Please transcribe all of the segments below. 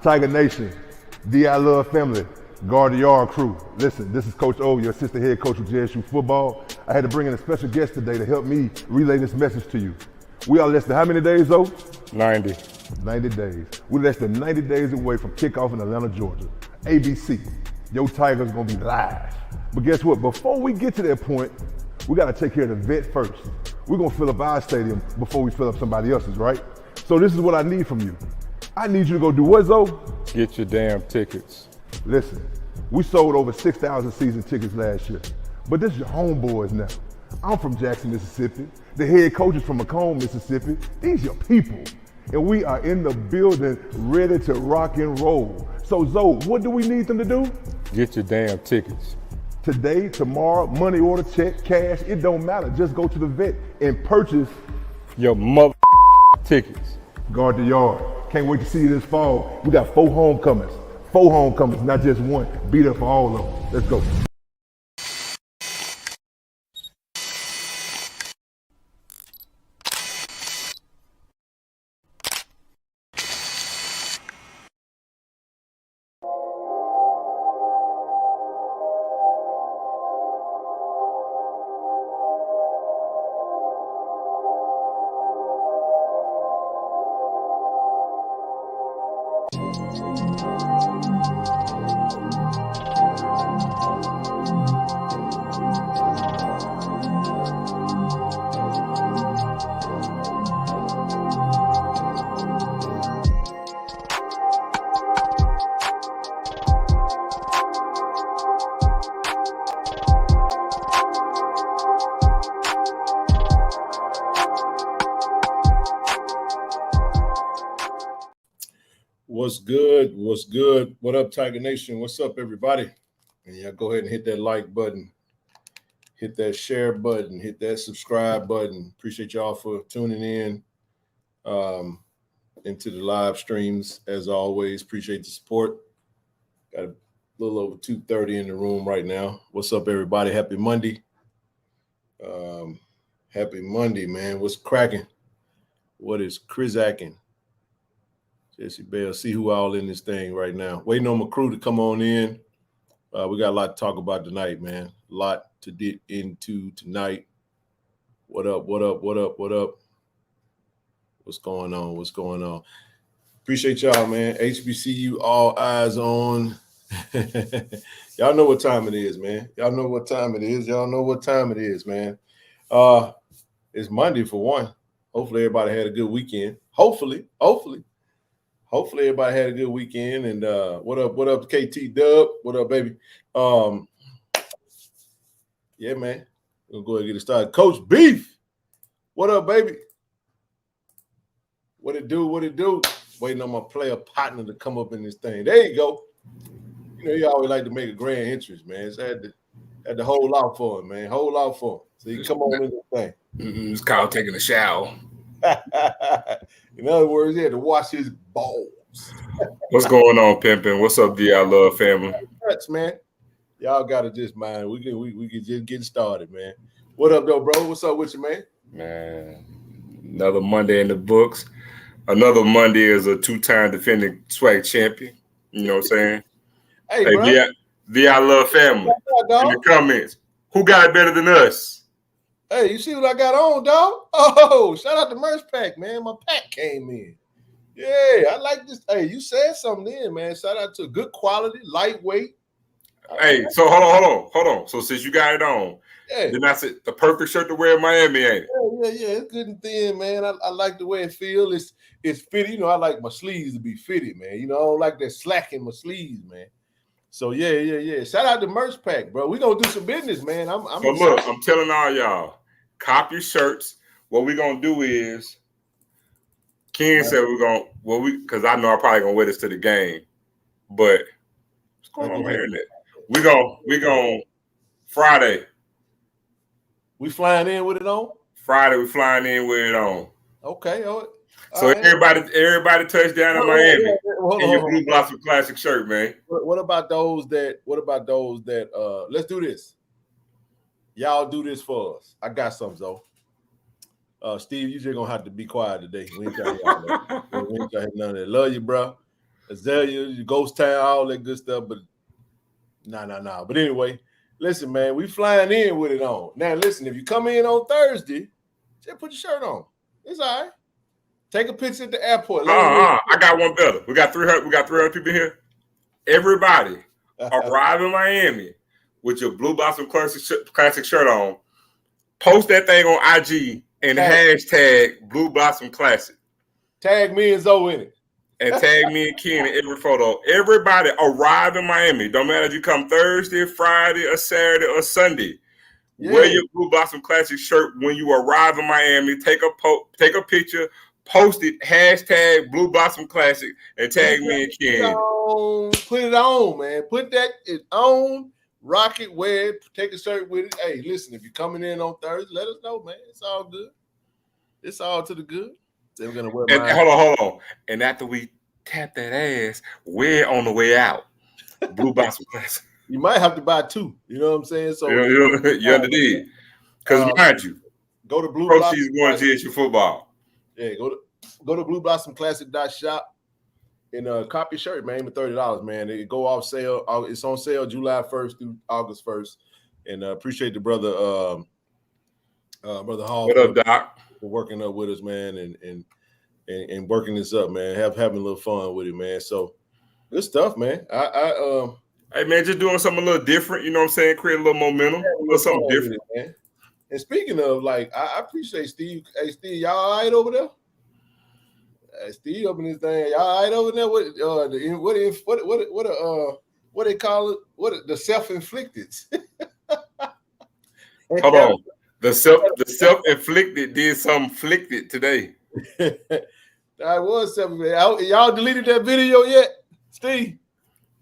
Tiger Nation, DI Love family, Guard the Yard crew. Listen, this is Coach O, your assistant head coach of JSU football. I had to bring in a special guest today to help me relay this message to you. We are less than how many days, though? 90. 90 days. We're less than 90 days away from kickoff in Atlanta, Georgia. ABC, your Tigers gonna be live. But guess what? Before we get to that point, we gotta take care of the vet first. We're gonna fill up our stadium before we fill up somebody else's, right? So this is what I need from you. I need you to go do what, Zoe? Get your damn tickets. Listen, we sold over 6,000 season tickets last year, but this is your homeboys now. I'm from Jackson, Mississippi. The head coach is from Macomb, Mississippi. These your people. And we are in the building ready to rock and roll. So Zoe, what do we need them to do? Get your damn tickets. Today, tomorrow, money order, check, cash, it don't matter. Just go to the vet and purchase your mother tickets. Guard the Yard. Can't wait to see you this fall. We got 4 homecomings. 4 homecomings, not just one. Be there for all of them. Let's go. What's good? What's good? What up, Tiger Nation? What's up, everybody? And yeah, go ahead and hit that like button, hit that share button, hit that subscribe button. Appreciate y'all for tuning in into the live streams. As always, appreciate the support. Got a little over 2:30 in the room right now. What's up, everybody? Happy Monday. Happy Monday, man. What's cracking? What is Chris-acking? Jesse Bell, see who all in this thing right now. Waiting on my crew to come on in. We got a lot to talk about tonight, man. A lot to get into tonight. What up, what up, what up, what up? What's going on? What's going on? Appreciate y'all, man. HBCU, all eyes on. Y'all know what time it is, man. Y'all know what time it is. Y'all know what time it is, man. It's Monday for one. Hopefully everybody had a good weekend. Hopefully everybody had a good weekend. And what up, KT Dub? What up, baby? Yeah, man. We'll go ahead and get it started. Coach Beef, what up, baby? What it do? What it do? Waiting on my player partner to come up in this thing. There you go. You know, you always like to make a grand entrance, man. So I had to hold out for him, man. Hold out for him. So he come on in this thing. It's called taking a shower. In other words, he had to wash his balls. What's going on, Pimpin'? What's up, DI Love family? That's man. Y'all gotta just mind. We can just get started, man. What up, though, bro? What's up with you, man? Man, another Monday in the books. Another Monday as a 2-time defending SWAC champion. You know what I'm saying? Hey, bro. DI Love family. In the comments, who got it better than us? Hey, you see what I got on, dog? Oh, shout out to Merch Pack, man. My pack came in. Yeah, I like this. Hey, you said something then, man. Shout out to good quality, lightweight. Hey, so hold on. So since you got it on, yeah, then that's it. The perfect shirt to wear in Miami, ain't it? Yeah. It's good and thin, man. I like the way it feels. It's fitted. You know, I like my sleeves to be fitted, man. You know, I don't like that slack in my sleeves, man. So yeah. Shout out to Merch Pack, bro. We gonna do some business, man. Look, I'm telling all y'all, cop your shirts. What we gonna do is, Ken said because I know I'm probably gonna wear this to the game, but what's going on here? We gonna Friday. We flying in with it on? Friday, we flying in with it on. Okay. So everybody touchdown in Miami in your Blue Blossom Classic shirt, man. What about those that let's do this. Y'all do this for us. I got something, though. Steve, you just gonna have to be quiet today. We ain't trying to hear none of that. Love you, bro. Azalea, Ghost Town, all that good stuff. But nah. But anyway, listen, man, we flying in with it on. Now, listen, if you come in on Thursday, just put your shirt on. It's all right. Take a picture at the airport. I got one better. We got 300 people here. Everybody arrive in Miami with your Blue Blossom Classic shirt on. Post that thing on IG and hashtag Blue Blossom Classic. Tag me and Zoe in it. And tag me and Ken in every photo. Everybody arrive in Miami. Don't matter if you come Thursday, Friday, or Saturday, or Sunday. Yeah. Wear your Blue Blossom Classic shirt when you arrive in Miami. Take a picture, post it, hashtag Blue Blossom Classic, and tag me and Ken. Put it on, man. Put that on. Rock it, wear it, take a shirt with it. Hey, listen, if you're coming in on Thursday, let us know, man. It's all good. It's all to the good. Then we're gonna wear mine. Hold on. And after we tap that ass, wear on the way out. Blue Blossom Classic. You might have to buy two. You know what I'm saying? So you understand. Because mind you, go to Blue proceeds going to JSU football. Yeah, go to blueblossomclassic.shop and cop your shirt, man, for $30, man. It go off sale. It's on sale July 1st through August 1st. And appreciate the brother Hall. What up, Doc? For working up with us, man, and working this up, man. Having a little fun with it, man. So good stuff, man. Hey, man, just doing something a little different. You know what I'm saying? Create a little momentum, a little something different, man. And speaking of, like, I appreciate Steve. Hey, Steve, y'all all right over there? Steve up in this thing. Y'all all right over there? What they call it? The self-inflicted? Hold on. The self-inflicted did something inflicted today. I was self-inflicted. Y'all deleted that video yet, Steve?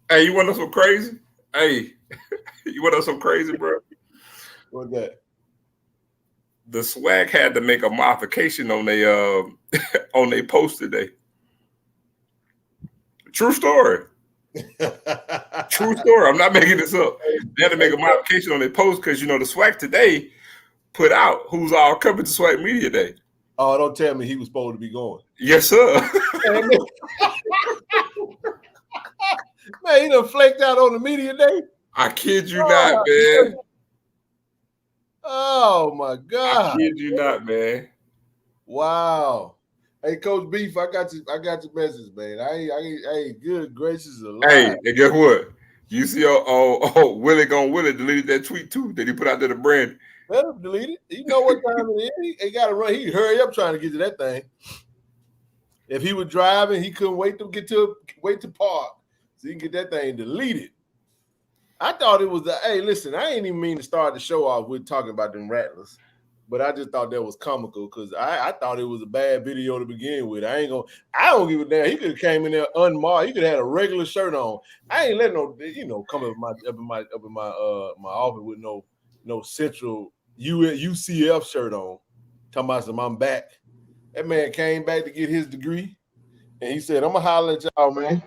Hey, you want to know some crazy? Hey, you want to know some crazy, bro? What's that? The SWAC had to make a modification on their post today. True story. True story. I'm not making this up. They had to make a modification on their post because, you know, the SWAC today put out who's all coming to SWAC Media Day. Oh, don't tell me he was supposed to be going. Yes, sir. Man, he done flaked out on the media day. I kid you not, man. Oh my God! I kid you not, man. Wow. Hey, Coach Beef, I got your message, man. I good gracious alive. Hey, and guess what? You see, Willie deleted that tweet too that he put out there to Brandon. Let him delete it. You know what time it is. He got to run. He hurry up trying to get to that thing. If he was driving, he couldn't wait to park so he can get that thing deleted. I thought it was hey, listen, I ain't even mean to start the show off with talking about them Rattlers, but I just thought that was comical because I thought it was a bad video to begin with. I don't give a damn. He could have came in there unmarked. He could have had a regular shirt on. I ain't letting no, come up in my office with no central UCF shirt on. Talking about some I'm back. That man came back to get his degree, and he said, "I'm gonna holler at y'all, man."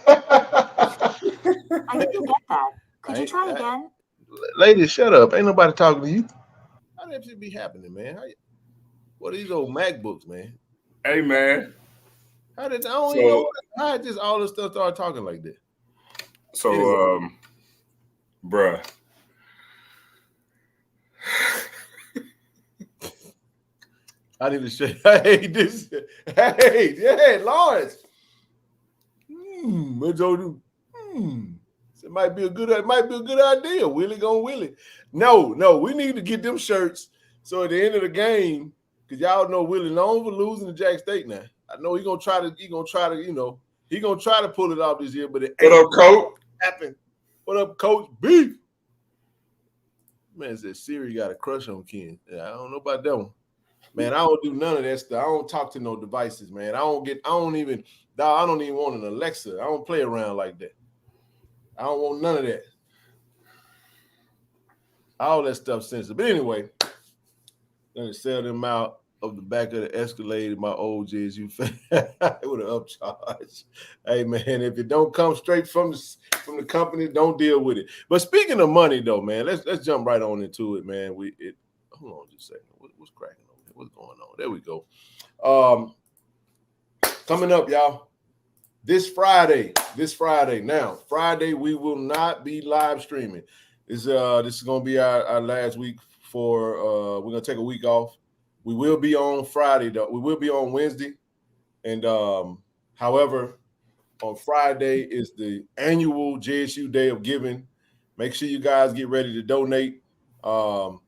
I didn't get that. Could you try again? Ladies, shut up. Ain't nobody talking to you. How that should be happening, man? What are these old MacBooks, man? Hey, man. How did all this stuff start talking like that? So, bruh. I need to say, hey, Lawrence. It might be a good idea. Willie gonna Willie. No, we need to get them shirts. So at the end of the game, because y'all know Willie known for losing to Jack State now. I know he gonna try to pull it off this year, but it ain't what up, Coach? Happen. What up, Coach Beef? Man said Siri got a crush on Ken. Yeah, I don't know about that one. Man, I don't do none of that stuff. I don't talk to no devices, man. I don't even want an Alexa. I don't play around like that. I don't want none of that. All that stuff sensitive. But anyway, gonna sell them out of the back of the Escalade, my old JSU fan with an upcharge. Hey man, if it don't come straight from the company, don't deal with it. But speaking of money though, man, let's jump right on into it, man. Hold on just a second. What's cracking over here? What's going on? There we go. Coming up, y'all. This Friday. Now, Friday, we will not be live streaming. This is going to be our last week for, we're going to take a week off. We will be on Friday, though. We will be on Wednesday. And however, on Friday is the annual JSU Day of Giving. Make sure you guys get ready to donate. Y'all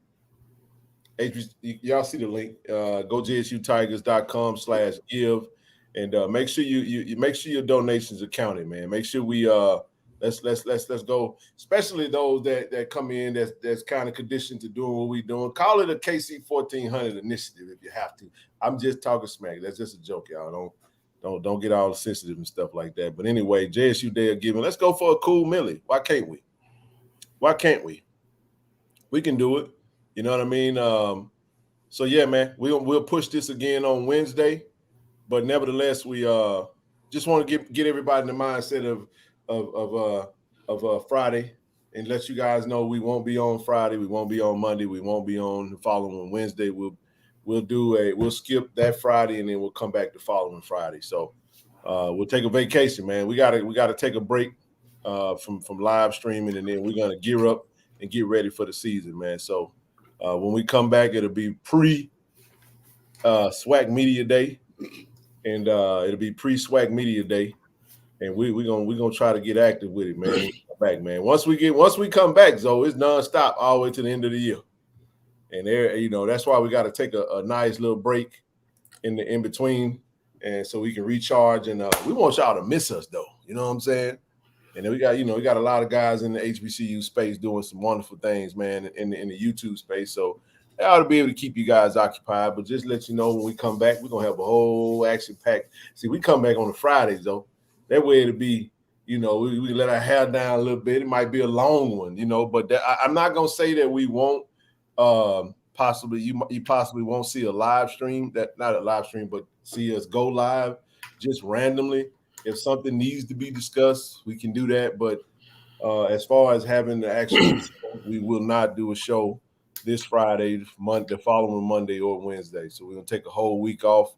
see the link. Go jsutigers.com/give, and make sure you make sure your donations are counted, man. Make sure we let's go, especially those that come in that's kind of conditioned to doing what we're doing. Call it a KC-1400 initiative if you have to. I'm just talking smack. That's just a joke, y'all. Don't get all sensitive and stuff like that. But anyway, JSU Day of Giving. Let's go for a cool millie. Why can't we? We can do it. You know what I mean? So yeah, man, we'll push this again on Wednesday. But nevertheless, we just want to get everybody in the mindset of Friday, and let you guys know we won't be on Friday, we won't be on Monday, we won't be on the following Wednesday. We'll skip that Friday, and then we'll come back the following Friday. So we'll take a vacation, man. We gotta take a break from live streaming, and then we're gonna gear up and get ready for the season, man. So when we come back, it'll be pre SWAC Media Day, and it'll be pre SWAC Media Day, and we're gonna try to get active with it, man. Come back, man. Once we come back, Zoe, it's nonstop all the way to the end of the year. And there, that's why we got to take a nice little break in between, and so we can recharge. And we want y'all to miss us, though. You know what I'm saying? And then we got a lot of guys in the HBCU space doing some wonderful things, man, in the YouTube space. So I ought to be able to keep you guys occupied. But just let you know, when we come back, we're gonna have a whole action pack. See, we come back on the Fridays though. That way it'll be, we let our hair down a little bit. It might be a long one, but I'm not gonna say that we won't. Possibly you possibly won't see a live stream, not a live stream, but see us go live just randomly. If something needs to be discussed, we can do that. But as far as having the actual show, we will not do a show this Friday, the following Monday or Wednesday. So we're gonna take a whole week off,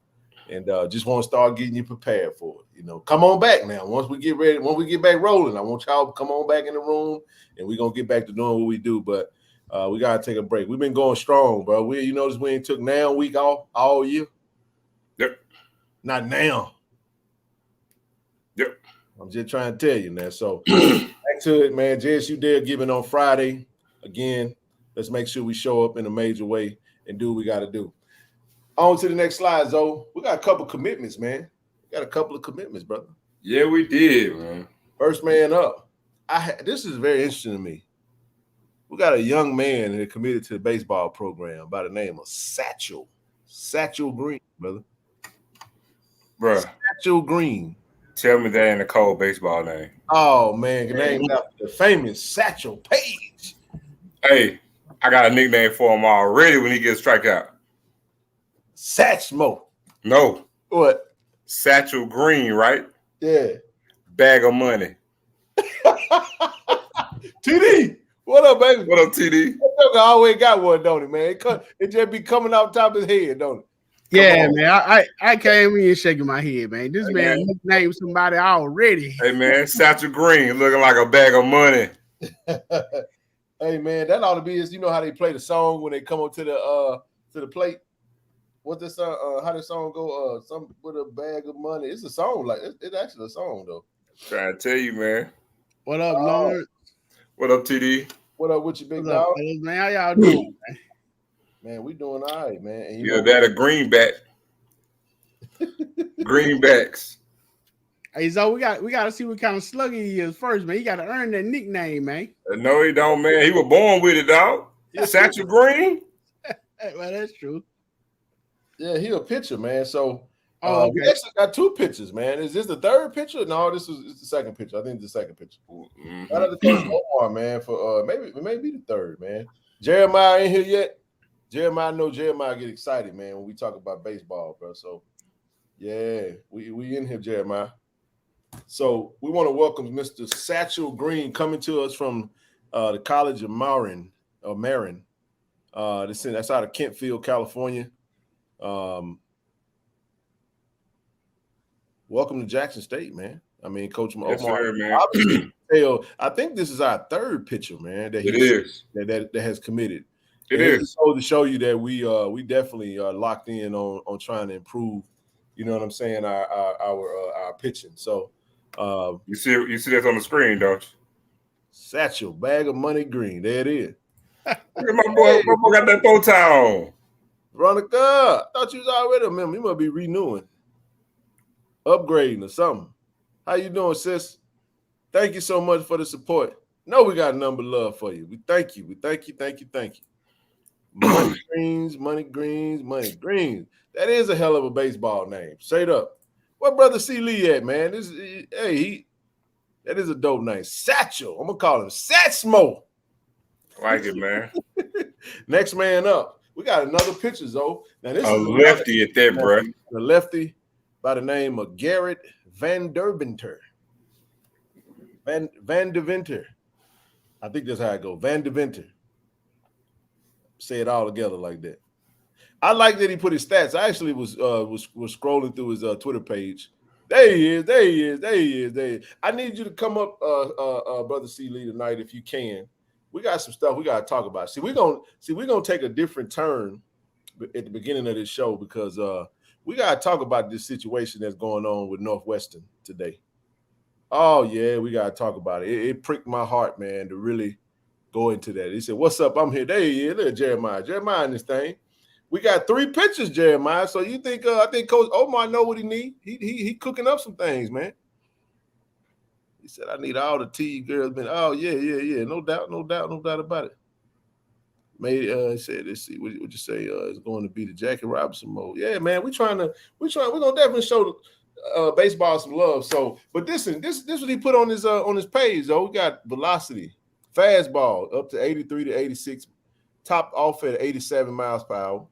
and just want to start getting you prepared for it. Come on back now. Once we get ready, when we get back rolling, I want y'all to come on back in the room, and we're gonna get back to doing what we do. But we gotta take a break. We've been going strong, bro. You notice we ain't took now a week off all year. Yep. Not now. Yep. I'm just trying to tell you, man. So back to it, man. JSU Day of Giving on Friday. Again, let's make sure we show up in a major way and do what we got to do. On to the next slide, Zoe. We got a couple commitments, man. We got a couple of commitments, brother. Yeah, we did, man. First man up. This is very interesting to me. We got a young man that committed to the baseball program by the name of Satchel Green, brother. Bruh. Satchel Green. Tell me that ain't a cold baseball name. Oh, man. Named after the famous Satchel Paige. Hey, I got a nickname for him already when he gets strikeout. Satchmo. No. What? Satchel Green, right? Yeah. Bag of money. TD. What up, baby? What up, TD? I always got one, don't it, man? It just be coming off top of his head, don't it? Yeah, man. I came in shaking my head, man. This man nicknamed somebody already. Hey, man, Satchel Green looking like a bag of money. Hey, man, that ought to be is how they play the song when they come up to the plate. What's the song? How the song go? Some with a bag of money. It's a song, like it's actually a song though. Trying to tell you, man. What up, Lord? What up, TD? What up with you, big What's dog? up, fellas, man? How y'all doing, man? Man, we doing all right, man. And Yeah, that a greenback. Greenbacks. Hey, so we got to see what kind of slugger he is first, man. He got to earn that nickname, man. No, he don't, man. He was born with it, dog. Satchel Green. Well, that's true. Yeah, he a pitcher, man. So okay. we actually got two pitchers, man. Is this the third pitcher? No, it's the second pitcher. I think it's the second pitcher. Mm-hmm. Shout out to Coach Omar, man, for maybe the third, man. Jeremiah ain't here yet. Jeremiah get excited, man, when we talk about baseball, bro. So yeah, we in here, Jeremiah. So we want to welcome Mr. Satchel Green coming to us from the College of Marin. That's out of Kentfield, California. welcome to Jackson State, man. I mean, Coach Omar. Yes, sir, man. Obviously, I think this is our third pitcher, man. That has committed. It is. is. So to show you that we definitely are locked in on trying to improve. You know what I'm saying? Our pitching. So you see this on the screen, don't you? Satchel, bag of money green. There it is. Look at my boy got that bow tie on. Veronica, I thought you was already a member. You must be renewing, upgrading or something. How you doing, sis? Thank you so much for the support. No, we got a number of love for you. We thank you. We thank you. Thank you. Thank you. Money greens, money greens, money greens. That is a hell of a baseball name. Straight up. Where brother C. Lee at, man? That is a dope name. Satchel. I'm gonna call him Satsmo. Like it, man. Next man up. We got another pitcher, though. Now this A is lefty at that, bro. The lefty by the name of Garrett Van Deventer. Van Deventer. I think that's how it goes. Van Deventer. Say it all together like that. I like that he put his stats. I actually was scrolling through his Twitter page. There he is. I need you to come up, Brother C. Lee, tonight if you can. We got some stuff we got to talk about. We're gonna take a different turn at the beginning of this show because we got to talk about this situation that's going on with Northwestern today. Oh yeah, we got to talk about it. It pricked my heart, man, to really go into that. He said, "What's up? I'm here." There he is. Look at Jeremiah. Jeremiah in this thing. We got 3 pitchers, Jeremiah. So you think I think Coach Omar know what he need? He cooking up some things, man. He said, "I need all the tea girls." Oh yeah. No doubt about it. He said, "Let's see what you say." It's going to be the Jackie Robinson mode. Yeah, man. We're gonna definitely show baseball some love. So, but this what he put on his page. Though we got velocity, fastball up to 83 to 86, top off at 87 miles per hour.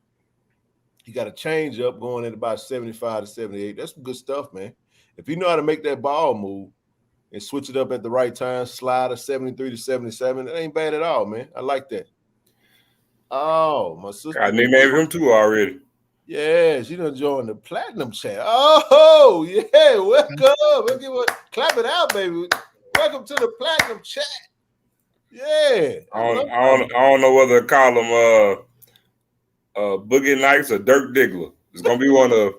He got a change up going at about 75 to 78. That's some good stuff, man. If you know how to make that ball move and switch it up at the right time, slider 73 to 77, that ain't bad at all, man. I like that. Oh, my sister. I nicknamed him too already. Yeah, she done joined the platinum chat. Oh, yeah, welcome. Clap it out, baby. Welcome to the platinum chat. Yeah. I don't know whether to call him Boogie Nights or Dirk Diggler. It's gonna be one of.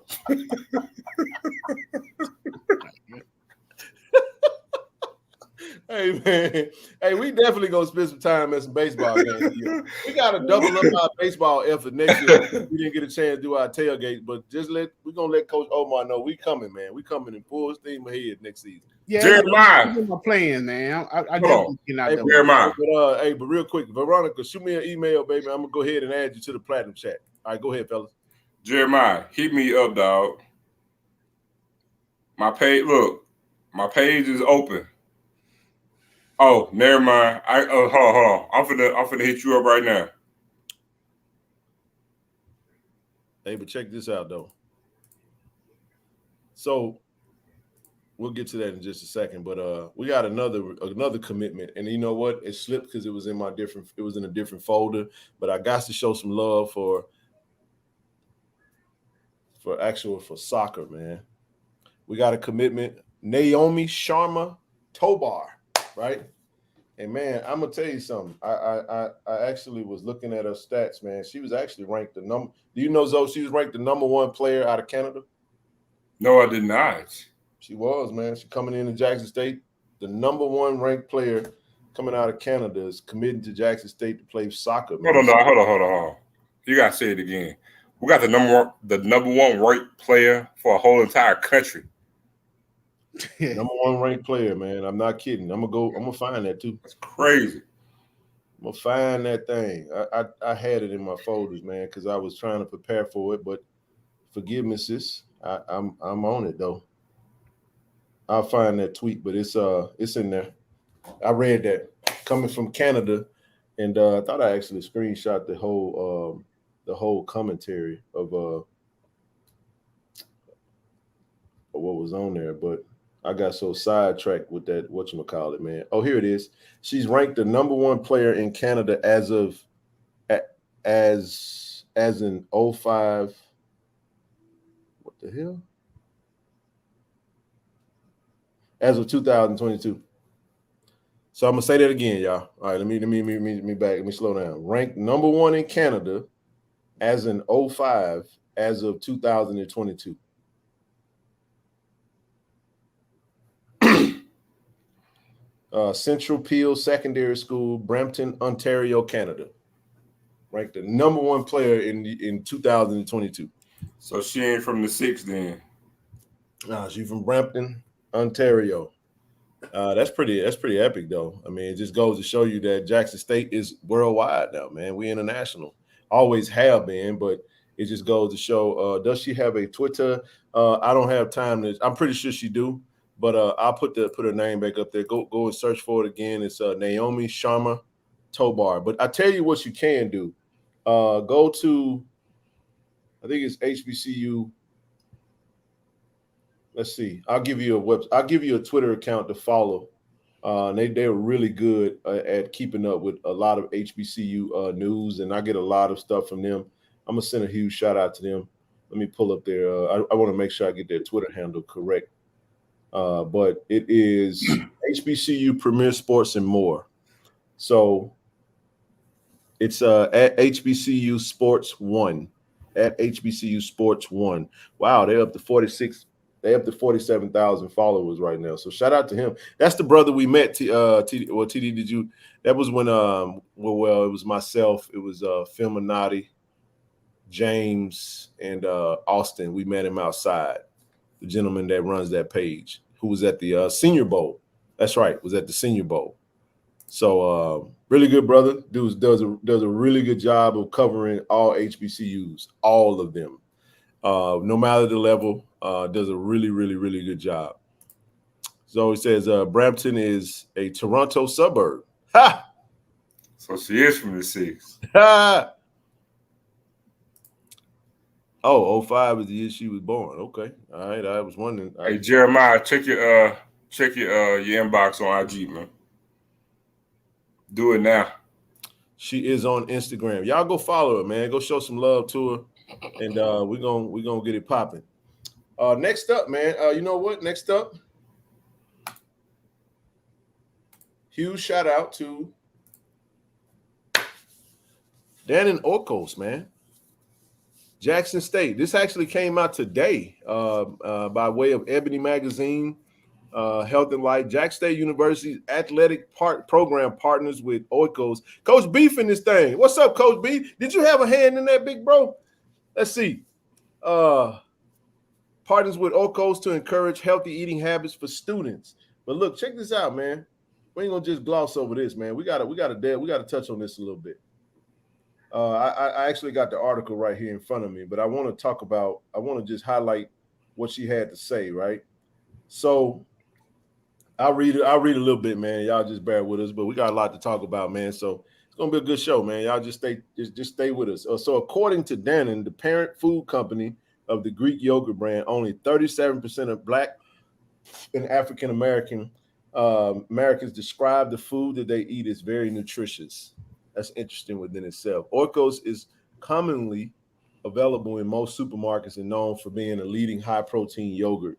Hey man, hey, we definitely gonna spend some time at some baseball games. We gotta double up our baseball effort next year. We didn't get a chance to do our tailgate, but we're gonna let Coach Omar know we coming, man. We coming in full steam ahead next season. Yeah, Jeremiah, that's my plan, man. I Hold definitely on. Hey, Jeremiah. But real quick, Veronica, shoot me an email, baby. I'm gonna go ahead and add you to the platinum chat. All right, go ahead, fellas. Jeremiah, hit me up, dog. My page is open. Oh, never mind. Hold on. I'm finna hit you up right now. Hey, but check this out though. So we'll get to that in just a second, but we got another commitment, and you know what? It slipped because it was in a different folder. But I got to show some love for soccer, man. We got a commitment, Naomi Sharma Tobar, right? And man, I'm gonna tell you something. I actually was looking at her stats, man. She was actually ranked do you know, Zoe, she was ranked the #1 player out of Canada? No, I did not. She was, man. She coming into Jackson State, the #1 ranked player coming out of Canada is committing to Jackson State to play soccer. Man. Hold on. You gotta say it again. We got the number one ranked player for a whole entire country. #1 ranked player, man. I'm not kidding. I'm gonna find that too. That's crazy. I'm gonna find that thing. I had it in my folders, man, because I was trying to prepare for it. But forgive me, sis. I'm on it though. I'll find that tweet, but it's in there. I read that coming from Canada, and I thought I actually screenshot the whole commentary of what was on there, but I got so sidetracked with that whatchamacallit, man. Oh, here it is. She's ranked the #1 player in Canada as in 05. What the hell? as of 2022. So I'm gonna say that again, y'all. All right, let me slow down. Ranked number 1 in Canada as an 05 as of 2022. Central Peel Secondary School, Brampton, Ontario, Canada. Ranked the number 1 player in 2022. So she ain't from the 6 then. Nah, she's from Brampton, Ontario. That's pretty epic though. I mean, it just goes to show you that Jackson State is worldwide now, man. We international. Always have been, but it just goes to show. Does she have a Twitter? I don't have time to. I'm pretty sure she do, but I'll put her name back up there. Go and search for it again. It's Naomi Sharma Tobar. But I tell you what you can do. Go to, I think it's HBCU. Let's see. I'll give you a Twitter account to follow. They're really good at keeping up with a lot of HBCU news, and I get a lot of stuff from them. I'm gonna send a huge shout out to them. Let me pull up their. I want to make sure I get their Twitter handle correct. But it is HBCU Premier Sports and More. So it's at HBCU Sports 1. At HBCU Sports 1. Wow, they're up to 46. They up to 47,000 followers right now. So shout out to him. That's the brother we met. TD, did you? That was when it was myself. It was Filminati, James, and Austin. We met him outside. The gentleman that runs that page, who was at the Senior Bowl. That's right, was at the Senior Bowl. So really good brother. Dude does a really good job of covering all HBCUs, all of them. No matter the level, does a really, really, really good job. So he says Brampton is a Toronto suburb. Ha! So she is from the 6. Ha! Oh, 05 is the year she was born. Okay. All right. I was wondering. Hey, Jeremiah, check your inbox on IG, man. Do it now. She is on Instagram. Y'all go follow her, man. Go show some love to her. And we're gonna get it popping. Next up, man. You know what? Next up, huge shout out to Dannon Oikos, man. Jackson State. This actually came out today by way of Ebony Magazine, Health and Life. Jackson State University's athletic program partners with Oikos. Coach Beef in this thing. What's up, Coach Beef? Did you have a hand in that, big bro? Let's see. Partners with Oikos to encourage healthy eating habits for students. But look, check this out, man. We ain't gonna just gloss over this, man. We gotta touch on this a little bit. I actually got the article right here in front of me, but I want to just highlight what she had to say, right? So I'll read a little bit, man. Y'all just bear with us, but we got a lot to talk about, man. So it's gonna be a good show, man. Y'all just stay with us. So according to Dannon, the parent food company of the Greek yogurt brand, only 37% of Black and African Americans describe the food that they eat as very nutritious. That's interesting within itself. Oikos is commonly available in most supermarkets and known for being a leading high-protein yogurt.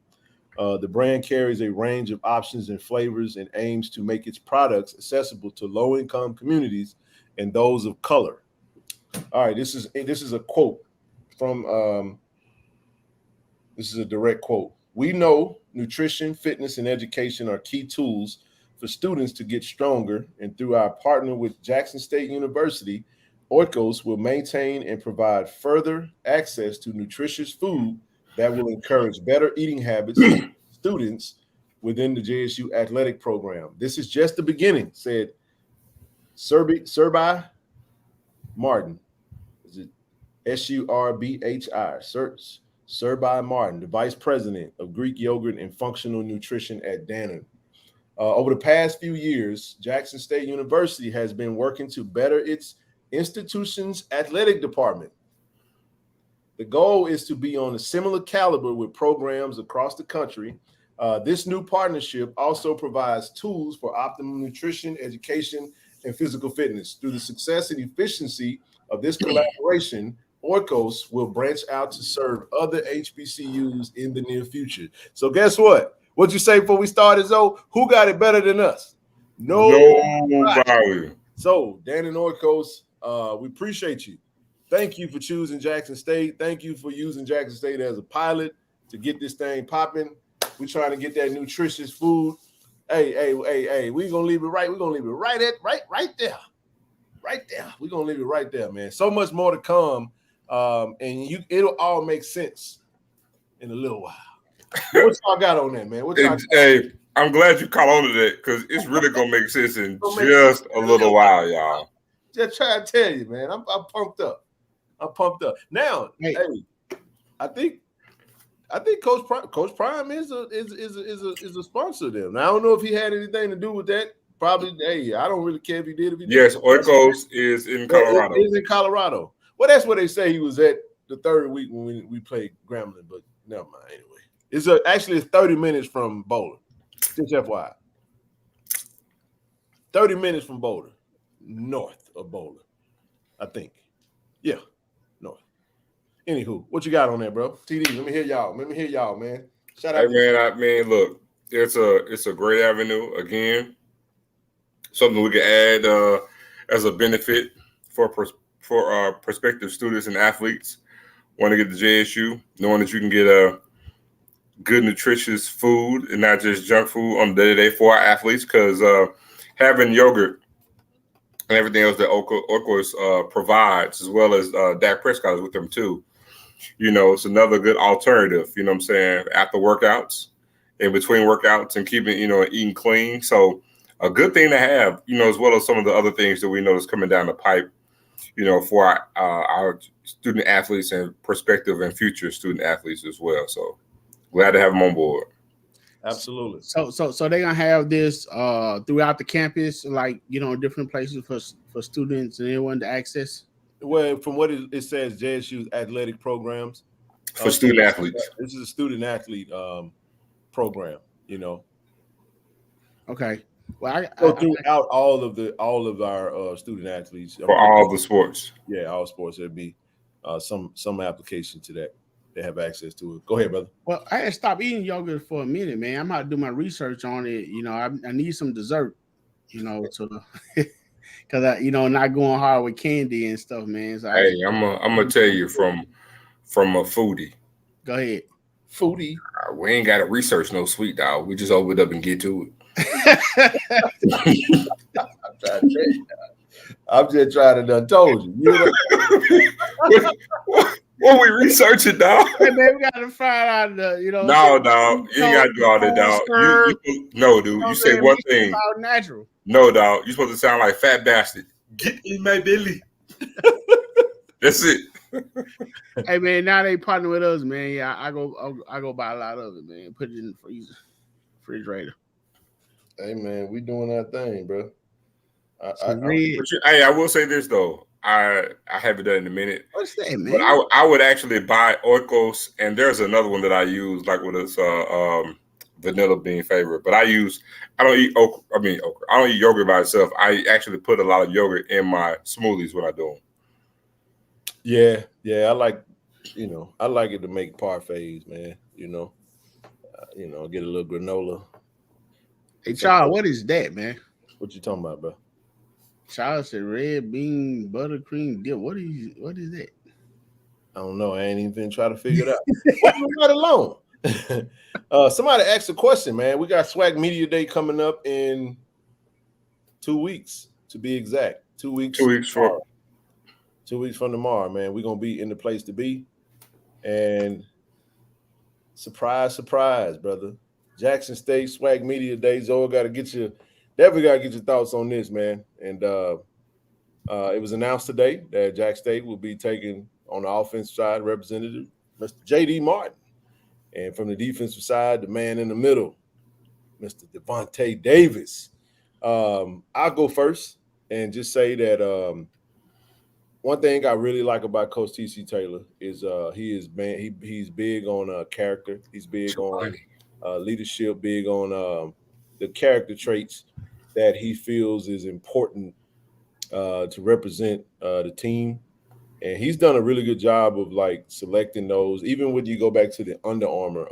The brand carries a range of options and flavors and aims to make its products accessible to low-income communities and those of color. All right, this is a quote from this is a direct quote. We know nutrition, fitness, and education are key tools for students to get stronger, and through our partner with Jackson State University, Oikos will maintain and provide further access to nutritious food that will encourage better eating habits for students within the JSU athletic program. This is just the beginning, said Surbi Martin. Is it Surbhi? Surbi Martin, the vice president of Greek yogurt and functional nutrition at Dannon. Over the past few years, Jackson State University has been working to better its institution's athletic department. The goal is to be on a similar caliber with programs across the country. This new partnership also provides tools for optimal nutrition, education, and physical fitness. Through the success and efficiency of this collaboration, Oikos will branch out to serve other HBCUs in the near future. So guess what? What you say before we started, Zoe? Who got it better than us? Nobody. So, Dannon Oikos, we appreciate you. Thank you for choosing Jackson State. Thank you for using Jackson State as a pilot to get this thing popping. We're trying to get that nutritious food. Hey, we're gonna leave it right. We're gonna leave it right there. We're gonna leave it right there, man. So much more to come. And it'll all make sense in a little while. What y'all got on that, man? Hey, I'm glad you caught on to that because it's really gonna make sense in just a little while, y'all. Just trying to tell you, man. I'm pumped up. Now, hey, I think Coach Prime is a sponsor of them. Now, I don't know if he had anything to do with that. Probably, hey, I don't really care if he did. Yes, Oikos is in Colorado. He's in Colorado. Well, that's where they say he was at the third week when we played Grambling, but never mind. Anyway, it's actually 30 minutes from Boulder. Just FYI. 30 minutes from Boulder, north of Boulder, I think. Yeah, north. Anywho, what you got on there, bro? TD, let me hear y'all, man. Shout out. Hey, man, I mean, look, it's a great avenue. Again, something we can add as a benefit for prospective students and athletes want to get to JSU, knowing that you can get a good, nutritious food and not just junk food on the day-to-day for our athletes, because having yogurt and everything else that Oikos provides, as well as Dak Prescott is with them too. You know, it's another good alternative, you know what I'm saying, after workouts, in between workouts, and keeping, eating clean. So a good thing to have, as well as some of the other things that we know is coming down the pipe, for our student athletes and prospective and future student athletes as well. So glad to have them on board. Absolutely. So they're gonna have this throughout the campus, like different places for students and anyone to access. Well, from what it says, JSU's athletic programs for student athletes. This is a student athlete program. Okay. Well, throughout all of our student athletes for all the sports. Yeah, all sports. There'd be some application to that. They have access to it. Go ahead, brother. Well, I had stopped eating yogurt for a minute, man. I'm about to do my research on it. I need some dessert, because I, not going hard with candy and stuff, man. So hey, I'm gonna tell you from a foodie. Go ahead. Foodie. We ain't got to research no sweet, dog. We just open it up and get to it. I'm just trying to done told you. What we researching, dog? Hey, man, we got to find out No, dog. You ain't got to do all that, dog. No, dude. You say one thing. Natural. No, dog. You're supposed to sound like fat bastard. Get in my belly. That's it. Hey, man, now they partner with us, man. Yeah, I go buy a lot of it, man. Put it in the freezer, refrigerator. Hey, man, we doing our thing, bro. I will say this though. I haven't done it in a minute. What's that, man? But I would actually buy Oikos, and there's another one that I use, like with this vanilla bean favorite. But I don't eat okra. I don't eat yogurt by itself. I actually put a lot of yogurt in my smoothies when I do them. Yeah, I like it to make parfaits, man. Get a little granola. Hey, Charles, what is that, man? What you talking about, bro? Charles said red bean buttercream dip. What is that? I don't know. I ain't even try to figure it out. Let alone. Somebody asked a question, man. We got SWAC Media Day coming up in 2 weeks, to be exact. 2 weeks. 2 weeks from 2 weeks from tomorrow, man. We're gonna be in the place to be. And surprise, surprise, brother. Jackson State SWAC Media Day. Zoe definitely gotta get your thoughts on this, man. And it was announced today that Jack State will be taking on the offensive side representative, Mr. J.D. Martin. And from the defensive side, the man in the middle, Mr. Devontae Davis. I'll go first and just say that one thing I really like about Coach T.C. Taylor is he's big on character. He's big on leadership, big on the character traits that he feels is important to represent the team. And he's done a really good job of selecting those. Even when you go back to the Under Armour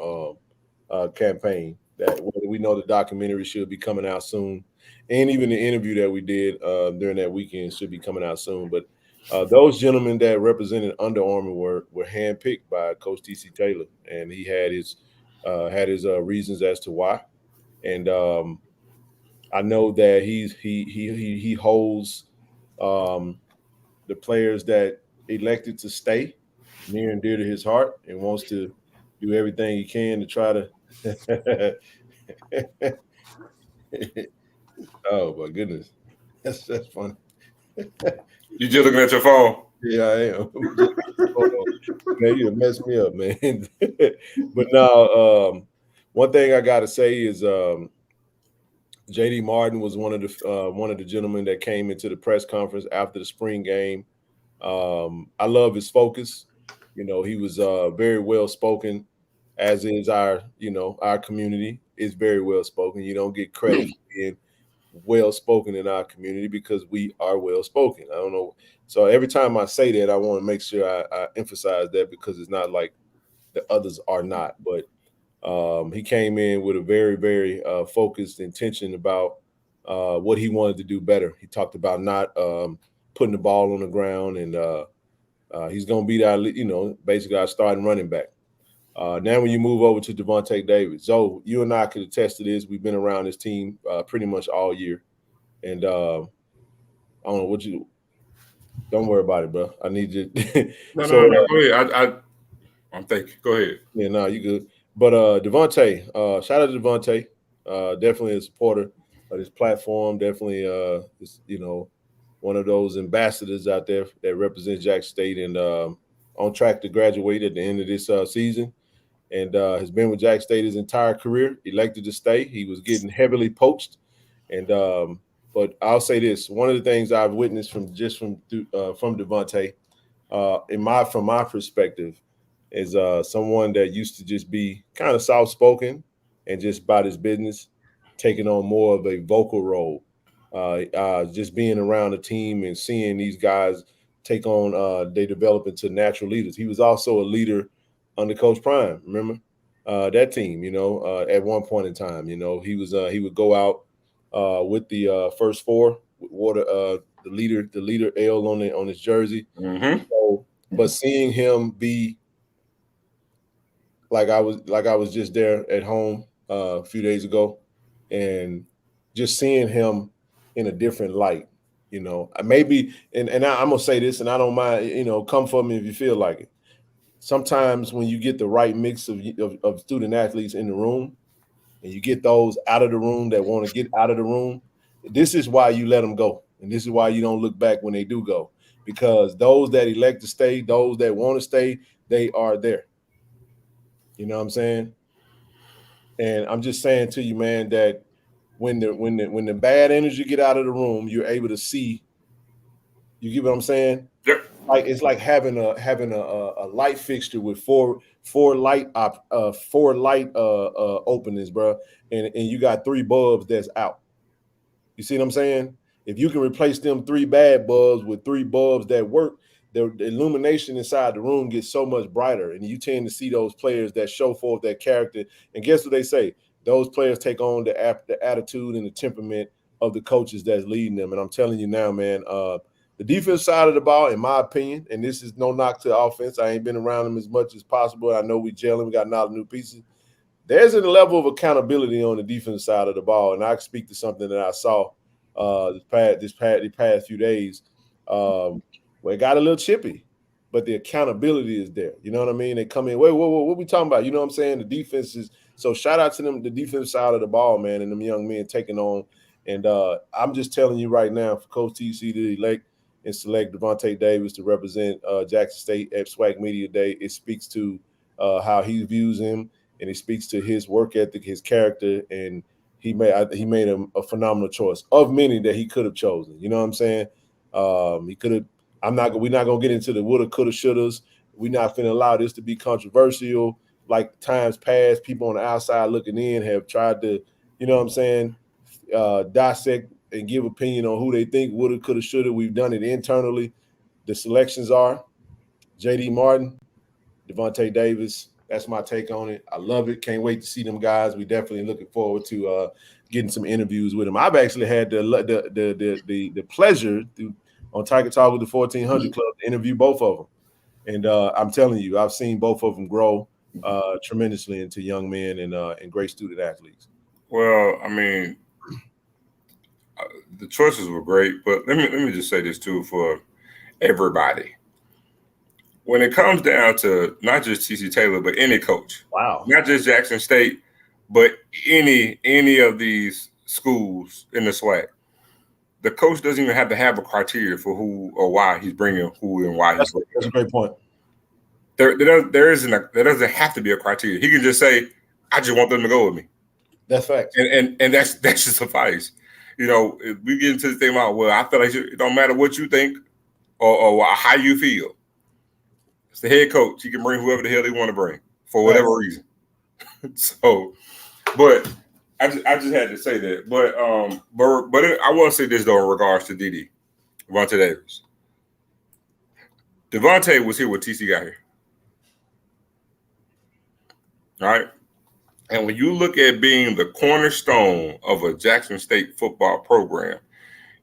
campaign, that we know the documentary should be coming out soon, and even the interview that we did during that weekend should be coming out soon. But those gentlemen that represented Under Armour were handpicked by Coach T.C. Taylor, and he had his reasons as to why. And I know that he holds the players that elected to stay near and dear to his heart, and wants to do everything he can to try to. Oh my goodness, that's funny. You just looking at your phone? Yeah, I am. Man, you messed me up, man. But now, one thing I got to say is J.D. Martin was one of the gentlemen that came into the press conference after the spring game. I love his focus. You know, he was very well spoken, as is our community is very well spoken. You don't get credit for being well spoken in our community because we are well spoken. I don't know. So every time I say that, I want to make sure I emphasize that, because it's not like the others are not. But he came in with a very, very focused intention about what he wanted to do better. He talked about not putting the ball on the ground, and he's going to be that, basically our starting running back. Now when you move over to Devontae Davis, Zoe, you and I could attest to this. We've been around this team pretty much all year. And I don't know don't worry about it, bro. I need you. No, go ahead. I'm thinking. Go ahead. Yeah, no, you good. But Devontae, shout out to Devontae. Definitely a supporter of this platform. Definitely, is, one of those ambassadors out there that represents Jackson State, and on track to graduate at the end of this season. And has been with Jackson State his entire career, elected to stay. He was getting heavily poached. And but I'll say this, one of the things I've witnessed from Devontae, from my perspective, is someone that used to just be kind of soft-spoken and just about his business, taking on more of a vocal role. Just being around the team and seeing these guys take on, they develop into natural leaders. He was also a leader under Coach Prime. Remember that team? At one point in time, he would go out with the first four, wore the leader L on his jersey. Mm-hmm. So, but seeing him be like I was just there at home a few days ago, and just seeing him in a different light. Maybe, and I'm gonna say this, and I don't mind. Come for me if you feel like it. Sometimes when you get the right mix of student athletes in the room, and you get those out of the room that want to get out of the room, this is why you let them go. And this is why you don't look back when they do go, because those that elect to stay, those that want to stay, they are there. You know what I'm saying? And I'm just saying to you, man, that when the bad energy get out of the room, you're able to see. You get what I'm saying? Yep. Like it's like having a light fixture with four light openings, bro, and you got 3 bulbs that's out. You see what I'm saying? If you can replace them 3 bad bulbs with 3 bulbs that work, the illumination inside the room gets so much brighter, and you tend to see those players that show forth that character. And guess what they say? Those players take on the attitude and the temperament of the coaches that's leading them. And I'm telling you now, man, the defense side of the ball, in my opinion, and this is no knock to the offense, I ain't been around them as much as possible. I know we gelling, we got a lot of new pieces. There's a level of accountability on the defense side of the ball, and I speak to something that I saw the past few days, where it got a little chippy, but the accountability is there. You know what I mean? They come in, wait, what we talking about? You know what I'm saying? The defense is so. Shout out to them, the defense side of the ball, man, and them young men taking on. And I'm just telling you right now, for Coach TC to elect and select Devontae Davis to represent Jackson State at SWAC Media Day, it speaks to how he views him, and it speaks to his work ethic, his character, and he made a phenomenal choice of many that he could have chosen. You know what I'm saying? He could have. We're not gonna get into the woulda, coulda, shouldas. We're not finna allow this to be controversial. Like times past, people on the outside looking in have tried to, you know what I'm saying, dissect and give opinion on who they think woulda, coulda, shoulda. We've done it internally. The selections are J.D. Martin, Devontae Davis, That's my take on it. I love it. Can't wait to see them guys. We definitely looking forward to getting some interviews with them. I've actually had the pleasure on Tiger Talk with the 1400 Club to interview both of them. And I'm telling you, I've seen both of them grow tremendously into young men and great student athletes. Well, I mean, the choices were great, but let me just say this too for everybody. When it comes down to not just TC Taylor, but any coach, wow, not just Jackson State, but any of these schools in the SWAC, the coach doesn't even have to have a criteria for who or why he's bringing who and why he's bringing. That's a great point. There doesn't have to be a criteria. He can just say, "I just want them to go with me." That's facts. And that should suffice. You know, if we get into the thing about, well, I feel like it don't matter what you think or how you feel. It's the head coach. He can bring whoever the hell they want to bring for whatever reason. So, but I just had to say that. But I want to say this though in regards to Devontae Davis. Devontae was here when TC got here. All right. And when you look at being the cornerstone of a Jackson State football program,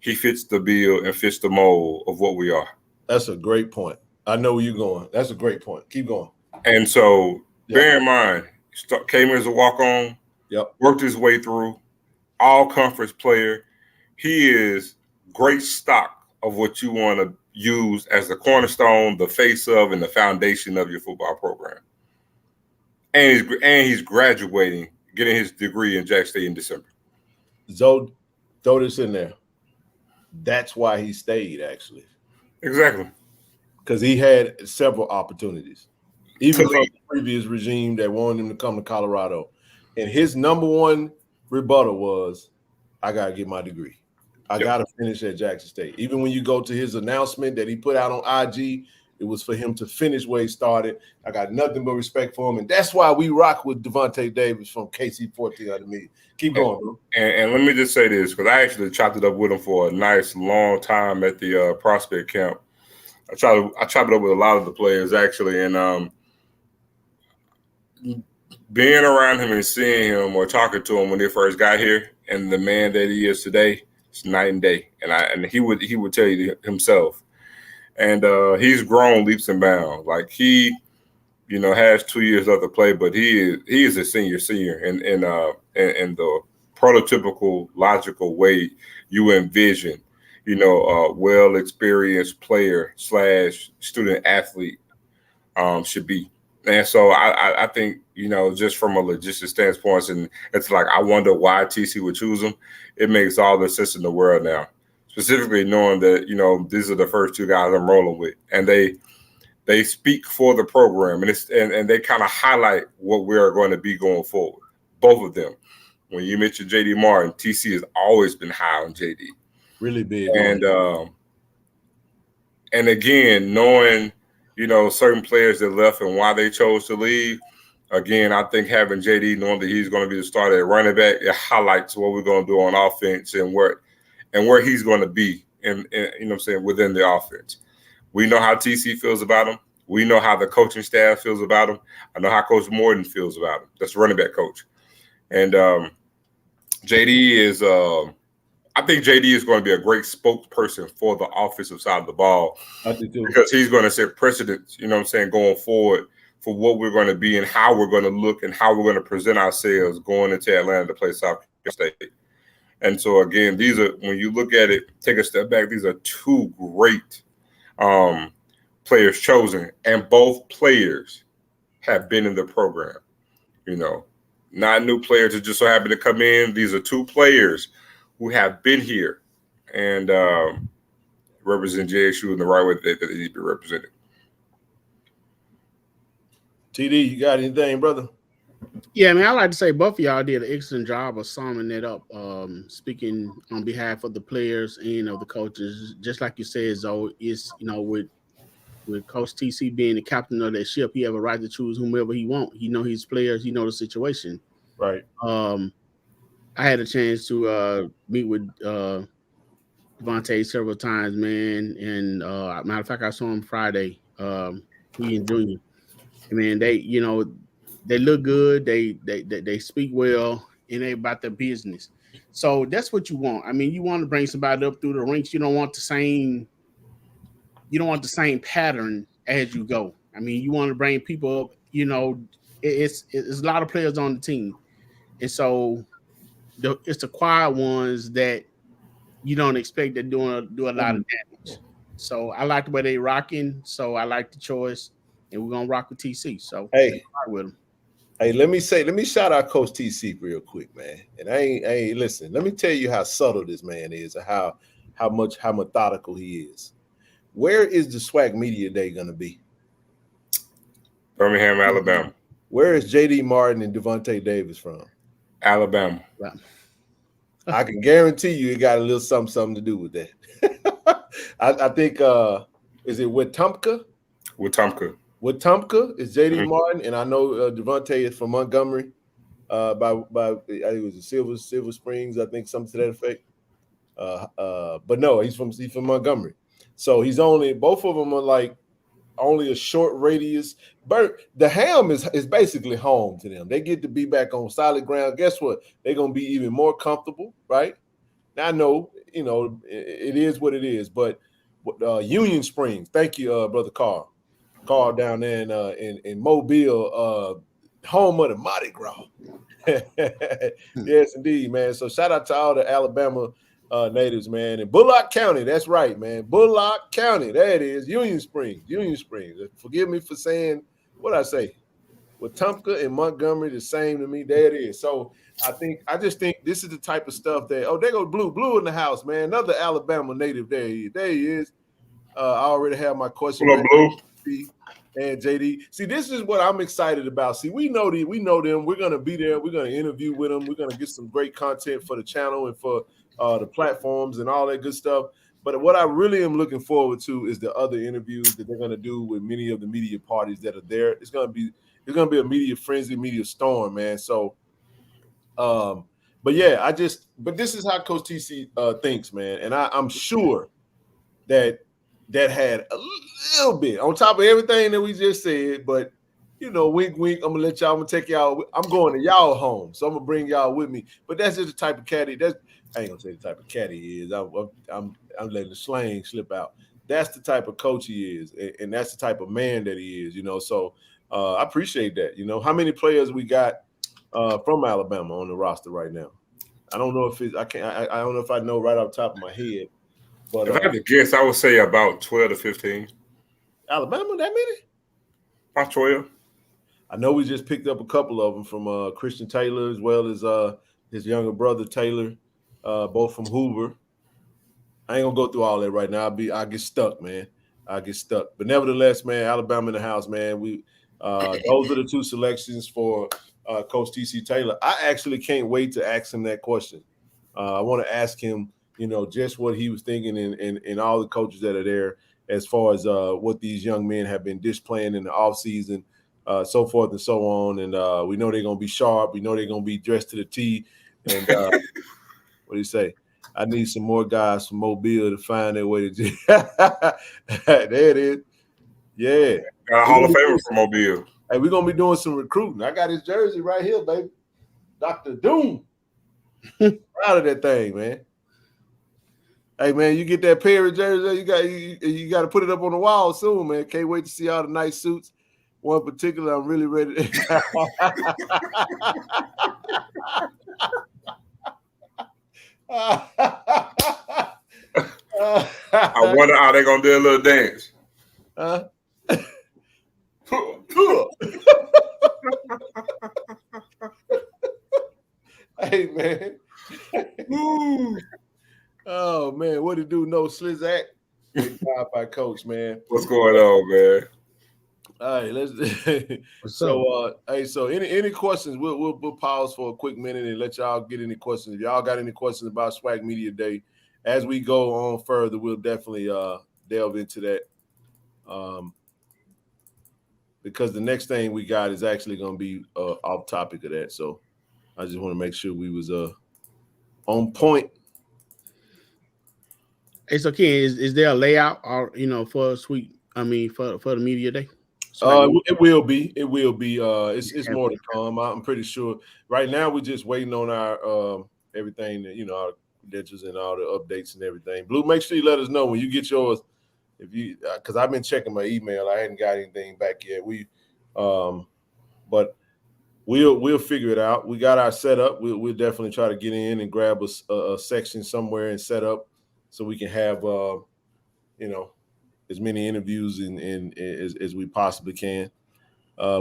he fits the bill and fits the mold of what we are. That's a great point. I know where you're going. That's a great point. Keep going. And so bear in mind, came as a walk-on, worked his way through, all conference player. He is great stock of what you want to use as the cornerstone, the face of, and the foundation of your football program. And he's graduating, getting his degree in Jackson State in December. So throw this in there. That's why he stayed, actually. Exactly. Because he had several opportunities. Even from the previous regime that wanted him to come to Colorado. And his number one rebuttal was, I got to get my degree. I got to finish at Jackson State. Even when you go to his announcement that he put out on IG, it was for him to finish where he started. I got nothing but respect for him. And that's why we rock with Devontae Davis from KC-1400 Media. Keep going, bro. And let me just say this, because I actually chopped it up with him for a nice long time at the prospect camp. I chopped it up with a lot of the players, actually. And being around him and seeing him or talking to him when they first got here and the man that he is today, it's night and day. And he would tell you himself. And he's grown leaps and bounds. Like he, has 2 years left to play, but he is a senior in the prototypical logical way you envision, a well-experienced player / student athlete should be. And so I think, just from a logistics standpoint, and it's like I wonder why TC would choose him. It makes all the sense in the world now. Specifically knowing that, these are the first two guys I'm rolling with. And they speak for the program and they kind of highlight what we are going to be going forward. Both of them. When you mentioned JD Martin, TC has always been high on JD. Really big. And again, knowing, certain players that left and why they chose to leave. Again, I think having JD, knowing that he's going to be the starter at running back, it highlights what we're going to do on offense and where he's going to be within the offense. We know how TC feels about him. We know how the coaching staff feels about him. I know how Coach Morton feels about him. That's the running back coach. And JD is I think JD is going to be a great spokesperson for the offensive side of the ball. I think too. Because he's going to set precedents, going forward for what we're going to be and how we're going to look and how we're going to present ourselves going into Atlanta to play South Carolina State. And so, again, these are, when you look at it, take a step back, these are two great players chosen. And both players have been in the program, not new players that just so happen to come in. These are two players who have been here and represent JSU in the right way that they need to be represented. TD, you got anything, brother? Yeah, I like to say both of y'all did an excellent job of summing it up, speaking on behalf of the players and of the coaches. Just like you said, Zoe, it's, with Coach TC being the captain of that ship, he have a right to choose whomever he want. He know his players, he know the situation. Right. I had a chance to meet with Devontae several times, man. And matter of fact, I saw him Friday, he and Junior. And man, they, They look good. They speak well, and they about their business. So that's what you want. I mean, you want to bring somebody up through the ranks. You don't want the same pattern as you go. I mean, you want to bring people up. You know, it's a lot of players on the team, and so it's the quiet ones that you don't expect to do a lot of damage. So I like the way they rocking. So I like the choice, and we're gonna rock with TC. So Hey, with them. Hey, let me shout out Coach TC real quick, man. And I ain't listen. Let me tell you how subtle this man is, and how methodical he is. Where is the SWAC Media Day gonna be? Birmingham, Alabama. Where is JD Martin and Devontae Davis from? Alabama. I can guarantee you it got a little something to do with that. I think is it Wetumpka? Wetumpka is JD Martin, and I know Devontae is from Montgomery. By I think it was Silver Springs, I think, something to that effect. But no, he's from Montgomery. So both of them are like only a short radius. But the Ham is basically home to them. They get to be back on solid ground. Guess what? They're gonna be even more comfortable, right? Now I know, it is what it is, but Union Springs, thank you, Brother Carl down there in Mobile, home of the Mardi Gras. Yes, indeed, man. So shout out to all the Alabama natives, man. And Bullock County, that's right, man. Bullock County, there it is. Union Springs. Forgive me for saying what I say. Wetumpka and Montgomery, the same to me. There it is. So I just think this is the type of stuff that, there goes Blue in the house, man. Another Alabama native. There he is. I already have my question. Hello, Blue. And JD. See, this is what I'm excited about. See, we know them. We're gonna be there. We're gonna interview with them. We're gonna get some great content for the channel and for the platforms and all that good stuff. But what I really am looking forward to is the other interviews that they're gonna do with many of the media parties that are there. It's gonna be a media frenzy, media storm, man. So, but this is how Coach TC thinks, man, and I'm sure that had a little bit on top of everything that we just said, but wink, wink. I'm gonna take y'all. I'm going to y'all home, so I'm gonna bring y'all with me. But that's just the type of caddy. I ain't gonna say the type of caddy he is. I'm letting the slang slip out. That's the type of coach he is, and that's the type of man that he is. So I appreciate that. How many players we got from Alabama on the roster right now? I don't know if I don't know if I know right off the top of my head. But if I had to guess, I would say about 12 to 15. Alabama, that many? About 12. I know we just picked up a couple of them from Christian Taylor as well as his younger brother Taylor, both from Hoover. I ain't gonna go through all that right now. I'll get stuck, man. But nevertheless, man, Alabama in the house, man. We those are the two selections for Coach TC Taylor. I actually can't wait to ask him that question. I want to ask him, just what he was thinking and all the coaches that are there as far as what these young men have been displaying in the offseason, so forth and so on. And we know they're going to be sharp. We know they're going to be dressed to the T. And what do you say? I need some more guys from Mobile to find their way to there it is. Yeah. Got a Hall of Famer from Mobile. Hey, we're going to be doing some recruiting. I got his jersey right here, baby. Dr. Doom. Proud of that thing, man. Hey, man, you get that Perry jersey, you got to put it up on the wall soon, man. Can't wait to see all the nice suits. One particular, I'm really ready to I wonder how they're going to do a little dance. Hey, man. Oh, man, what to do? No Slizak. Good job by Coach, man. What's going on, man? All right, let's. So any questions? We'll pause for a quick minute and let y'all get any questions. If y'all got any questions about SWAC Media Day, as we go on further, we'll definitely delve into that. Because the next thing we got is actually going to be off topic of that. So I just want to make sure we was on point. Hey, so Ken, is there a layout or for the media day? It will be. It will be. It's more to come. I'm pretty sure. Right now, we're just waiting on our everything. Our credentials and all the updates and everything. Blue, make sure you let us know when you get yours. If you, because I've been checking my email, I hadn't got anything back yet. But we'll figure it out. We got our setup. We'll definitely try to get in and grab a section somewhere and set up so we can have as many interviews as we possibly can.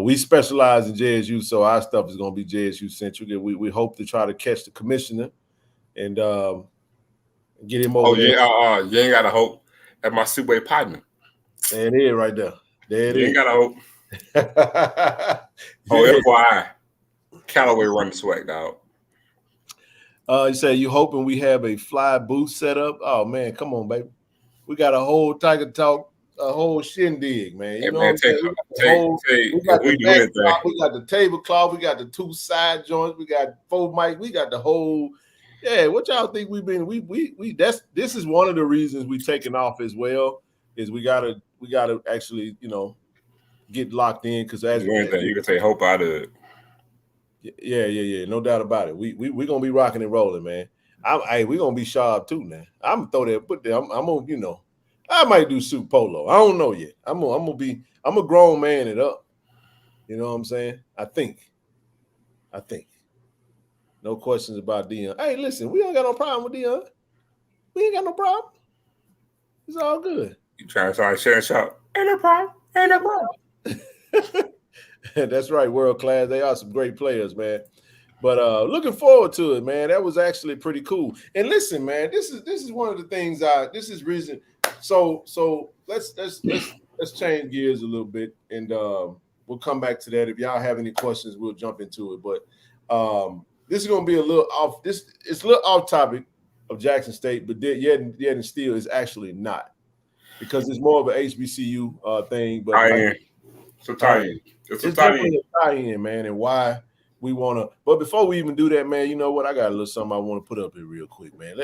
We specialize in JSU, so our stuff is going to be JSU centric. We hope to try to catch the commissioner and get him over there. You ain't got to hope. That's my Subway partner. There it is right there. There it is. You ain't got to hope. FYI, Callaway run the SWAC, dog. You say you hoping we have a fly booth set up? Oh, man, come on, baby. We got a whole Tiger Talk, a whole shindig, man. You know what I'm saying? We got the tablecloth, we got the 2 side joints, we got 4 mics, we got the whole. Yeah, what y'all think we've been? This is one of the reasons we taking off as well. Is we gotta actually get locked in because as you can take hope out of it. Yeah, no doubt about it. We gonna be rocking and rolling, man. We gonna be sharp too now. I'm gonna throw that, put there. I'm gonna, I might do suit polo. I don't know yet. I'm a grown man it up. You know what I'm saying? I think. No questions about Dion. Hey, listen, we ain't got no problem with Dion. We ain't got no problem. It's all good. You trying to share and shout? Ain't no problem. Ain't no problem. That's right, world class. They are some great players, man. But looking forward to it, man. That was actually pretty cool. And listen, man, this is one of the things this is reason. So let's change gears a little bit, and we'll come back to that. If y'all have any questions, we'll jump into it. But this is gonna be a little off. It's a little off topic of Jackson State, but yet and still is actually not, because it's more of an HBCU thing. But it's a tie-in. It's definitely a tie-in, man, and why we want to. But before we even do that, man, you know what? I got a little something I want to put up here real quick, man.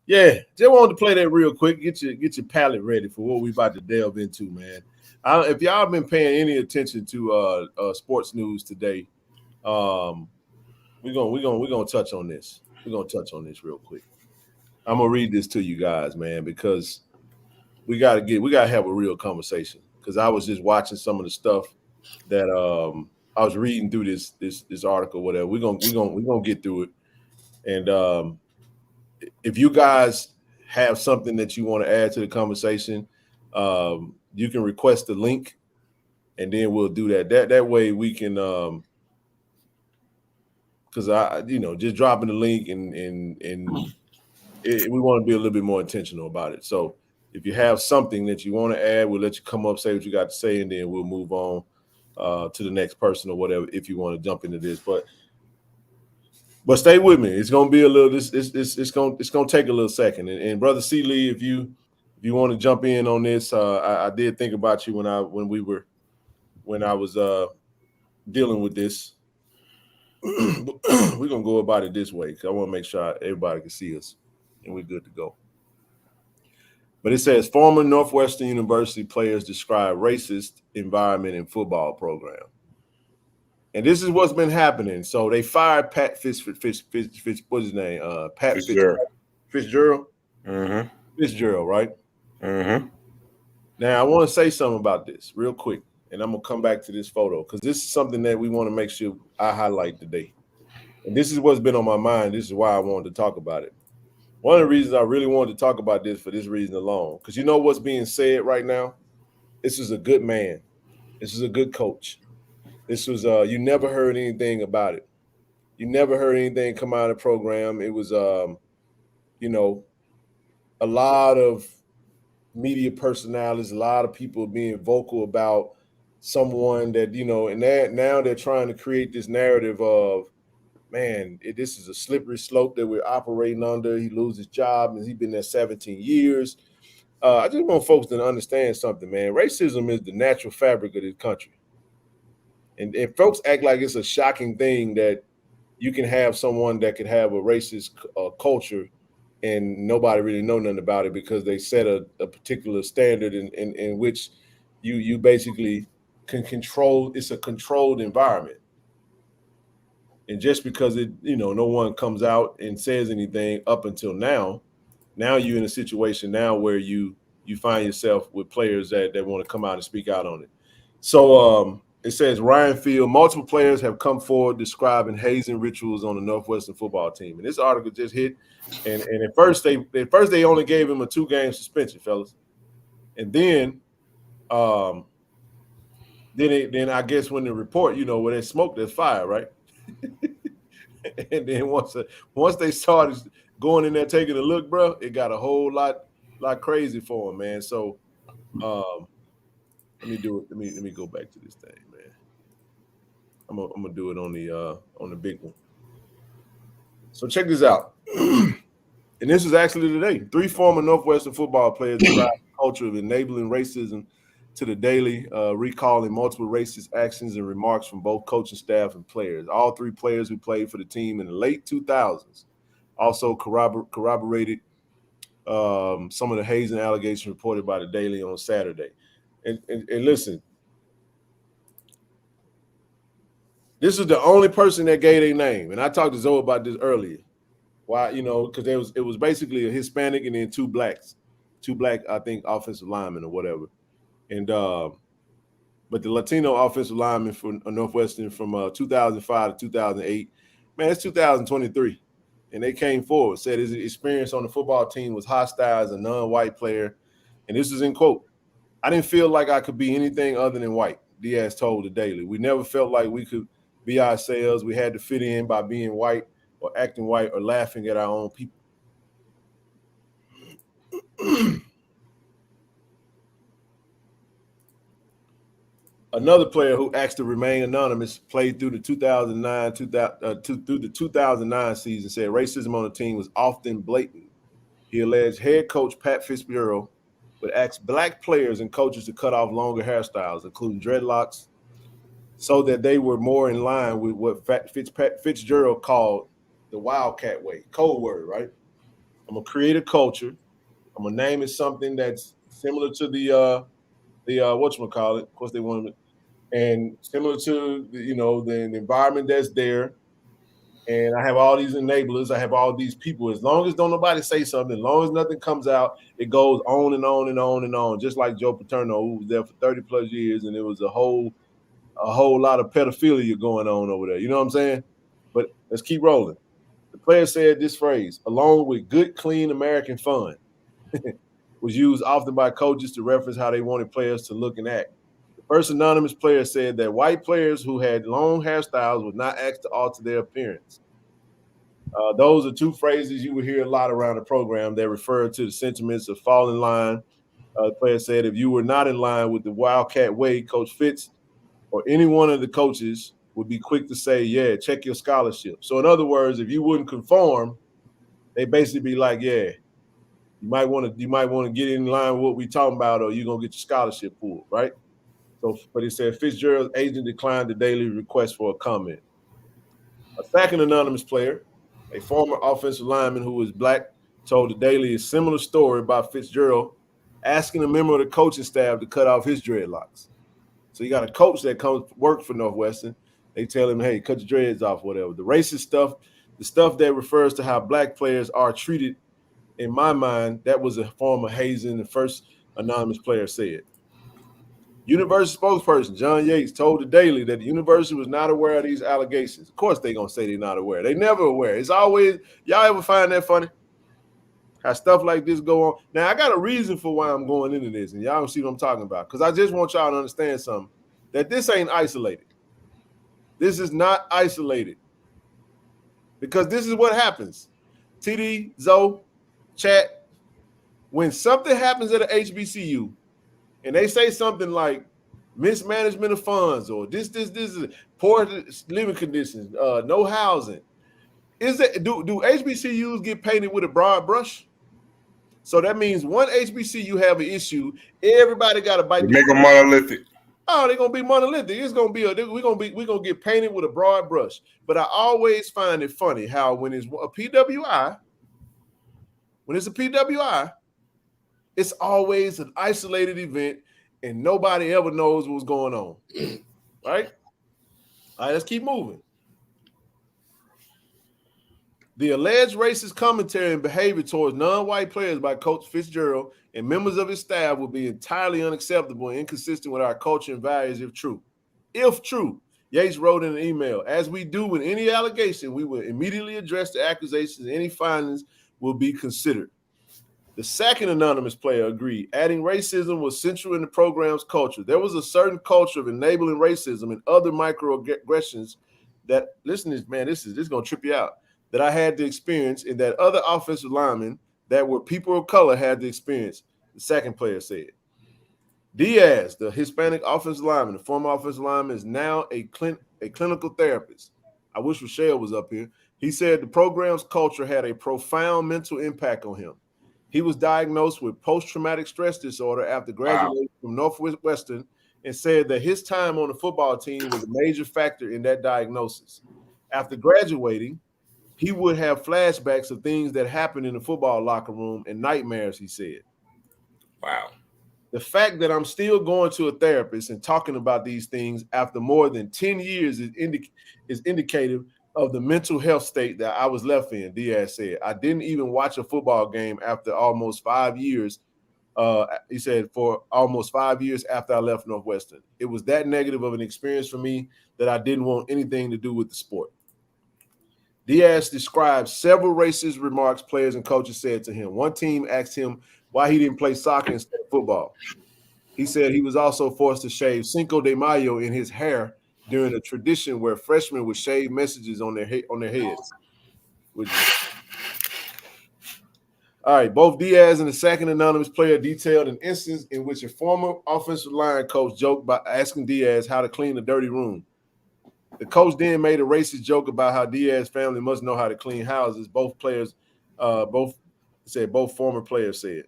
Yeah, just wanted to play that real quick. Get your palate ready for what we about to delve into, man. If y'all been paying any attention to sports news today, we're gonna touch on this. We're gonna touch on this real quick. I'm gonna read this to you guys, man, because we gotta have a real conversation. Because I was just watching some of the stuff that I was reading through this article, whatever. We're gonna get through it, and if you guys have something that you want to add to the conversation, you can request the link, and then we'll do that. That way we can, because just dropping the link and we want to be a little bit more intentional about it. So if you have something that you want to add, we'll let you come up, say what you got to say, and then we'll move on to the next person or whatever if you want to jump into this. But stay with me. It's gonna be a little. It's gonna take a little second. And brother C. Lee, if you want to jump in on this, I did think about you when I was dealing with this. We're gonna go about it this way because I want to make sure everybody can see us and we're good to go. But it says former Northwestern University players describe racist environment in football program. And this is what's been happening. So they fired Pat what's his name? Pat Fitzgerald. Mm-hmm. Fitzgerald, right? Mm-hmm. Now I want to say something about this real quick, and I'm gonna come back to this photo because this is something that we want to make sure I highlight today. And this is what's been on my mind. This is why I wanted to talk about it. One of the reasons I really wanted to talk about this for this reason alone, because you know what's being said right now? This is a good man. This is a good coach. This was you never heard anything about it. You never heard anything come out of the program. It was a lot of media personalities, a lot of people being vocal about someone that, and now they're trying to create this narrative of, man, this is a slippery slope that we're operating under. He loses his job and he's been there 17 years. I just want folks to understand something, man. Racism is the natural fabric of this country. And folks act like it's a shocking thing that you can have someone that could have a racist culture and nobody really know nothing about it because they set a particular standard in which you basically can control. It's a controlled environment. And just because no one comes out and says anything up until now you're in a situation now where you find yourself with players that want to come out and speak out on it. So it says Ryan Field, multiple players have come forward describing hazing rituals on the Northwestern football team. And this article just hit. And at first they only gave him a 2-game suspension, fellas. And then then I guess when the report, where there's smoke, there's fire, right? And then once they started going in there taking a look, bro, it got a whole lot crazy for him, man. So let me do it. Let me go back to this thing, man. I'm gonna do it on the big one. So check this out. And this is actually today. 3 former Northwestern football players described the culture of enabling racism to the daily, recalling multiple racist actions and remarks from both coaching staff and players. All 3 players who played for the team in the late 2000s also corroborated some of the hazing allegations reported by the Daily on Saturday. And listen, this is the only person that gave their name. And I talked to Zoe about this earlier. Why, because it was basically a Hispanic and then 2 black, I think, offensive linemen or whatever. And but the Latino offensive lineman for Northwestern from 2005 to 2008, man, it's 2023. And they came forward, said his experience on the football team was hostile as a non-white player. And this is in quote, "I didn't feel like I could be anything other than white," Diaz told the Daily. "We never felt like we could be ourselves. We had to fit in by being white or acting white or laughing at our own people." Another player who asked to remain anonymous played through the 2009 season, said racism on the team was often blatant. He alleged head coach Pat Fitzgerald would ask black players and coaches to cut off longer hairstyles, including dreadlocks, so that they were more in line with what Fitzgerald called the Wildcat way. Code word, right? I'm gonna create a culture. I'm gonna name it something that's similar to the whatchamacallit, of course they wanted, and similar to the environment that's there. And I have all these enablers. I have all these people. As long as don't nobody say something, as long as nothing comes out, it goes on and on and on and on. Just like Joe Paterno, who was there for 30 plus years, and it was a whole lot of pedophilia going on over there. You know what I'm saying? But let's keep rolling. The player said this phrase, along with good, clean American fun, was used often by coaches to reference how they wanted players to look and act. The first anonymous player said that white players who had long hairstyles would not ask to alter their appearance. Those are 2 phrases you would hear a lot around the program that refer to the sentiments of fall in line. The player said, if you were not in line with the Wildcat way, Coach Fitz or any one of the coaches would be quick to say, yeah, check your scholarship. So in other words, if you wouldn't conform, they basically be like, yeah, you might want to get in line with what we talking about, or you're gonna get your scholarship pulled, right? So, but it said Fitzgerald's agent declined the Daily request for a comment. A second anonymous player, a former offensive lineman who was black, told the Daily a similar story about Fitzgerald asking a member of the coaching staff to cut off his dreadlocks. So you got a coach that comes work for Northwestern. They tell him, hey, cut your dreads off, whatever. The racist stuff, the stuff that refers to how black players are treated, in my mind, that was a form of hazing, the first anonymous player said. University spokesperson John Yates told the Daily that the university was not aware of these allegations. Of course they're going to say they're not aware. They never aware. It's always, y'all ever find that funny? How stuff like this go on. Now, I got a reason for why I'm going into this, and y'all don't see what I'm talking about, because I just want y'all to understand something, that this ain't isolated. This is not isolated, because this is what happens. TD, Zoe, chat, when something happens at an HBCU and they say something like mismanagement of funds or this is poor living conditions, no housing, is that do HBCUs get painted with a broad brush? So that means one HBCU have an issue, everybody got to bite. Make them monolithic. Oh, they're gonna be monolithic. It's gonna be we're gonna get painted with a broad brush. But I always find it funny how when it's a PWI, it's always an isolated event and nobody ever knows what's going on. Right? All right, let's keep moving. The alleged racist commentary and behavior towards non-white players by Coach Fitzgerald and members of his staff would be entirely unacceptable and inconsistent with our culture and values if true. If true, Yates wrote in an email, as we do with any allegation, we will immediately address the accusations and any findings will be considered. The second anonymous player agreed, adding racism was central in the program's culture. There was a certain culture of enabling racism and other microaggressions that, listen to this, man, this is going to trip you out, that I had to experience and that other offensive linemen that were people of color had to experience, the second player said. Diaz, the Hispanic offensive lineman, the former offensive lineman, is now a clinical therapist. I wish Rochelle was up here. He said the program's culture had a profound mental impact on him. He was diagnosed with post-traumatic stress disorder after graduating from Northwestern and said that his time on the football team was a major factor in that diagnosis. After graduating, he would have flashbacks of things that happened in the football locker room and nightmares, he said. Wow. The fact that I'm still going to a therapist and talking about these things after more than 10 years is indicative of the mental health state that I was left in, Diaz said. I didn't even watch a football game after almost 5 years. He said, for almost 5 years after I left Northwestern. It was that negative of an experience for me that I didn't want anything to do with the sport. Diaz described several racist remarks players and coaches said to him. One team asked him why he didn't play soccer instead of football. He said he was also forced to shave Cinco de Mayo in his hair during a tradition where freshmen would shave messages on their heads. All right, both Diaz and the second anonymous player detailed an instance in which a former offensive line coach joked by asking Diaz how to clean a dirty room. The coach then made a racist joke about how Diaz's family must know how to clean houses. Both former players said.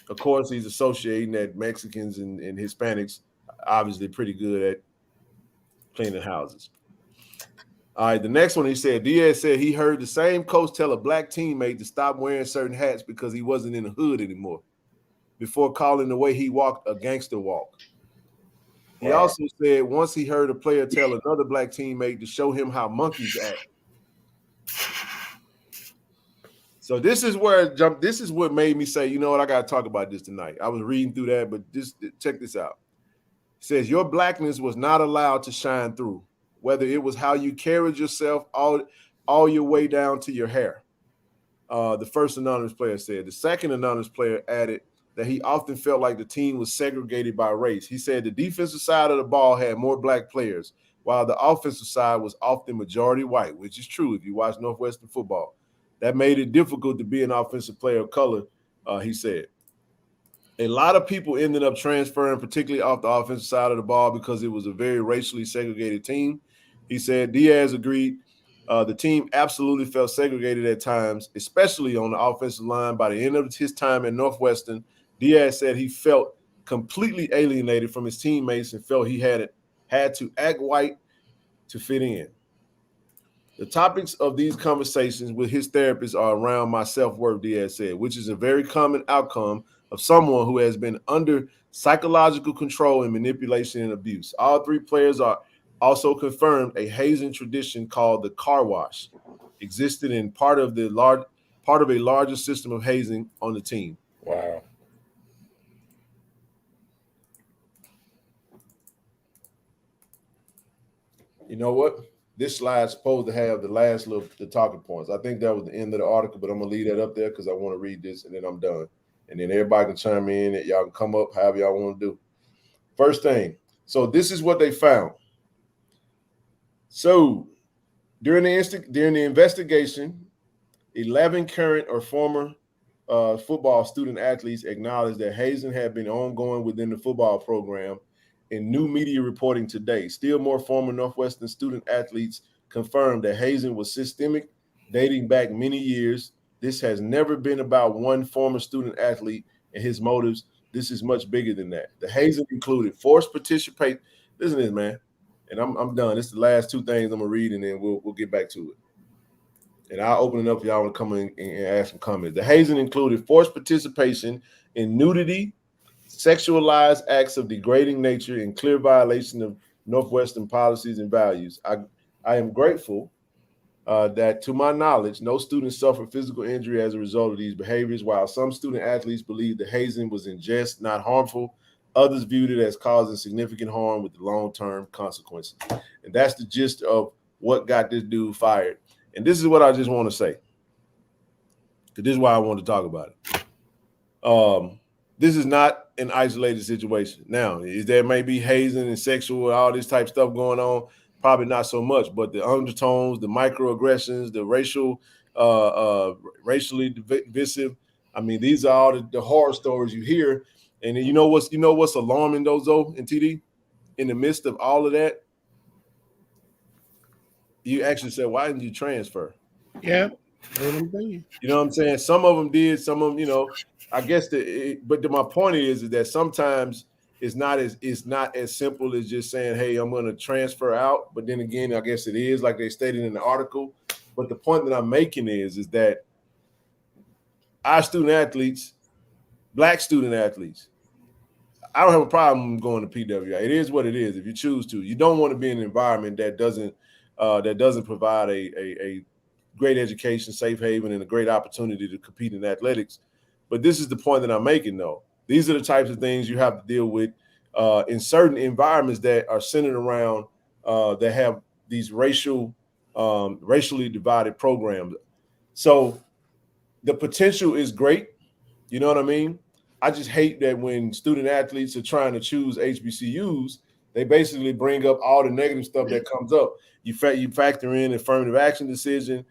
Of course, he's associating that Mexicans and Hispanics obviously pretty good at cleaning houses. All right, the next one, he said, Diaz said he heard the same coach tell a black teammate to stop wearing certain hats because he wasn't in the hood anymore, before calling the way he walked a gangster walk. He also said once he heard a player tell another black teammate to show him how monkeys act. So this is what made me say, you know what, I got to talk about this tonight. I was reading through that, but just check this out. It says your blackness was not allowed to shine through, whether it was how you carried yourself all your way down to your hair. The first anonymous player said. The second anonymous player added that he often felt like the team was segregated by race. He said the defensive side of the ball had more black players, while the offensive side was often majority white, which is true if you watch Northwestern football. That made it difficult to be an offensive player of color, he said. A lot of people ended up transferring, particularly off the offensive side of the ball, because it was a very racially segregated team. He said Diaz agreed the team absolutely felt segregated at times, especially on the offensive line. By the end of his time at Northwestern, Diaz said he felt completely alienated from his teammates and felt he had to act white to fit in. The topics of these conversations with his therapist are around my self-worth, Diaz said, which is a very common outcome of someone who has been under psychological control and manipulation and abuse. All three players are also confirmed a hazing tradition called the car wash existed in part of a larger system of hazing on the team. Wow. You know what? This slide's supposed to have the talking points. I think that was the end of the article, but I'm gonna leave that up there because I want to read this and then I'm done. And then everybody can chime in and y'all can come up however y'all want to do. First thing, so this is what they found. So during the investigation, 11 current or former football student athletes acknowledged that hazing had been ongoing within the football program. In new media reporting today, still more former Northwestern student athletes confirmed that hazing was systemic, dating back many years, This has never been about one former student athlete and his motives. This is much bigger than that. The hazing included forced participate. Listen to this, man. And I'm done. This is the last two things I'm gonna read, and then we'll get back to it. And I'll open it up for y'all to come in and ask some comments. The hazing included forced participation in nudity, sexualized acts of degrading nature, and clear violation of Northwestern policies and values. I am grateful that, to my knowledge, no students suffered physical injury as a result of these behaviors. While some student athletes believed the hazing was in jest, not harmful, others viewed it as causing significant harm with the long-term consequences. And that's the gist of what got this dude fired. And this is what I just want to say, because this is why I want to talk about it. This is not an isolated situation. Now, is there may be hazing and sexual, all this type of stuff going on? Probably not so much, but the undertones, the microaggressions, the racially divisive. I mean, these are all the horror stories you hear. And you know what's alarming, though, in TD? In the midst of all of that, you actually said, why didn't you transfer? Yeah. You know what I'm saying? Some of them did, some of them, I guess my point is that sometimes it's not as simple as just saying, hey, I'm going to transfer out. But then again, I guess it is, like they stated in the article. But the point that I'm making is that our student athletes, Black student athletes, I don't have a problem going to PWI. It is what it is if you choose to. You don't want to be in an environment that doesn't provide a great education, safe haven, and a great opportunity to compete in athletics. But this is the point that I'm making, though. These are the types of things you have to deal with in certain environments that are centered around that have these racially divided programs. So the potential is great. You know what I mean? I just hate that when student athletes are trying to choose HBCUs, they basically bring up all the negative stuff that comes up. You factor in affirmative action decision.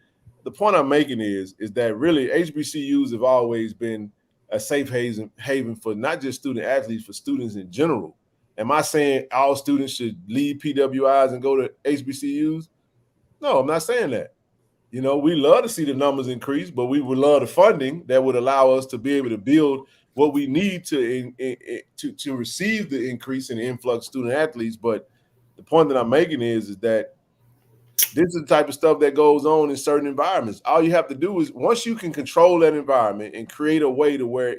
The point I'm making is that really HBCUs have always been a safe haven for not just student athletes, for students in general. Am I saying all students should leave PWIs and go to HBCUs? No, I'm not saying that. We love to see the numbers increase, but we would love the funding that would allow us to be able to build what we need to receive the increase in the influx of student athletes. But the point that I'm making is that this is the type of stuff that goes on in certain environments. All you have to do is, once you can control that environment and create a way to where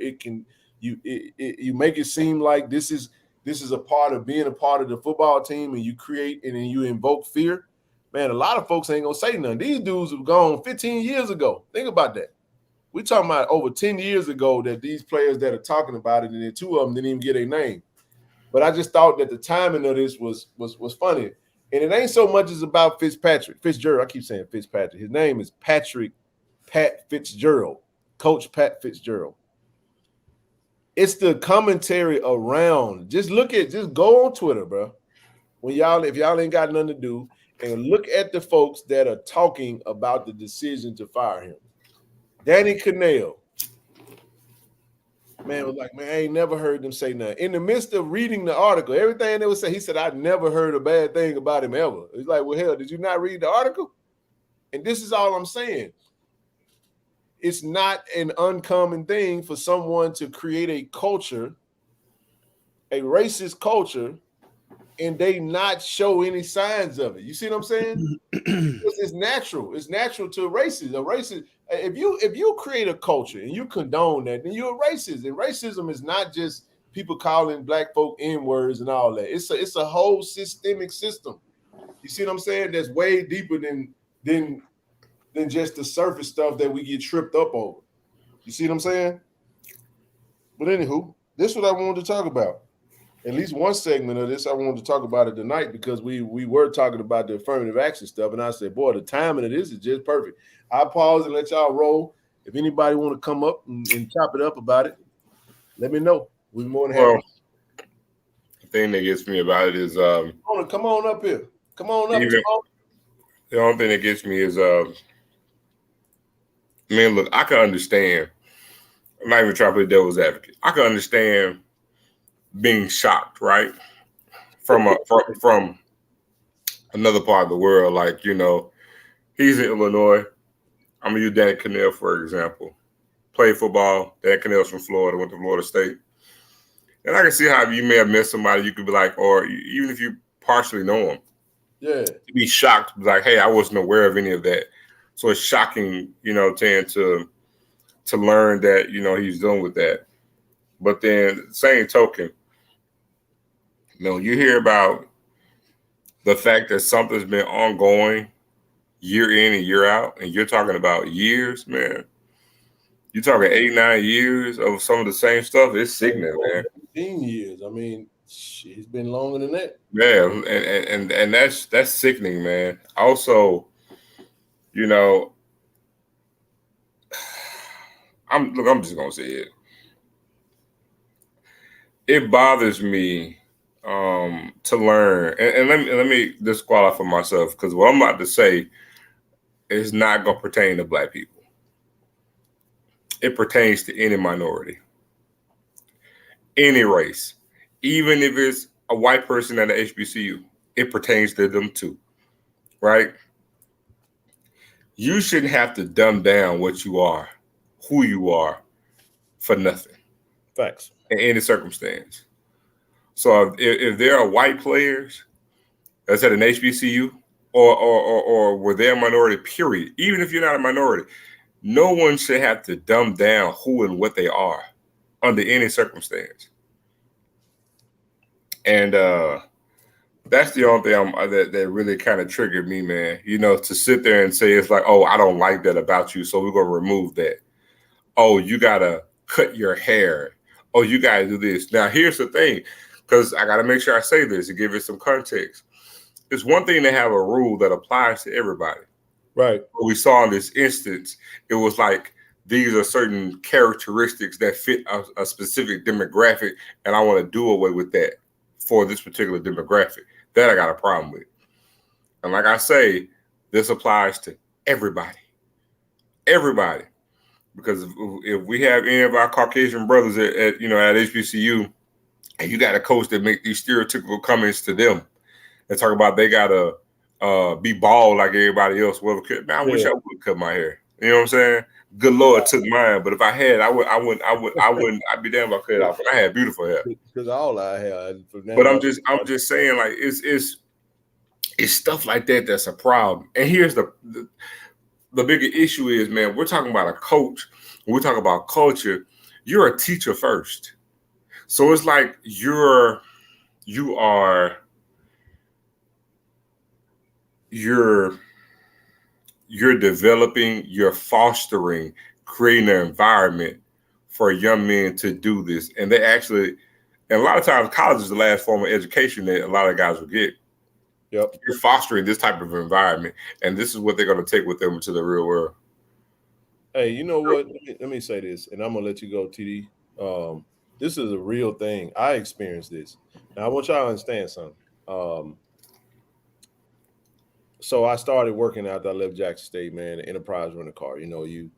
you make it seem like this is a part of being a part of the football team, and you create and then you invoke fear, man, a lot of folks ain't gonna say nothing. These dudes have gone 15 years ago. Think about that. We're talking about over 10 years ago that these players that are talking about it, and then two of them didn't even get a name. But I just thought that the timing of this was funny. And it ain't so much as about Fitzgerald. I keep saying Fitzpatrick. His name is Pat Fitzgerald, Coach Pat Fitzgerald. It's the commentary around. Just go on Twitter, bro. If y'all ain't got nothing to do, and look at the folks that are talking about the decision to fire him. Danny Cannell, man, was like, man, I ain't never heard them say nothing. In the midst of reading the article, everything they would say, he said, I'd never heard a bad thing about him ever. It's like, well, hell, did you not read the article? And this is all I'm saying. It's not an uncommon thing for someone to create a culture, a racist culture, and they not show any signs of it. You see what I'm saying? It's natural. It's natural to a racist. If you create a culture and you condone that, then you're a racist. And racism is not just people calling Black folk N-words and all that. It's a whole systemic system. You see what I'm saying? That's way deeper than just the surface stuff that we get tripped up over. You see what I'm saying? But anywho, this is what I wanted to talk about. At least one segment of this, I wanted to talk about it tonight because we were talking about the affirmative action stuff, and I said, boy, the timing of this is just perfect. I'll pause and let y'all roll. If anybody want to come up and chop it up about it, let me know. We're more than happy. Well, the thing that gets me about it is come on up here. Come on up. The only thing that gets me is man, look, I can understand. I'm not even trying to play devil's advocate. I can understand being shocked, right? From another part of the world. Like, he's in Illinois. I'm gonna use Dan Cannell for example. Played football. Dan Cannell's from Florida, went to Florida State. And I can see how you may have met somebody, you could be like, or even if you partially know them, you'd be shocked, like, hey, I wasn't aware of any of that. So it's shocking, to learn that, he's dealing with that. But then, same token, you hear about the fact that something's been ongoing year in and year out, and you're talking about years, man. You're talking 8, 9 years of some of the same stuff. It's sickening, man. 15 years. I mean, it's been longer than that. Yeah, and that's sickening, man. Also, I'm just gonna say it. It bothers me to learn, and let me disqualify myself, because what I'm about to say is not gonna pertain to Black people. It pertains to any minority, any race, even if it's a white person at an HBCU, it pertains to them too, right? You shouldn't have to dumb down what you are, who you are, for nothing. Facts. In any circumstance. So if there are white players that's at an HBCU or were they a minority, period, even if you're not a minority, no one should have to dumb down who and what they are under any circumstance. And that's the only thing that really kind of triggered me, man. To sit there and say, it's like, oh, I don't like that about you, so we're going to remove that. Oh, you got to cut your hair. Oh, you got to do this. Now, here's the thing, because I got to make sure I say this to give it some context. It's one thing to have a rule that applies to everybody. Right. What we saw in this instance, it was like, these are certain characteristics that fit a specific demographic, and I want to do away with that for this particular demographic. That I got a problem with. And like I say, this applies to everybody. Everybody. Because if we have any of our Caucasian brothers at HBCU, and you got a coach that make these stereotypical comments to them and talk about they gotta be bald like everybody else. Well, man, I wish I would cut my hair. You know what I'm saying? Good Lord took mine, but if I had, I'd be damn if I cut it off. I had beautiful hair. Because all I had. But I'm just saying, like, it's stuff like that that's a problem. And here's the bigger issue is, man, we're talking about a coach. When we talk about culture, you're a teacher first. So it's like you're developing, you're fostering, creating an environment for young men to do this. And they actually, and a lot of times college is the last form of education that a lot of guys will get. Yep. You're fostering this type of environment, and this is what they're going to take with them into the real world. Hey, you know what? Let me say this, and I'm going to let you go, TD. This is a real thing. I experienced this. Now, I want y'all to understand something. So I started working after I left Jackson State, man, Enterprise rental car. You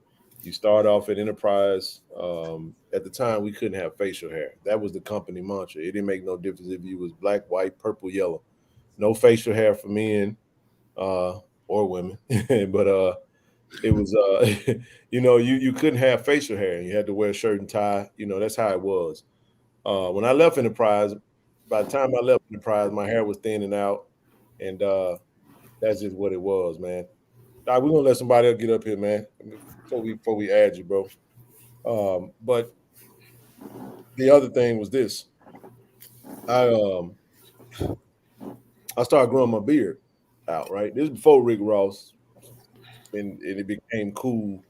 start off at Enterprise. At the time, we couldn't have facial hair. That was the company mantra. It didn't make no difference if you was black, white, purple, yellow. No facial hair for men or women. But it was, you couldn't have facial hair. You had to wear a shirt and tie. That's how it was. When I left Enterprise, by the time I left Enterprise, my hair was thinning out. And that's just what it was, man. All right, we're going to let somebody else get up here, man, before we add you, bro. But the other thing was this. I started growing my beard out, right? This is before Rick Ross, and it became cool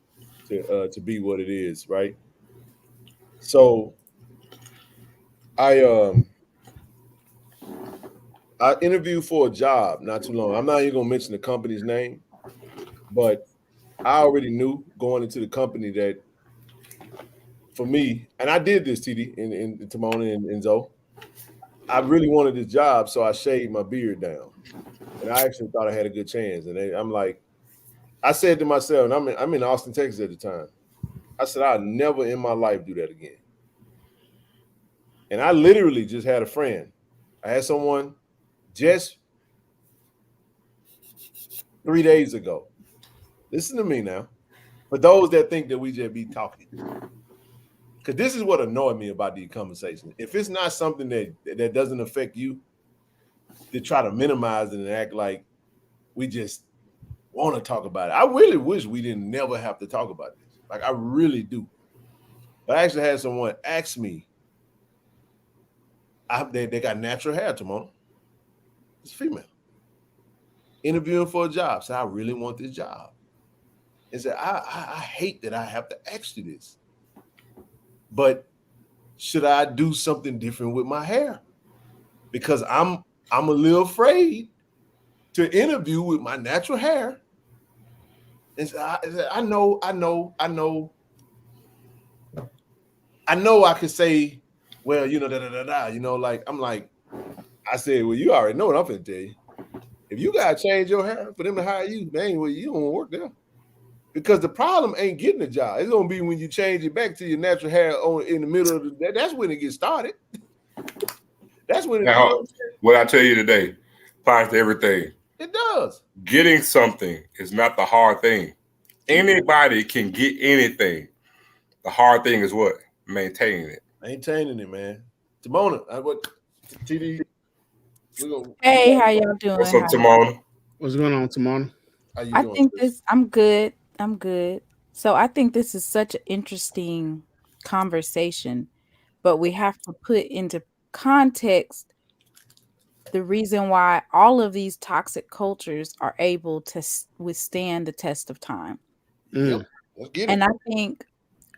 to be what it is, right? So I interviewed for a job not too long. I'm not even gonna mention the company's name, but I already knew going into the company that for me, and I did this, TD and Timon and Zoe, I really wanted this job, so I shaved my beard down, and I actually thought I had a good chance. And I'm like, I said to myself, and I'm in Austin, Texas at the time. I said, I'll never in my life do that again. And I literally just had a friend. I had someone just 3 days ago. Listen to me now. For those that think that we just be talking. Because this is what annoyed me about these conversations. If it's not something that doesn't affect you, to try to minimize it and act like we just want to talk about it. I really wish we didn't never have to talk about this. Like, I really do. But I actually had someone ask me, they got natural hair, Timona. It's female. Interviewing for a job. Said, I really want this job. And said, I hate that I have to ask you this. But should I do something different with my hair? Because I'm a little afraid to interview with my natural hair. And so I know I could say, well, you know, you know, like, I'm like, I said, well, you already know what I'm finna tell you. If you gotta change your hair for them to hire you, man, well, you don't want to work there. Because the problem ain't getting a job. It's gonna be when you change it back to your natural hair in the middle of the, that's when it gets started. That's when it now, what I tell you today applies to everything. It does. Getting something is not the hard thing. Anybody can get anything. The hard thing is what? Maintaining it. Maintaining it, man. Timona, what TD? Hey, how y'all doing? What's up, Timona? What's going on, Timona? How you I doing, think sis? this. I'm good. I'm good. So I think this is such an interesting conversation, but we have to put into context the reason why all of these toxic cultures are able to withstand the test of time. Yep. Let's get it. And I think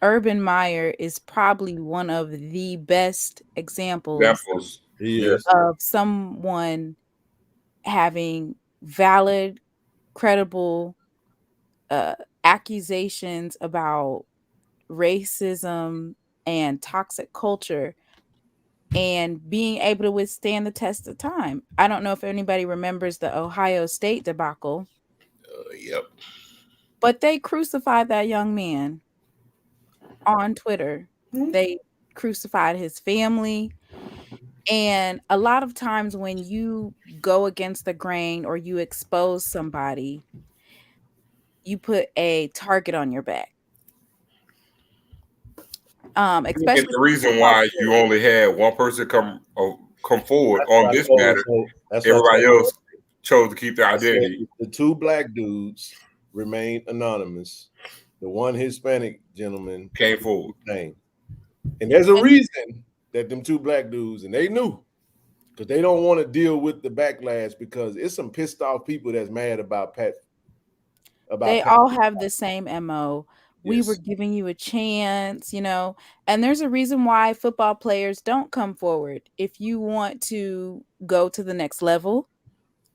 Urban Meyer is probably one of the best examples Yes. of someone having valid, credible accusations about racism and toxic culture and being able to withstand the test of time. I don't know if anybody remembers the Ohio State debacle. Yep. But they crucified that young man on Twitter. Mm-hmm. They crucified his family. And a lot of times when you go against the grain or you expose somebody, you put a target on your back. Especially the reason why you only had one person come forward on this matter, everybody else chose to keep their identity. The two black dudes remained anonymous. The one Hispanic gentleman came forward. And there's a reason that them two black dudes, and they knew, because they don't want to deal with the backlash, because it's some pissed off people that's mad about Pat. They all have the same MO. We were giving you a chance, you know, and there's a reason why football players don't come forward. If you want to go to the next level,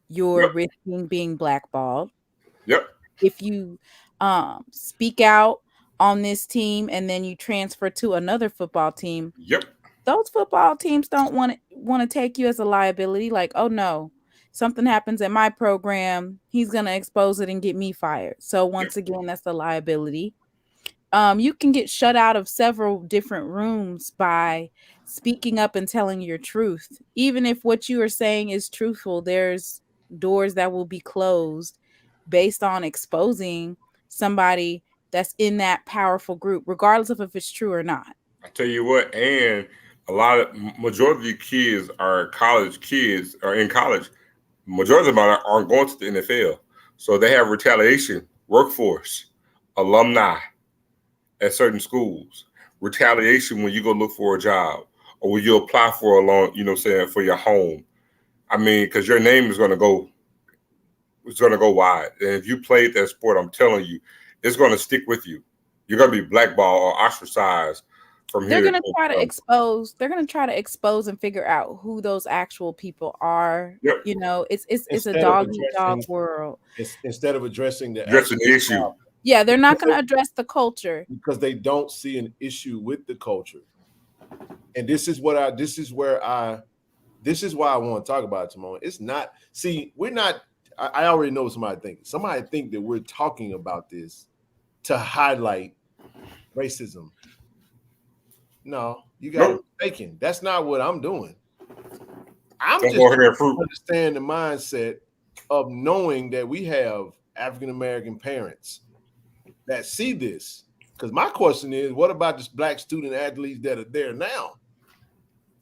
you're risking being blackballed. Yep. If you speak out on this team and then you transfer to another football team, those football teams don't want to take you as a liability. Like, oh no, something happens at my program, he's going to expose it and get me fired. So once again, that's the liability. You can get shut out of several different rooms by speaking up and telling your truth. Even if what you are saying is truthful, there's doors that will be closed based on exposing somebody that's in that powerful group, regardless of if it's true or not. I tell you what, and majority of the kids are college kids, are in college. Majority of them aren't going to the NFL. So they have retaliation, workforce, alumni at certain schools, retaliation when you go look for a job or when you apply for a loan, you know what I'm saying, for your home. I mean, because your name is going to go, it's going to go wide. And if you played that sport, I'm telling you, it's going to stick with you. You're going to be blackballed or ostracized from here. They're going to try to expose. They're going to try to expose and figure out who those actual people are. Yep. You know, it's a dog eat dog world. Instead of addressing the issue. Yeah, they're not going to address the culture because they don't see an issue with the culture. And this is why I want to talk about it, Timon. It's not, we're not, I already know what somebody thinks. Somebody think that we're talking about this to highlight racism. No, you got it mistaken. That's not what I'm doing. I'm just understand the mindset of knowing that we have African-American parents that see this. Because my question is, what about the black student athletes that are there now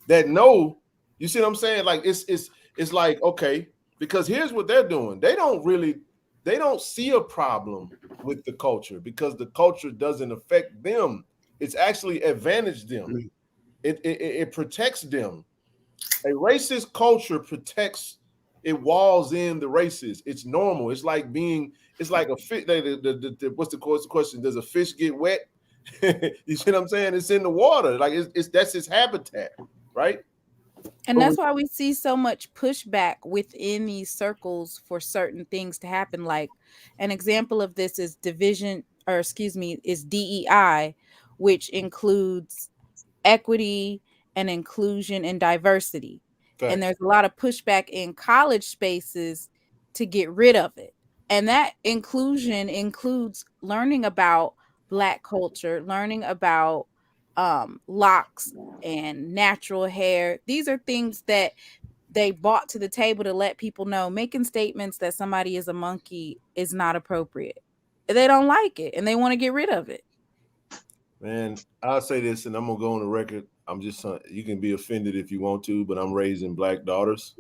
that know? You see what I'm saying? Like it's like, okay, because here's what they're doing. They don't see a problem with the culture because the culture doesn't affect them. It's actually advantaged them. It protects them. A racist culture protects, it walls in the races. It's normal. It's like a fish. What's the question? Does a fish get wet? You see what I'm saying? It's in the water. Like that's its habitat, right? And that's why we see so much pushback within these circles for certain things to happen. Like an example of this is is DEI, which includes equity and inclusion and diversity. Fact. And there's a lot of pushback in college spaces to get rid of it. And that inclusion includes learning about Black culture, learning about locks and natural hair. These are things that they brought to the table to let people know making statements that somebody is a monkey is not appropriate. They don't like it and they want to get rid of it. Man, I'll say this, and I'm gonna go on the record. I'm just you can be offended if you want to, but I'm raising Black daughters.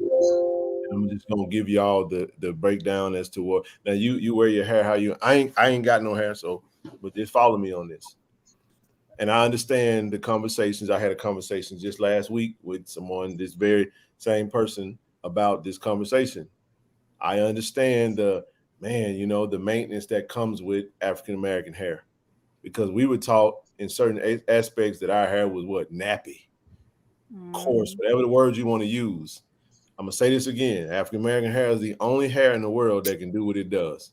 I'm just gonna give y'all the breakdown as to what. Now you wear your hair how you. I ain't got no hair, so but just follow me on this. And I understand the conversations. I had a conversation just last week with someone, this very same person, about this conversation. I understand the maintenance that comes with African American hair, because we were taught in certain aspects that our hair was nappy, coarse, whatever the words you want to use. I'm gonna say this again: African American hair is the only hair in the world that can do what it does.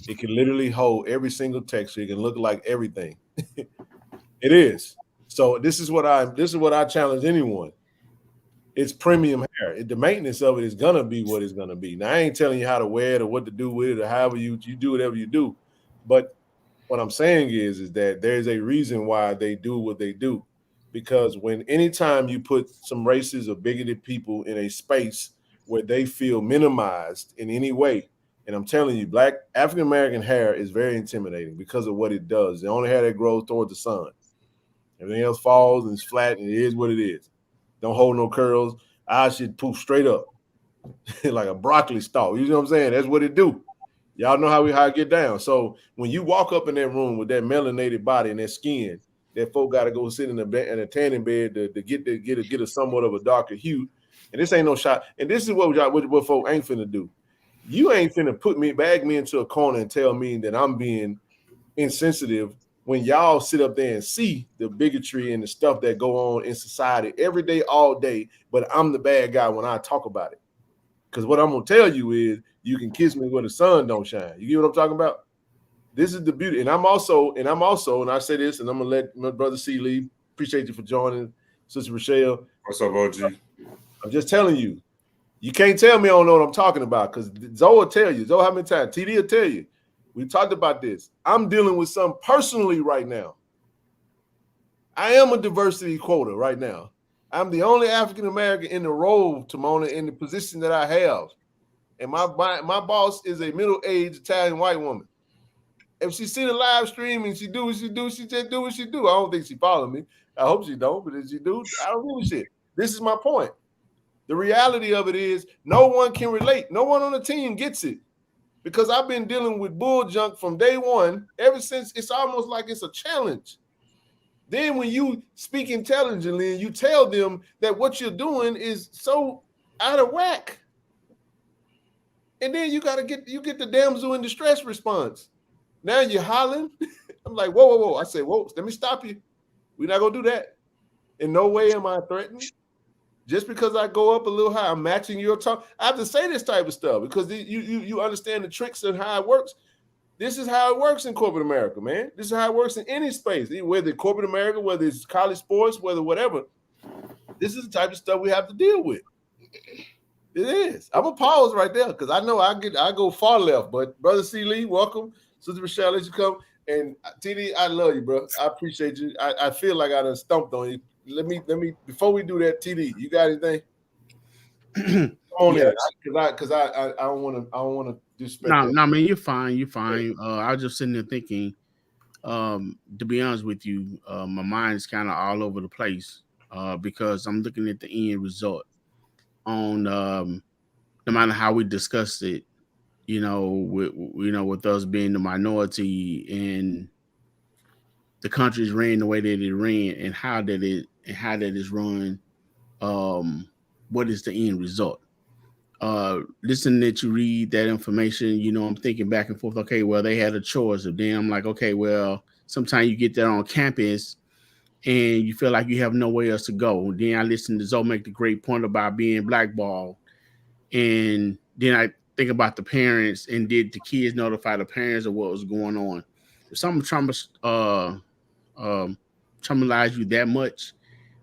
It can literally hold every single texture. It can look like everything. It is. So this is what I challenge anyone. It's premium hair. The maintenance of it is gonna be what it's gonna be. Now I ain't telling you how to wear it or what to do with it or however you do whatever you do. But what I'm saying is that there's a reason why they do what they do. Because anytime you put some racist or bigoted people in a space where they feel minimized in any way, and I'm telling you, Black African American hair is very intimidating because of what it does. The only hair that grows towards the sun. Everything else falls and it's flat, and it is what it is. Don't hold no curls. I should poof straight up like a broccoli stalk. You know what I'm saying? That's what it do. Y'all know how I get down. So when you walk up in that room with that melanated body and that skin, that folk got to go sit in a tanning bed to get a somewhat of a darker hue. And this ain't no shot. And this is what folk ain't finna do. You ain't finna bag me into a corner and tell me that I'm being insensitive when y'all sit up there and see the bigotry and the stuff that go on in society every day, all day, but I'm the bad guy when I talk about it. Because what I'm gonna tell you is you can kiss me where the sun don't shine. You get what I'm talking about? This is the beauty. And I'm also, and I say this, and I'm gonna let my brother C leave. Appreciate you for joining, Sister Rochelle. What's up, OG? I'm just telling you, you can't tell me I don't know what I'm talking about, because Zoe will tell you. Zoe, how many times? TD will tell you. We talked about this. I'm dealing with something personally right now. I am a diversity quota right now. I'm the only African American in the role, Timona, in the position that I have. And my boss is a middle-aged Italian white woman. If she see the live stream and she do what she do, she just do what she do. I don't think she follow me. I hope she don't, but if she do, I don't give a shit. This is my point. The reality of it is no one can relate. No one on the team gets it. Because I've been dealing with bull junk from day one, ever since. It's almost like it's a challenge. Then when you speak intelligently and you tell them that what you're doing is so out of whack, and then you get the damsel in distress response. Now you're hollering. I'm like, whoa. I say, whoa, let me stop you. We're not gonna do that. In no way am I threatened. Just because I go up a little high, I'm matching your tone. I have to say this type of stuff because you understand the tricks and how it works. This is how it works in corporate America, man. This is how it works in any space, whether it's corporate America, whether it's college sports, whether whatever. This is the type of stuff we have to deal with. It is. I'm gonna pause right there because I know I go far left. But Brother C. Lee, welcome. Sister Michelle, let you come. And TD, I love you, bro. I appreciate you. I feel like I done stumped on you. Let me before we do that, TD, you got anything? Come on, yes. Because I don't want to disrespect. No, man, you're fine. I was just sitting there thinking, To be honest with you, my mind is kind of all over the place because I'm looking at the end result on no matter how we discussed it, with us being the minority and the country's ran the way that it ran and how that is run. What is the end result? Listening that you read that information, I'm thinking back and forth. Okay, well, they had a choice. And then I'm like, okay, well, sometimes you get there on campus and you feel like you have nowhere else to go. Then I listened to Zoe make the great point about being blackballed. And then I think about the parents and did the kids notify the parents of what was going on? If something traumatized you that much,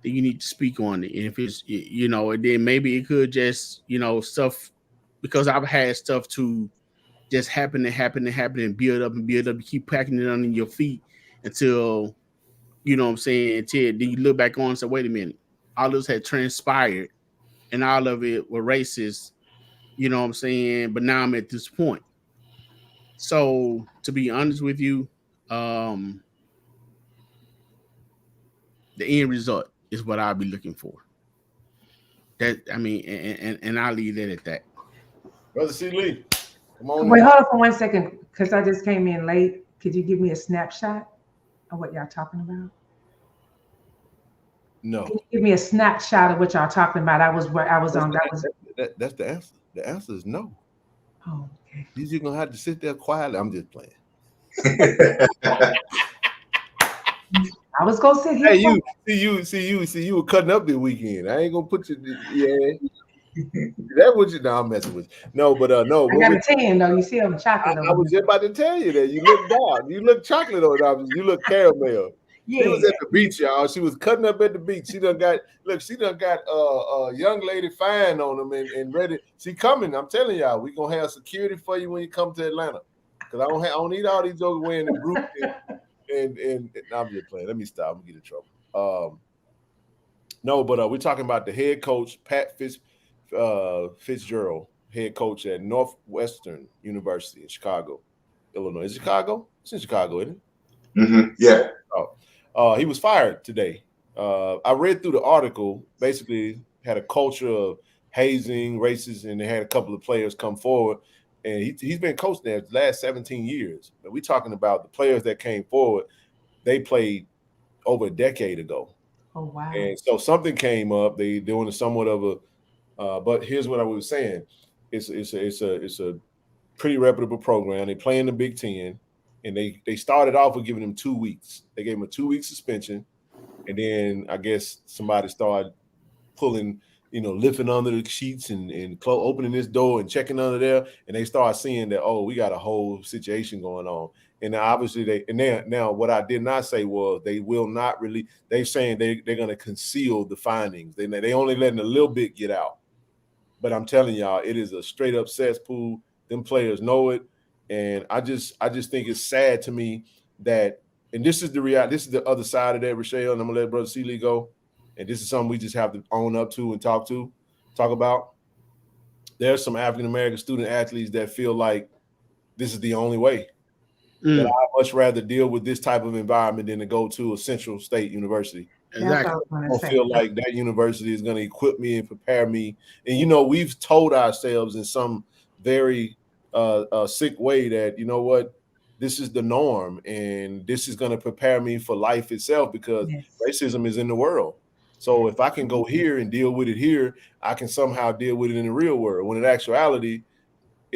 then you need to speak on it. And if it's, and then maybe it could just, stuff, because I've had stuff to just happen and build up. You keep packing it under your feet until, until then you look back on and say, wait a minute, all this had transpired and all of it were racist, but now I'm at this point. So to be honest with you, the end result is what I'll be looking for. And I'll leave it at that. Brother C. Lee, come on. Wait, hold on for 1 second, because I just came in late. Could you give me a snapshot of what y'all talking about? No. Can you give me a snapshot of what y'all talking about? That's the answer. The answer is no. Oh, okay. You're just gonna have to sit there quietly. I'm just playing. I was gonna sit here. Hey, you were cutting up this weekend. I ain't gonna put you. That what you? No, I'm messing with you. No, but no. I got a 10 though. You see, I'm chocolate. I was just about to tell you that you look dark. You look chocolate on. You look caramel. Yeah. She was at the beach, y'all. She was cutting up at the beach. She done got a young lady fine on them and ready. She coming. I'm telling y'all, we gonna have security for you when you come to Atlanta. Cause I don't need all these jokers wearing the group and I'm just playing. Let me stop. I'm gonna get in trouble. No, but we're talking about the head coach, Pat Fitzgerald, head coach at Northwestern University in Chicago, Illinois. Is it Chicago? It's in Chicago, isn't it? Mm-hmm. Yeah. He was fired today. I read through the article, basically had a culture of hazing, racism, and they had a couple of players come forward. And he's been coaching there the last 17 years. But we're talking about the players that came forward, they played over a decade ago. Oh, wow. And so something came up. They doing somewhat of a but here's what I was saying. It's a pretty reputable program. They play in the Big Ten. And they started off with giving him 2 weeks. They gave him a 2-week suspension. And then I guess somebody started pulling, lifting under the sheets and opening this door and checking under there. And they started seeing that, we got a whole situation going on. And obviously now what I did not say was they will not release. They're saying they're going to conceal the findings. They only letting a little bit get out. But I'm telling y'all, it is a straight up cesspool. Them players know it. And I just think it's sad to me that, and this is the reality, this is the other side of that, Rochelle, and I'm gonna let Brother Seeley go. And this is something we just have to own up to and talk about. There's some African American student athletes that feel like this is the only way. That I'd much rather deal with this type of environment than to go to a Central State University. Exactly. I don't feel like that university is going to equip me and prepare me. And we've told ourselves in some very sick way that, you know what, this is the norm and this is going to prepare me for life itself because racism is in the world. So if I can go here and deal with it here, I can somehow deal with it in the real world. When in actuality,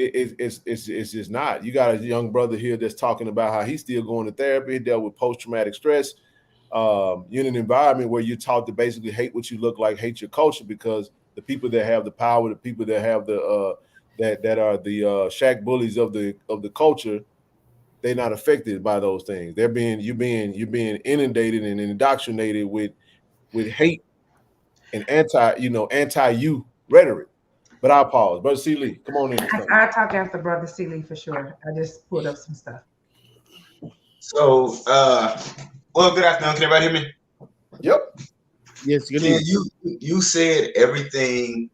it's just not. You got a young brother here that's talking about how he's still going to therapy. He dealt with post-traumatic stress. You're in an environment where you're taught to basically hate what you look like, hate your culture, because the people that have the power, the people that have the that are the shack bullies of the culture, they're not affected by those things. You're being inundated and indoctrinated with hate and anti-you rhetoric. But I'll pause. Brother C. Lee, come on in. I'll talk after Brother C. Lee for sure. I just pulled up some stuff. So, good afternoon. Can everybody hear me? Yep. Yes, good evening. You said everything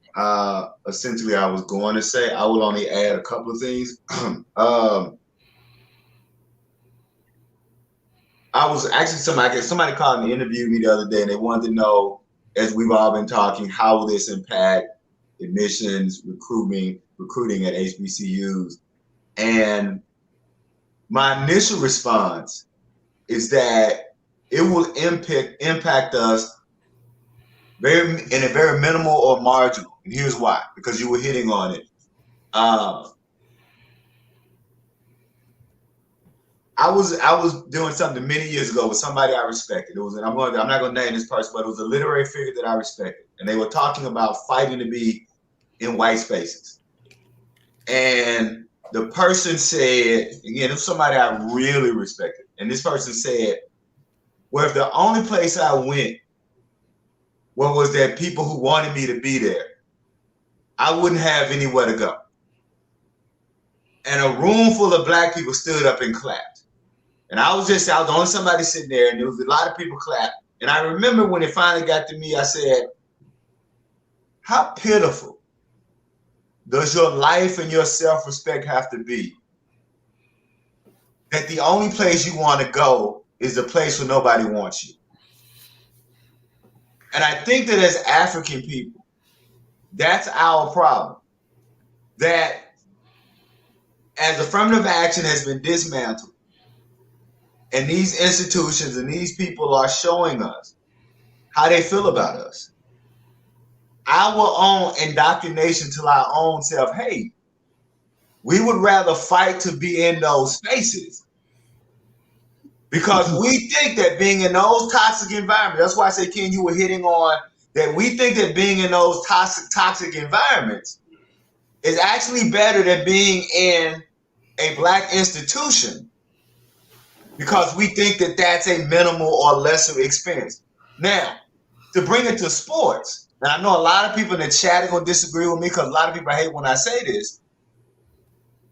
essentially I was going to say. I will only add a couple of things. I was actually somebody called me, interviewed me the other day, and they wanted to know, as we've all been talking, how will this impact admissions, recruiting at HBCUs? And my initial response is that it will impact us in a very minimal or marginal. And here's why, because you were hitting on it. I was doing something many years ago with somebody I respected. I'm not going to name this person, but it was a literary figure that I respected, and they were talking about fighting to be in white spaces. And the person said, again, it was somebody I really respected, and this person said, "Well, if the only place I went was that people who wanted me to be there, I wouldn't have anywhere to go." And a room full of black people stood up and clapped. And I was the only somebody sitting there, and there was a lot of people clapped. And I remember when it finally got to me, I said, how pitiful does your life and your self-respect have to be that the only place you want to go is the place where nobody wants you? And I think that as African people, that's our problem. That as affirmative action has been dismantled, and these institutions and these people are showing us how they feel about us, our own indoctrination to our own self, hey, we would rather fight to be in those spaces because we think that being in those toxic environments, that's why I say, Ken, you were hitting on that we think that being in those toxic environments is actually better than being in a black institution, because we think that that's a minimal or lesser experience. Now, to bring it to sports, and I know a lot of people in the chat are going to disagree with me because a lot of people hate when I say this.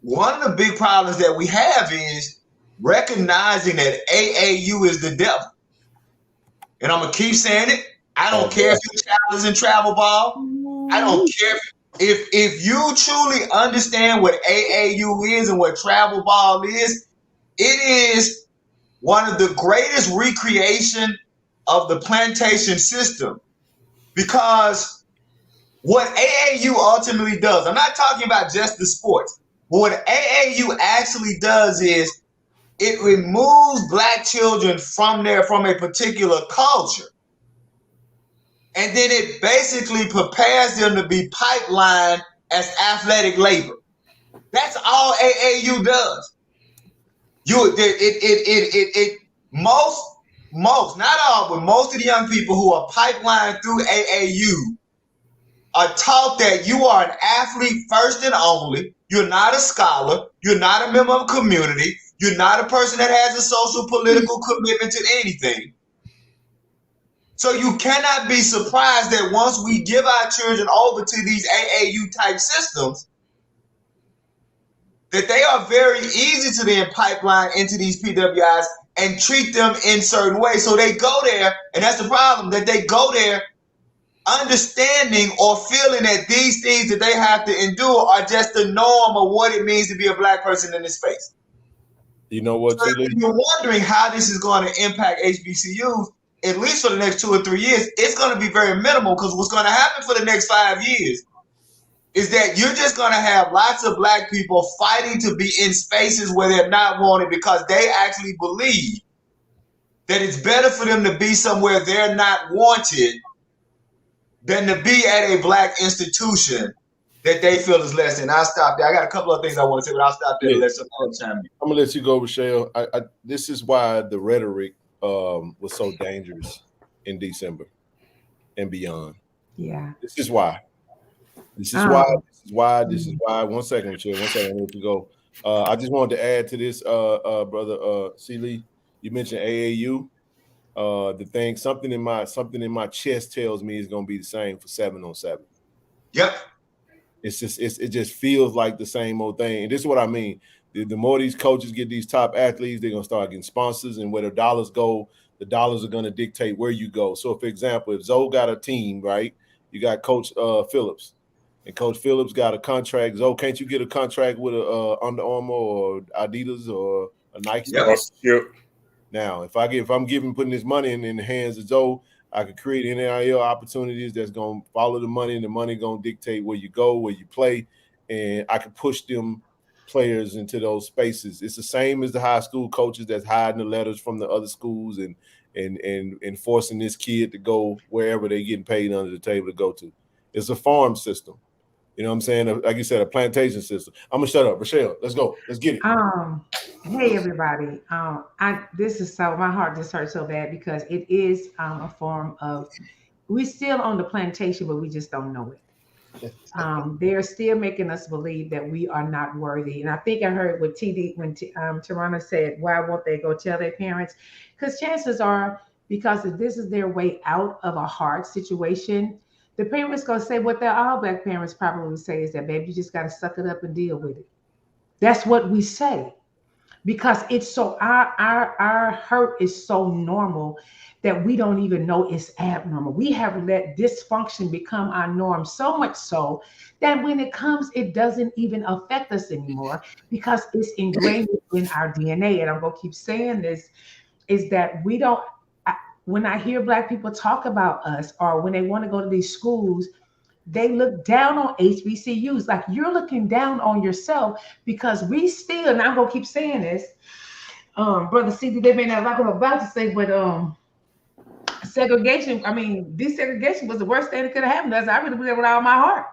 One of the big problems that we have is recognizing that AAU is the devil. And I'm going to keep saying it. I don't care if your child is in travel ball. I don't care if you truly understand what AAU is and what travel ball is. It is one of the greatest recreation of the plantation system, because what AAU ultimately does, I'm not talking about just the sports, but what AAU actually does is it removes black children from a particular culture. And then it basically prepares them to be pipelined as athletic labor. That's all AAU does. Most, not all, but most of the young people who are pipelined through AAU are taught that you are an athlete first and only. You're not a scholar. You're not a member of a community. You're not a person that has a social political commitment to anything. So you cannot be surprised that once we give our children over to these AAU type systems, that they are very easy to then pipeline into these PWIs and treat them in certain ways. So they go there, and that's the problem, that they go there understanding or feeling that these things that they have to endure are just the norm of what it means to be a black person in this space. You know what, so if you're wondering how this is going to impact HBCUs, at least for the next 2 or 3 years, it's going to be very minimal, because what's going to happen for the next 5 years is that you're just going to have lots of black people fighting to be in spaces where they're not wanted, because they actually believe that it's better for them to be somewhere they're not wanted than to be at a black institution that they feel is less than. I'll stop there. I got a couple of things I want to say, but I'll stop there and let some other time. I'm going to let you go, Rochelle. This is why the rhetoric was so dangerous in December and beyond. Yeah. This is why. This is why. 1 second, Rochelle. 1 second. I need to go. I just wanted to add to this, brother C. Lee. You mentioned AAU. The thing, something in my chest tells me it's going to be the same for 7-on-7. Yep. It just feels like the same old thing. And this is what I mean. The more these coaches get these top athletes, they're going to start getting sponsors, and where the dollars go, the dollars are going to dictate where you go. So, for example, if Zoe got a team, right, you got Coach Phillips, and Coach Phillips got a contract. Zoe, can't you get a contract with a Under Armour or Adidas or a Nike? Yep. Now, if I'm putting this money in the hands of Joe, I could create NIL opportunities that's gonna follow the money, and the money gonna dictate where you go, where you play, and I could push them players into those spaces. It's the same as the high school coaches that's hiding the letters from the other schools and forcing this kid to go wherever they're getting paid under the table to go to. It's a farm system. You know what I'm saying? Like you said, a plantation system. I'm gonna shut up. Rochelle, let's go. Let's get it. Hey everybody. This is so, my heart just hurts so bad because it is a form of, we're still on the plantation, but we just don't know it. They're still making us believe that we are not worthy. And I think I heard what Tarana said, why won't they go tell their parents? Because chances are, because if this is their way out of a hard situation, the parents gonna say what their all Black parents probably say is that, baby, you just gotta suck it up and deal with it. That's what we say. Because it's so, our hurt is so normal that we don't even know it's abnormal. We have let dysfunction become our norm, so much so that when it comes, it doesn't even affect us anymore because it's ingrained in our DNA. And I'm gonna keep saying this, is that we don't, when I hear Black people talk about us, or when they want to go to these schools, they look down on HBCUs. Like, you're looking down on yourself because we still, and I'm gonna keep saying this, Brother CD, they may not like what I'm about to say, but segregation, desegregation was the worst thing that could have happened to us. I really believe it with all my heart.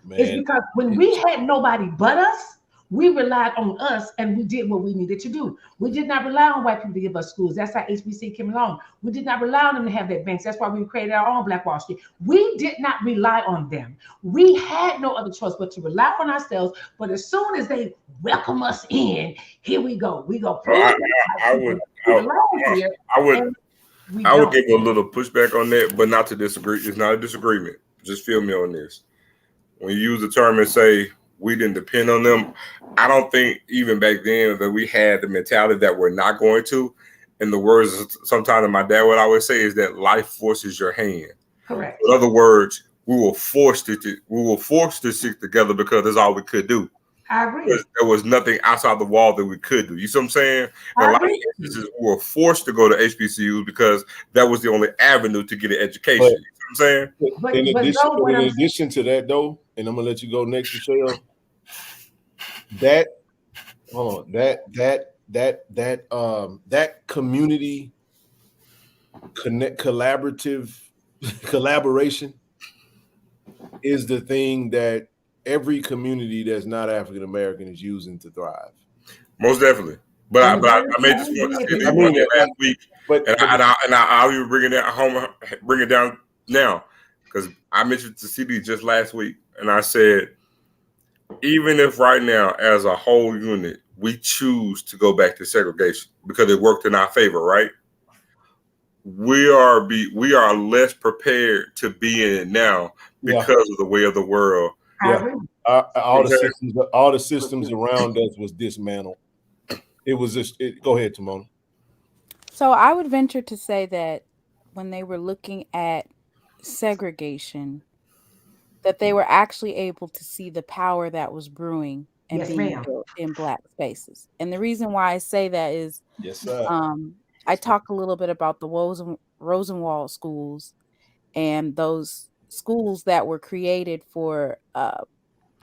Man, it's because when we had nobody but us, we relied on us and we did what we needed to do. We did not rely on white people to give us schools. That's how HBC came along. We did not rely on them to have their banks. That's why we created our own Black Wall Street. We did not rely on them. We had no other choice but to rely on ourselves. But as soon as they welcome us in, here we go. We go. I would give a little pushback on that, but not to disagree. It's not a disagreement. Just feel me on this. When you use the term and say we didn't depend on them, I don't think even back then that we had the mentality that we're not going to. In the words sometimes my dad would always say is that life forces your hand. Correct. In other words, we were forced to stick together because that's all we could do. I agree. There was nothing outside the wall that we could do. You see what I'm saying? A lot of instances we were forced to go to HBCUs because that was the only avenue to get an education. You see what I'm saying? In addition to that, though, and I'm gonna let you go next, Michelle. That community collaboration is the thing that every community that's not African American is using to thrive. Most definitely. But I made this point last week, and I'll even bring it down now, because I mentioned to CD just last week, and I said, even if right now, as a whole unit, we choose to go back to segregation because it worked in our favor, right? We are less prepared to be in it now because of the way of the world. Yeah, all the systems around us was dismantled. It was just. Go ahead, Timona. So I would venture to say that when they were looking at segregation, that they were actually able to see the power that was brewing and being built in Black spaces. And the reason why I say that is, I talk a little bit about the Rosenwald schools and those schools that were created for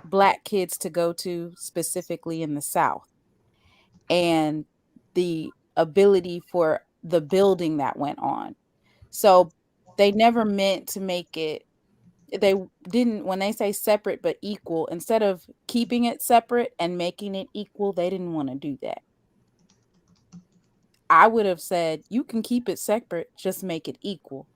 Black kids to go to, specifically in the South, and the ability for the building that went on. So they never meant to make it, they didn't, when they say separate but equal, instead of keeping it separate and making it equal, they didn't want to do that. I would have said, you can keep it separate, just make it equal.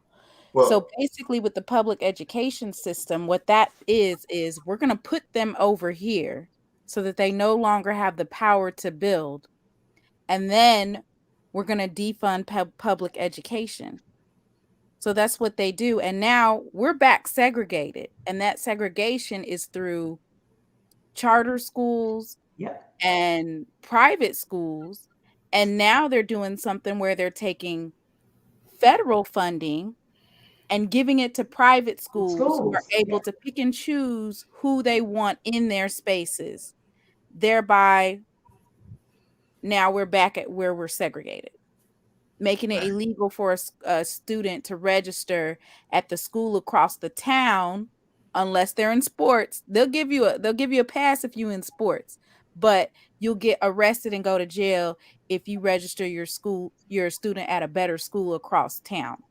Well, so basically with the public education system, what that is we're going to put them over here so that they no longer have the power to build. And then we're going to defund public education. So that's what they do. And now we're back segregated. And that segregation is through charter schools and private schools. And now they're doing something where they're taking federal funding and giving it to private schools who are able to pick and choose who they want in their spaces. Thereby, now we're back at where we're segregated. making it illegal for a student to register at the school across the town unless they're in sports. They'll give you a pass if you're in sports, but you'll get arrested and go to jail if you register your student at a better school across town.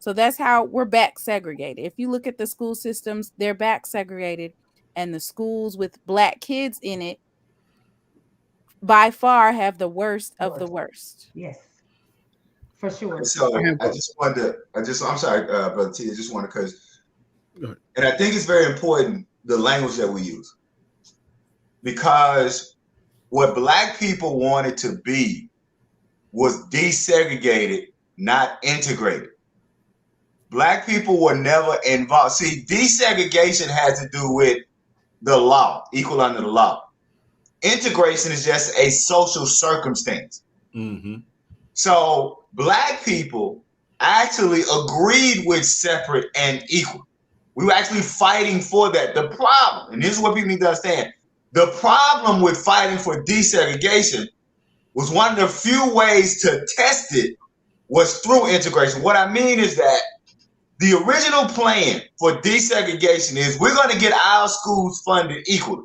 So that's how we're back segregated. If you look at the school systems, they're back segregated, and the schools with Black kids in it by far have the worst of the worst. Yes, for sure. So I'm sorry, Brother T, I just want to, and I think it's very important, the language that we use, because what Black people wanted to be was desegregated, not integrated. Black people were never involved. See, desegregation has to do with the law, equal under the law. Integration is just a social circumstance. Mm-hmm. So Black people actually agreed with separate and equal. We were actually fighting for that. The problem, and this is what people need to understand, the problem with fighting for desegregation was one of the few ways to test it was through integration. What I mean is that the original plan for desegregation is we're going to get our schools funded equally.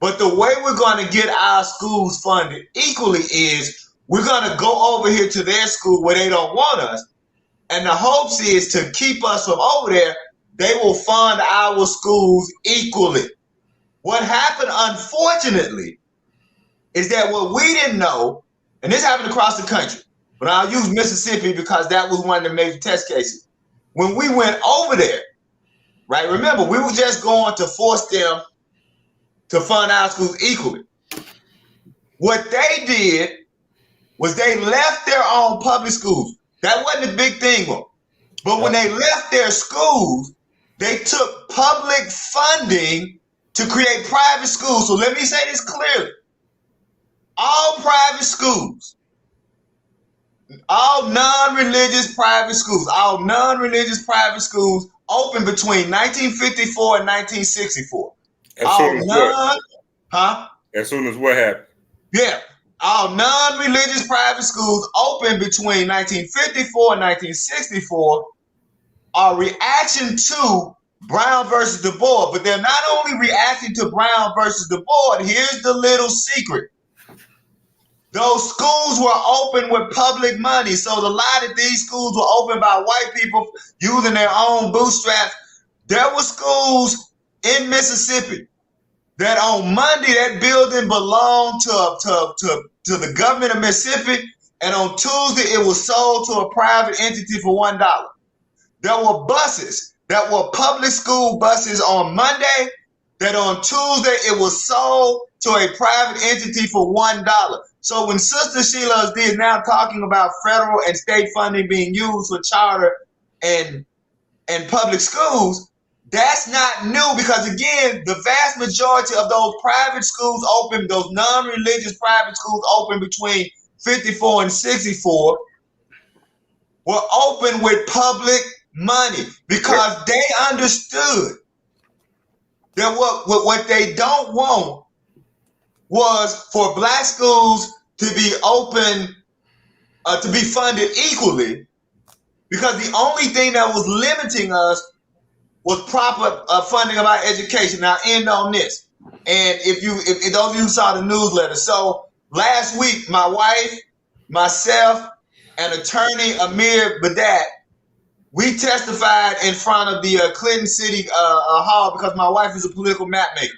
But the way we're going to get our schools funded equally is we're going to go over here to their school where they don't want us. And the hopes is to keep us from over there, they will fund our schools equally. What happened, unfortunately, is that what we didn't know, and this happened across the country, but I'll use Mississippi because that was one of the major test cases. When we went over there, right, remember, we were just going to force them to fund our schools equally. What they did was they left their own public schools. That wasn't a big thing, but when they left their schools, they took public funding to create private schools. So let me say this clearly. All private schools, all non-religious private schools opened between 1954 and 1964. As soon as what? As soon as what happened? Yeah. All non-religious private schools opened between 1954 and 1964 are reaction to Brown versus Du Bois. But they're not only reacting to Brown versus Du Bois. Here's the little secret. Those schools were open with public money. So the lie that these schools were open by white people using their own bootstraps, there were schools in Mississippi that on Monday that building belonged to the government of Mississippi, and on Tuesday it was sold to a private entity for $1. There were buses that were public school buses on Monday that on Tuesday it was sold to a private entity for $1. So when Sister Sheila is now talking about federal and state funding being used for charter and public schools, that's not new, because again, the vast majority of those private schools open, those non-religious private schools open between 54 and 64 were open with public money because they understood that what they don't want was for Black schools to be open, to be funded equally, because the only thing that was limiting us was proper funding of our education. Now, end on this. And if those of you saw the newsletter, so last week, my wife, myself, and attorney Amir Badat, we testified in front of the Clinton City Hall because my wife is a political map maker.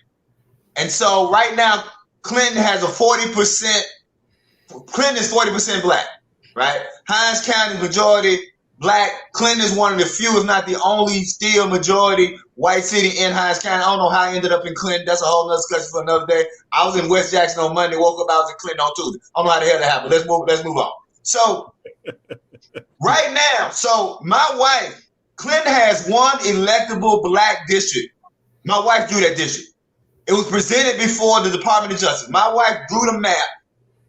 And so right now, Clinton has a 40%, Clinton is 40% Black, right? Hinds County majority Black. Clinton is one of the few, if not the only, still majority white city in Hinds County. I don't know how I ended up in Clinton. That's a whole nother discussion for another day. I was in West Jackson on Monday, woke up, I was in Clinton on Tuesday. I don't know how the hell that happened. Let's move on. So right now, so my wife, Clinton has one electable Black district. My wife drew that district. It was presented before the Department of Justice. My wife drew the map.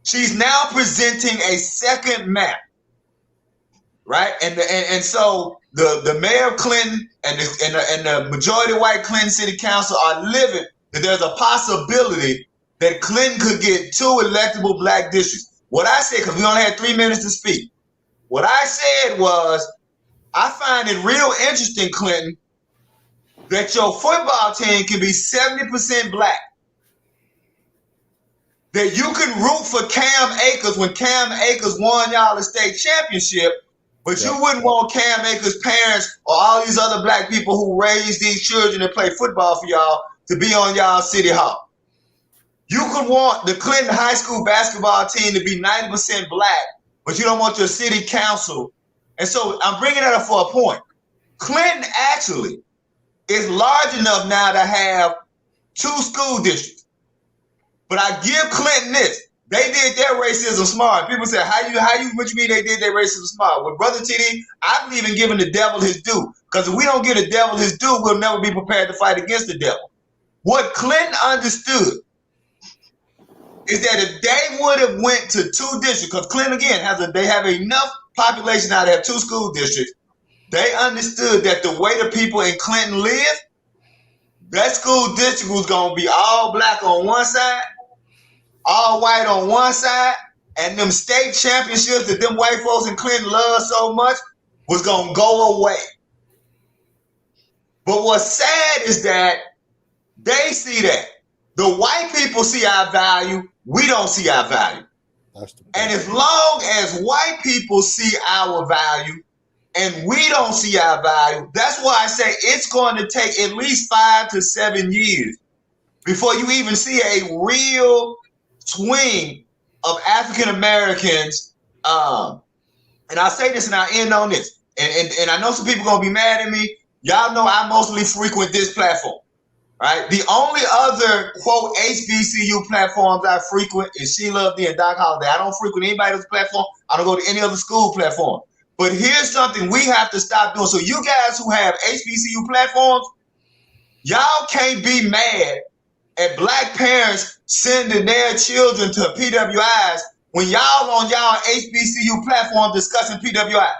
She's now presenting a second map, right? And so the mayor of Clinton and the majority white Clinton City Council are living that there's a possibility that Clinton could get 2 electable Black districts. What I said, because we only had 3 minutes to speak, What I said was, I find it real interesting, Clinton, that your football team can be 70% black. That you can root for Cam Akers when Cam Akers won y'all a state championship, but you wouldn't want Cam Akers' parents or all these other black people who raise these children and play football for y'all to be on y'all city hall. You could want the Clinton High School basketball team to be 90% black, but you don't want your city council. And so I'm bringing that up for a point. Clinton actually is large enough now to have 2 school districts. But I give Clinton this. They did their racism smart. People say, what you mean they did their racism smart? With Brother TD, I believe in giving the devil his due. Because if we don't give the devil his due, we'll never be prepared to fight against the devil. What Clinton understood is that if they would have went to 2 districts, because Clinton, again, they have enough population now to have 2 school districts, they understood that the way the people in Clinton live, that school district was going to be all black on one side, all white on one side, and them state championships that them white folks in Clinton love so much was going to go away. But what's sad is that they see that. The white people see our value, we don't see our value. And as long as white people see our value and we don't see our value, that's why I say it's going to take at least 5 to 7 years before you even see a real swing of African Americans. And I'll say this and I'll end on this. And I know some people are going to be mad at me. Y'all know I mostly frequent this platform, right? The only other, quote, HBCU platforms I frequent is She Love Thee and Doc Holliday. I don't frequent anybody else's platform. I don't go to any other school platform. But here's something we have to stop doing. So you guys who have HBCU platforms, y'all can't be mad at black parents sending their children to PWIs when y'all on y'all HBCU platform discussing PWIs.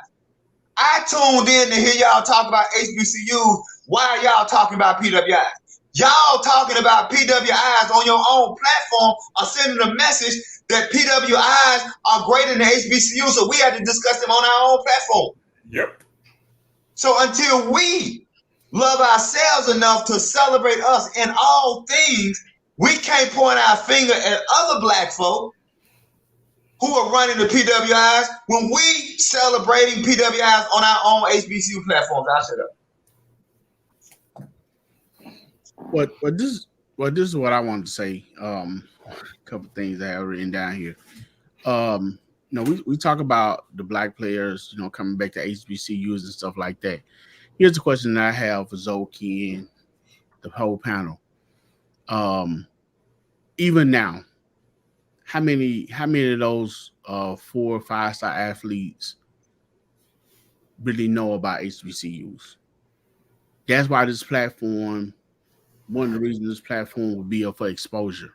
I tuned in to hear y'all talk about HBCUs. Why are y'all talking about PWIs? Y'all talking about PWIs on your own platform are sending a message that PWIs are greater than HBCU, so we had to discuss them on our own platform. Yep. So until we love ourselves enough to celebrate us in all things, we can't point our finger at other black folk who are running the PWIs when we celebrating PWIs on our own HBCU platforms. I'll shut up. This is what I wanted to say. A couple things I have written down here. We talk about the black players, coming back to HBCUs and stuff like that. Here's the question that I have for Zoki and the whole panel. Even now, how many of those 4 or 5-star athletes really know about HBCUs? That's why this platform, one of the reasons this platform would be up for exposure.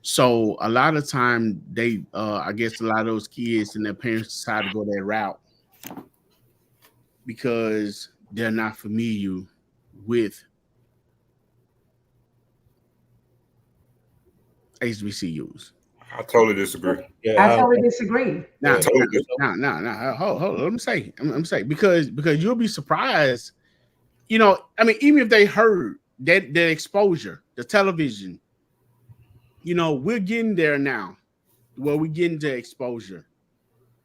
So a lot of time I guess a lot of those kids and their parents decide to go that route because they're not familiar with HBCUs. I totally disagree. I totally disagree. No. Hold. Let me say because you'll be surprised. Even if they heard that exposure, the television, we're getting there now. Where we're getting to exposure,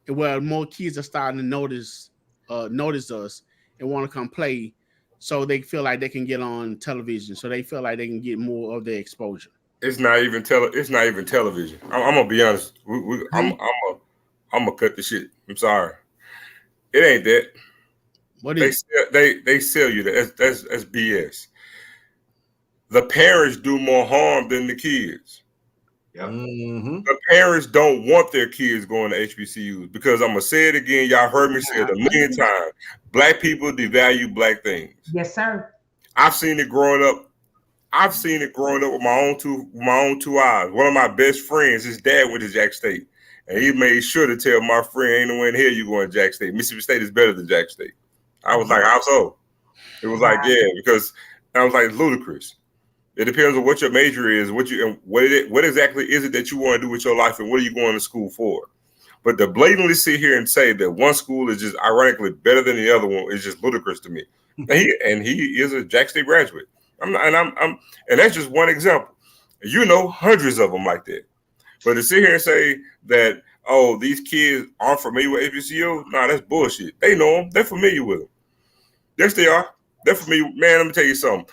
and where more kids are starting to notice us and want to come play, so they feel like they can get on television, so they feel like they can get more of their exposure. It's not even television. I'm gonna be honest. I'm gonna cut the shit. I'm sorry. It ain't that. What is they sell you that? That's BS. The parents do more harm than the kids. Yep. Mm-hmm. The parents don't want their kids going to HBCUs because I'm gonna say it again. Y'all heard me say it a million times. Black people devalue black things. Yes, sir. I've seen it growing up. With my own two eyes. One of my best friends, his dad went to Jack State, and he made sure to tell my friend, "Ain't no one here you going to Jack State. Mississippi State is better than Jack State." I was like, "How so?" It was like, "Yeah," because I was like, "It's ludicrous." It depends on what your major is, what exactly is it that you want to do with your life, and what are you going to school for. But to blatantly sit here and say that one school is just ironically better than the other one is just ludicrous to me. And he is a Jack State graduate. And that's just one example. You know, hundreds of them like that. But to sit here and say that, oh, these kids aren't familiar with HBCU, nah, that's bullshit. They know them. They're familiar with them. Yes, they are. They're familiar. Man, let me tell you something.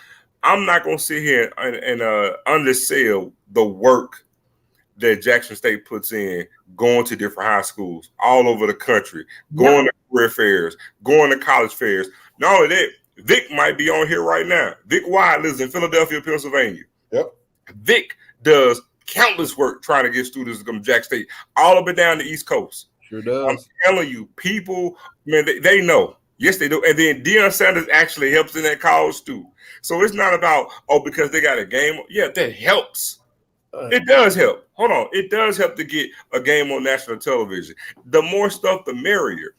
I'm not going to sit here and undersell the work that Jackson State puts in going to different high schools all over the country, going to career fairs, going to college fairs. Not only that, Vic might be on here right now. Vic Wide lives in Philadelphia, Pennsylvania. Yep. Vic does countless work trying to get students to come to Jack State all up and down the East Coast. Sure does. I'm telling you, people, man, they know. Yes, they do. And then Deion Sanders actually helps in that college too. So it's not about, oh, because they got a game. Yeah, that helps. It does help. Hold on. It does help to get a game on national television. The more stuff, the merrier.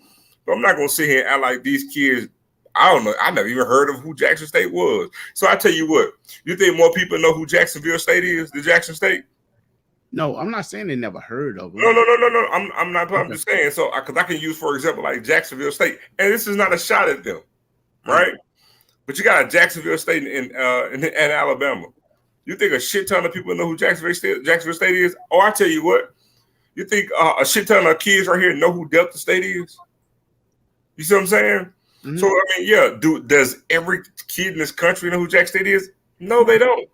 But I'm not going to sit here and act like these kids, I don't know. I never even heard of who Jackson State was. So I tell you what, you think more people know who Jacksonville State is than Jackson State? No, I'm not saying they never heard of them. No. I'm not. I'm just saying. So, because I can use, for example, like Jacksonville State, and this is not a shot at them, right? But you got a Jacksonville State in Alabama. You think a shit ton of people know who Jacksonville State is? Oh, I tell you what. You think a shit ton of kids right here know who Delta State is? You see what I'm saying? Mm-hmm. So I mean, yeah. Does every kid in this country know who Jack State is? No, they don't.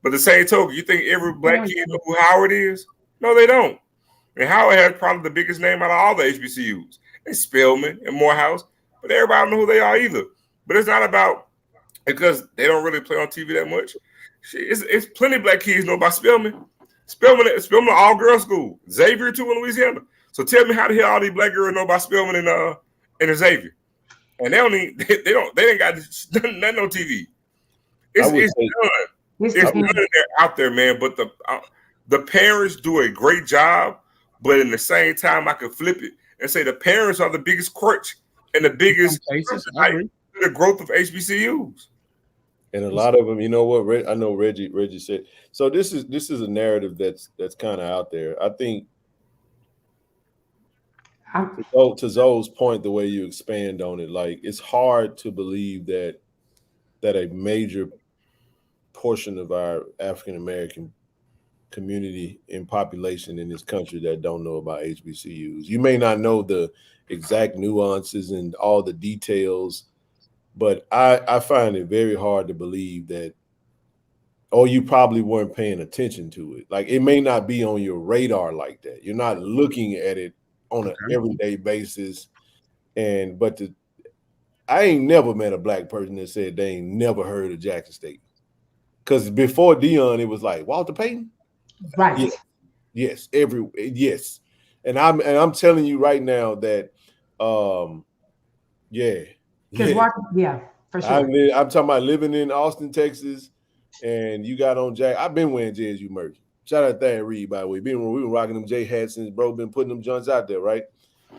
But the same token, you think every black kid know who Howard is? No, they don't. And Howard has probably the biggest name out of all the HBCUs. And Spelman and Morehouse, but everybody don't know who they are either. But it's not about because they don't really play on TV that much. It's plenty of black kids know about Spelman. Spelman all-girl school. Xavier too in Louisiana. So tell me how the hell all these black girls know about Spelman and Xavier. And they ain't got nothing on TV. It's done. It's out there, man. But the parents do a great job. But in the same time, I could flip it and say the parents are the biggest crutch and the biggest the growth of HBCUs. And a lot of them, you know what? I know Reggie said. So this is a narrative that's kind of out there. I think to Zoe's point, the way you expand on it, like it's hard to believe that a major portion of our African American community and population in this country that don't know about HBCUs. You may not know the exact nuances and all the details, but I find it very hard to believe that, or you probably weren't paying attention to it. Like it may not be on your radar like that. You're not looking at it on an everyday basis. But I ain't never met a black person that said they ain't never heard of Jackson State. Because before Deion, it was like Walter Payton, right? Yes, yes. And I'm telling you right now that, for sure. I'm talking about living in Austin, Texas, and you got on Jack. I've been wearing JSU merch. Shout out Thad Reed, by the way. We've been rocking them J hats since bro been putting them joints out there, right?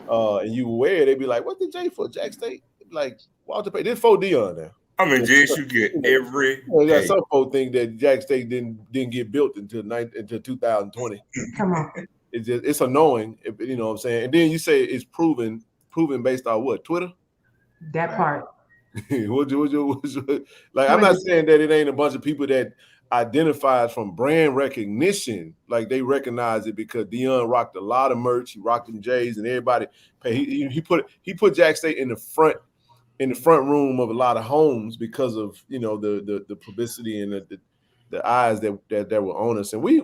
And you wear it, they be like, "What's the J for? Jack State?" Like Walter Payton. This for Dion now. I mean, JSU get every. Got some folks think that Jack State didn't get built until 2020. Come on, it's annoying, you know what I'm saying. And then you say it's proven based on what? Twitter. That part. Like I'm not saying that it ain't a bunch of people that identifies from brand recognition, like they recognize it because Deion rocked a lot of merch. He rocked them J's and everybody. He put Jack State in the front room of a lot of homes because of the publicity and the eyes that were on us, and we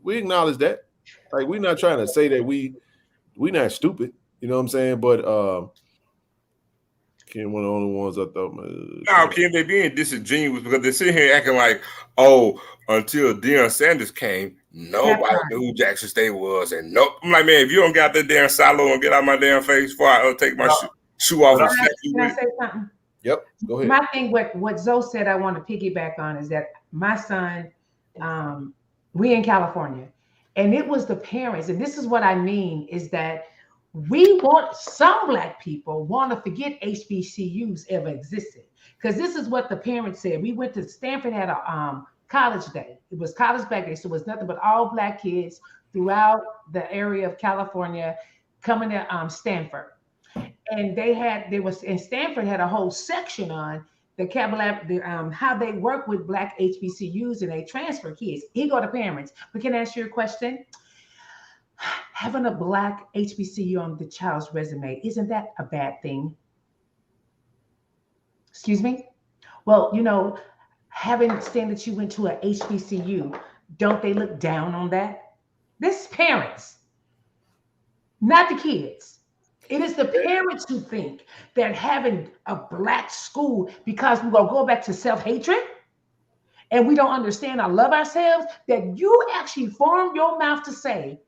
acknowledge that. Like we're not trying to say that we not stupid, you know what I'm saying? But Ken, one of the only ones I thought. No, Ken, they being disingenuous because they're sitting here acting like, oh, until Deion Sanders came, nobody knew who Jackson State was, and nope. I'm like, man, if you don't got that damn silo and get out my damn face before I take my shoe off. Can I say something? Yep, go ahead. My thing, what Zoe said, I want to piggyback on is that my son, we in California, and it was the parents, and this is what I mean is that some black people want to forget HBCUs ever existed, because this is what the parents said. We went to Stanford, had a college day. It was college back day, so it was nothing but all black kids throughout the area of California, coming to Stanford. And Stanford had a whole section on how they work with Black HBCUs and they transfer kids. Here go the parents. We can answer your question. Having a Black HBCU on the child's resume, isn't that a bad thing? Excuse me? Well, saying that you went to a HBCU, don't they look down on that? This is parents, not the kids. It is the parents who think that having a Black school, because we're going to go back to self-hatred and we don't understand or love ourselves, that you actually formed your mouth to say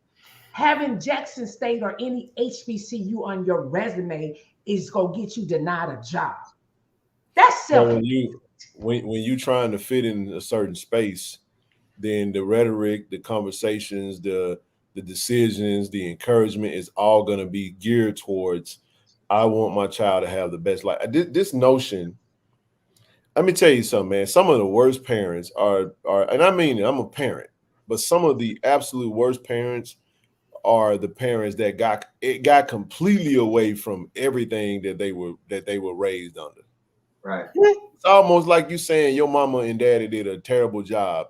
having Jackson State or any HBCU on your resume is going to get you denied a job. That's self-hatred. When you trying to fit in a certain space, then the rhetoric, the conversations, the decisions, the encouragement is all going to be geared towards, I want my child to have the best life. This notion, let me tell you something, man. Some of the worst parents are, and I mean, I'm a parent, but some of the absolute worst parents are the parents that got completely away from everything that they were raised under. Right. It's almost like you saying your mama and daddy did a terrible job.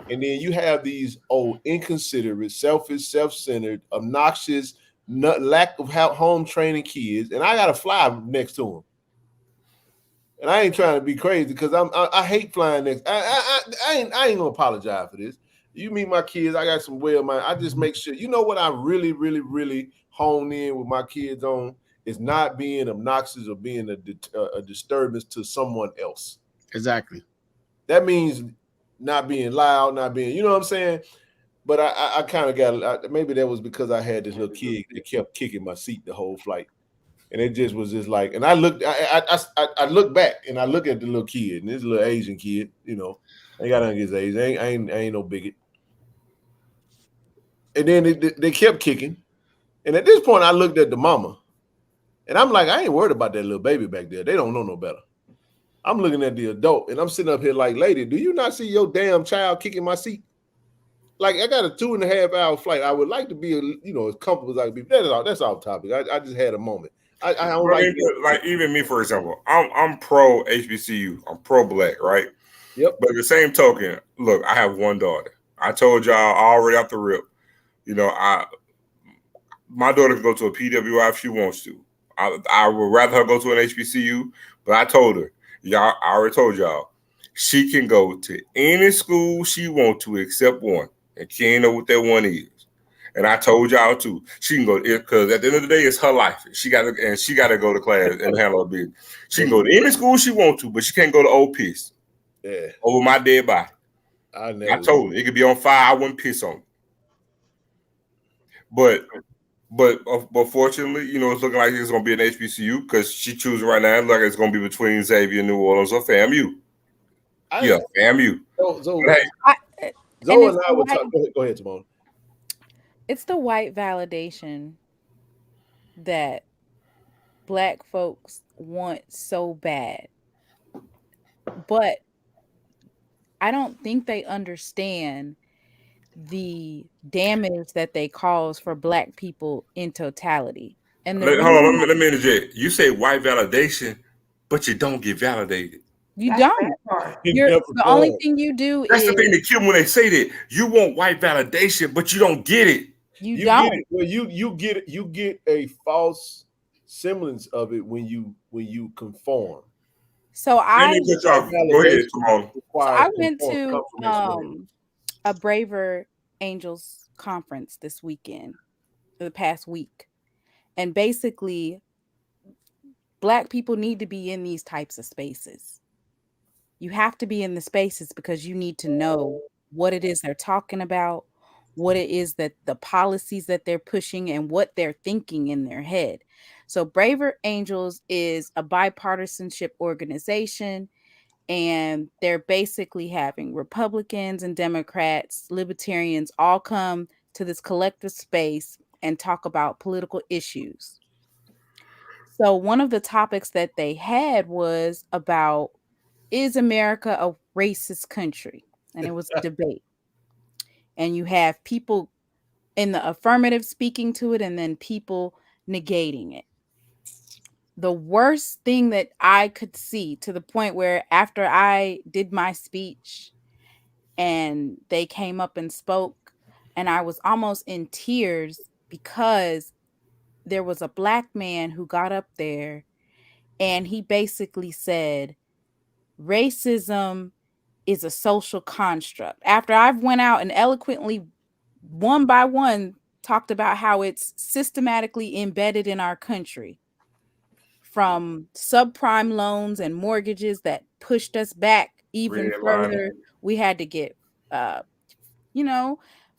And then you have these inconsiderate, selfish, self-centered, obnoxious, lack of home training kids. And I got to fly next to them. And I ain't trying to be crazy because I hate flying next. I ain't gonna apologize for this. You meet my kids, I got some mind. I just make sure, what I really, really, really hone in with my kids on is not being obnoxious or being a disturbance to someone else. Exactly. That means not being loud, not being, you know what I'm saying? But I kind of got, maybe that was because I had this little kid that kept kicking my seat the whole flight. And it just was just like, and I look back and I look at the little kid, and this little Asian kid, ain't got nothing against Asian. I ain't no bigot. And then they kept kicking. And at this point, I looked at the mama. And I'm like, I ain't worried about that little baby back there. They don't know no better. I'm looking at the adult, and I'm sitting up here like, lady, do you not see your damn child kicking my seat? Like, I got a 2.5-hour flight. I would like to be, as comfortable as I can be. That's off topic. I just had a moment. I don't like even me, for example, I'm pro HBCU. I'm pro Black, right? Yep. But the same token, look, I have one daughter. I told y'all already off the rip. My daughter can go to a PWI if she wants to. I would rather her go to an HBCU, but I told her, I already told y'all, she can go to any school she wants to except one, and she ain't know what that one is. And I told y'all too, she can go because at the end of the day, it's her life. She got to go to class and handle her business. She can go to any school she wants to, but she can't go to Old Piss. Yeah. Over my dead body. I told her it could be on fire. I wouldn't piss on it. But fortunately, it's looking like it's going to be an HBCU because she choosing right now. Like it's going to be between Xavier, New Orleans, or FAMU. FAMU. Zoe and I would talk. Go ahead, Timon. It's the white validation that Black folks want so bad. But I don't think they understand the damage that they cause for Black people in totality. And hold on, let me interject. You say white validation, but you don't get validated. You don't. The only thing you do That's the thing that kill me when they say that. You want white validation, but you don't get it. You don't. Get it. Well, you get a false semblance of it when you conform. So I go ahead, Simone. So I went to a Braver Angels conference this weekend, the past week. And basically, Black people need to be in these types of spaces. You have to be in the spaces because you need to know what it is they're talking about, what it is that the policies that they're pushing, and what they're thinking in their head. So Braver Angels is a bipartisanship organization, and they're basically having Republicans and Democrats, libertarians all come to this collective space and talk about political issues. So one of the topics that they had was about, is America a racist country? And it was a debate. And you have people in the affirmative speaking to it, and then people negating it. The worst thing that I could see, to the point where after I did my speech and they came up and spoke, and I was almost in tears because there was a Black man who got up there and he basically said, racism is a social construct. After I've went out and eloquently, one by one, talked about how it's systematically embedded in our country, from subprime loans and mortgages that pushed us back even further. We had to get,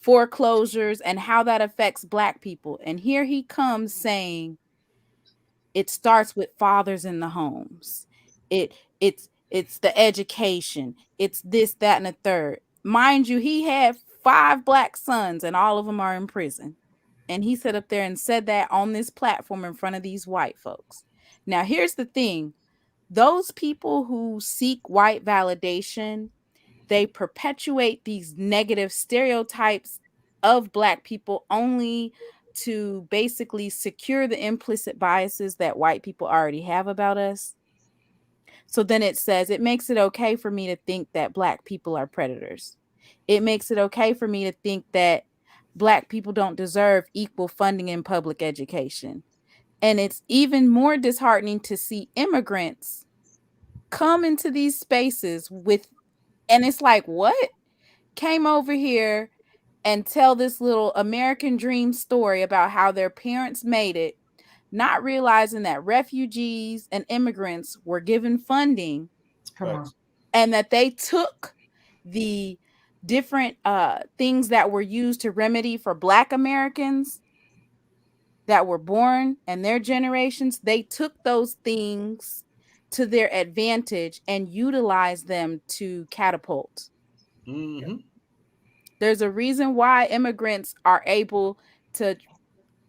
foreclosures, and how that affects Black people. And here he comes saying it starts with fathers in the homes. It's the education. It's this, that, and the third. Mind you, he had 5 Black sons, and all of them are in prison. And he sat up there and said that on this platform in front of these white folks. Now, here's the thing. Those people who seek white validation, they perpetuate these negative stereotypes of Black people only to basically secure the implicit biases that white people already have about us. So then it says, it makes it okay for me to think that Black people are predators. It makes it okay for me to think that Black people don't deserve equal funding in public education. And it's even more disheartening to see immigrants come into these spaces with, and it's like, what? Came over here and tell this little American dream story about how their parents made it, not realizing that refugees and immigrants were given funding. Come on. And that they took the different things that were used to remedy for Black Americans that were born and their generations. They took those things to their advantage and utilized them to catapult. Mm-hmm. There's a reason why immigrants are able to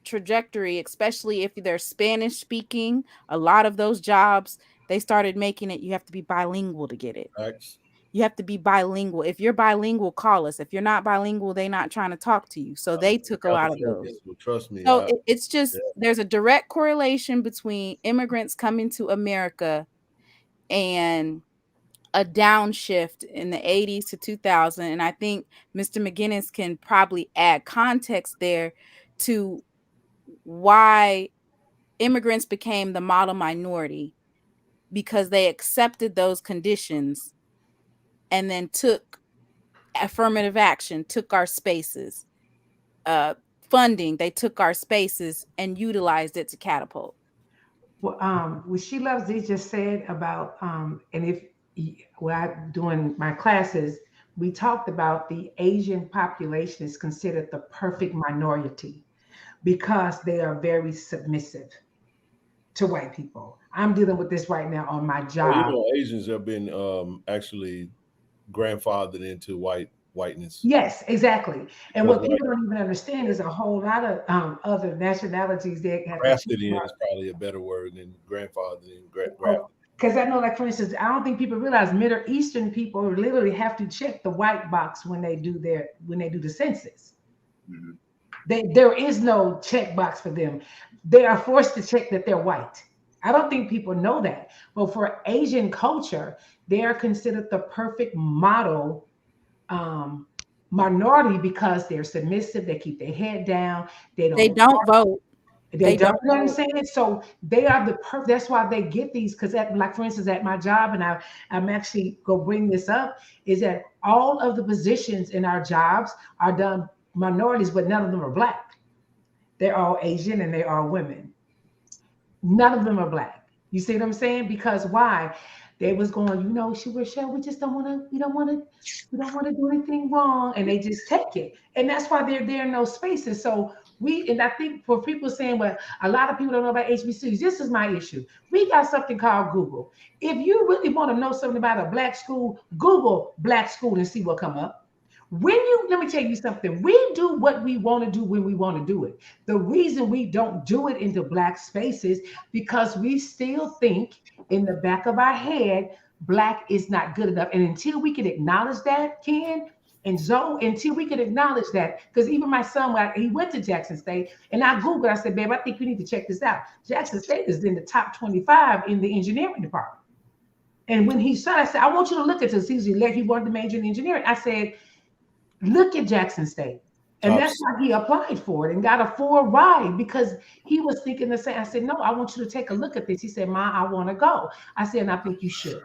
trajectory, especially if they're Spanish speaking. A lot of those jobs, they started making it, you have to be bilingual to get it. Thanks. You have to be bilingual. If you're bilingual, call us. If you're not bilingual, they're not trying to talk to you. So they took a lot of those. Trust me. So it's just, there's a direct correlation between immigrants coming to America and a downshift in the 80s to 2000. And I think Mr. McGinnis can probably add context there to why immigrants became the model minority, because they accepted those conditions and then took affirmative action, took our spaces, funding, they took our spaces and utilized it to catapult. Well, what She Loves Thee just said about, and if when I'm doing my classes, we talked about the Asian population is considered the perfect minority because they are very submissive to white people. I'm dealing with this right now on my job. Well, Asians have been actually grandfathered into whiteness. Yes, exactly. And what people don't even understand is a whole lot of other nationalities that have grafted in is probably a better word than grandfathered in. Grafted. Because I know, like, for instance, I don't think people realize Middle Eastern people literally have to check the white box when they do the census. Mm-hmm. There is no check box for them. They are forced to check that they're white. I don't think people know that. But for Asian culture, they are considered the perfect model minority because they're submissive. They keep their head down. They don't vote. They don't understand it. So they are that's why they get these, because like, for instance, at my job, and I'm actually going to bring this up, is that all of the positions in our jobs are done minorities, but none of them are Black. They're all Asian and they are women. None of them are Black. You see what I'm saying? Because why? They was going, Rochelle, we just don't want to do anything wrong. And they just take it. And that's why they're there in those spaces. So and I think for people saying, well, a lot of people don't know about HBCUs, this is my issue. We got something called Google. If you really want to know something about a Black school, Google Black school and see what come up. Let me tell you something. We do what we want to do when we want to do it. The reason we don't do it into Black spaces, because we still think in the back of our head, Black is not good enough. And until we can acknowledge that, Ken, And Zoe, until we could acknowledge that, because even my son, when he went to Jackson State, and I Googled, I said, babe, I think you need to check this out. Jackson State is in the top 25 in the engineering department. And when he saw it, I said, I want you to look at this. He wanted to major in engineering. I said, look at Jackson State. And that's why he applied for it and got a full ride, because he was thinking the same. I said, no, I want you to take a look at this. He said, Ma, I want to go. I said, and I think you should.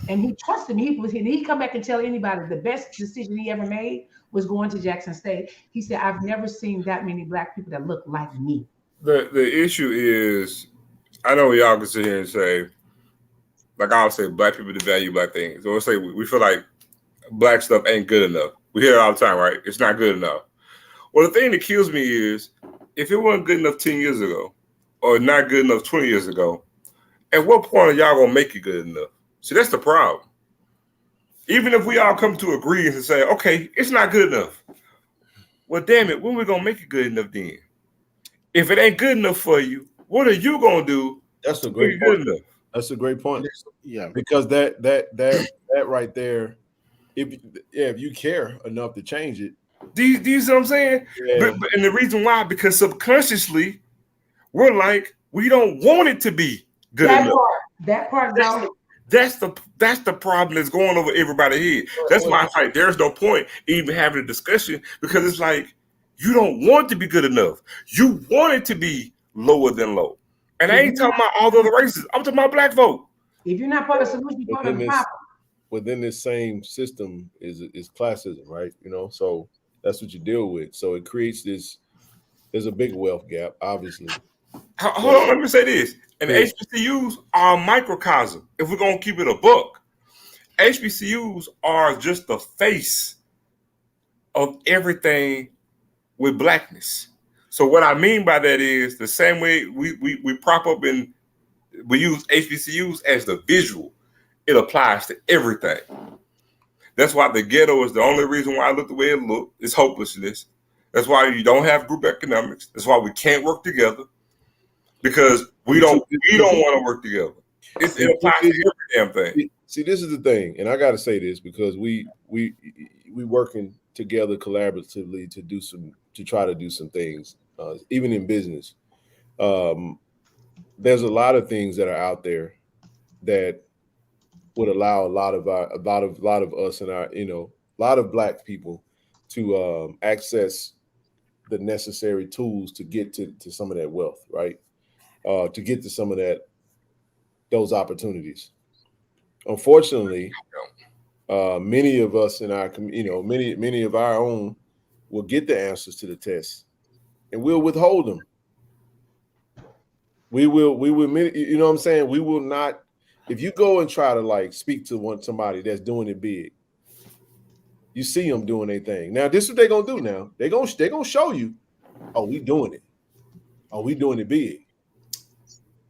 And he trusted me. He come back and tell anybody the best decision he ever made was going to Jackson State. He said, I've never seen that many Black people that look like me. The issue is, I know y'all can sit here and say, like I'll say, Black people value Black things. Or say we feel like Black stuff ain't good enough. We hear it all the time, right? It's not good enough. Well, the thing that kills me is, if it wasn't good enough 10 years ago, or not good enough 20 years ago, at what point are y'all gonna make it good enough? See, that's the problem. Even if we all come to agreement and say, okay, it's not good enough. Well, damn it, when we gonna make it good enough then? If it ain't good enough for you, what are you gonna do? That's a great point. That's a great point. Yeah, because that right there, if you care enough to change it, do you see what I'm saying? Yeah. But and the reason why, because subconsciously, we're like, we don't want it to be good enough. That part, though. That's the problem that's going over everybody's head. That's why it's like there's no point even having a discussion, because it's like you don't want it to be good enough. You want it to be lower than low. And I ain't talking about all the other races. I'm talking about Black vote. If you're not part of the solution, you're part of the problem. Within this same system is classism, right? You know, so that's what you deal with. So it creates this. There's a big wealth gap, obviously. Hold on, let me say this. And the HBCUs are a microcosm. If we're gonna keep it a buck, HBCUs are just the face of everything with Blackness. So what I mean by that is the same way we prop up and we use HBCUs as the visual, it applies to everything. That's why the ghetto is the only reason why I look the way it looks. It's hopelessness. That's why you don't have group economics. That's why we can't work together, because we don't want to work together. It applies to every damn thing. See, this is the thing, and I got to say this because we working together collaboratively to try to do some things, even in business. There's a lot of things that are out there that would allow a lot of us and our, a lot of Black people to access the necessary tools to get to some of that wealth, right? To get to some of those opportunities. Unfortunately, many of us in our, many of our own will get the answers to the test, and we'll withhold them. We will, you know what I'm saying? We will not. If you go and try to speak to somebody that's doing it big, you see them doing their thing. Now, this is what they're gonna do. Now they're gonna show you, oh, we doing it. Oh, we doing it big.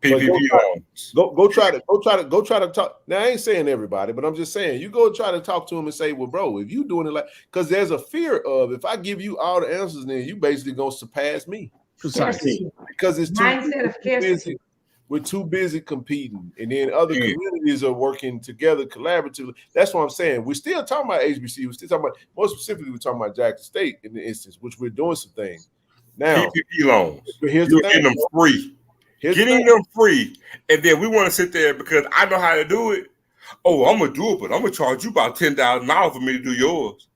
Go try to talk. Now, I ain't saying everybody, but I'm just saying you go try to talk to them and say, well, bro, if you doing it because there's a fear of, if I give you all the answers, then you basically gonna surpass me. Precisely. Because it's mindset of scarcity. We're too busy competing, and then other communities are working together collaboratively. That's what I'm saying. We're still talking about HBCU. We're still talking about, more specifically, we're talking about Jackson State in the instance, which we're doing some things now. PPP loans. Here's You're the thing, getting them free. Getting them free, and then we want to sit there because I know how to do it. Oh, I'm gonna do it, but I'm gonna charge you about $10,000 for me to do yours.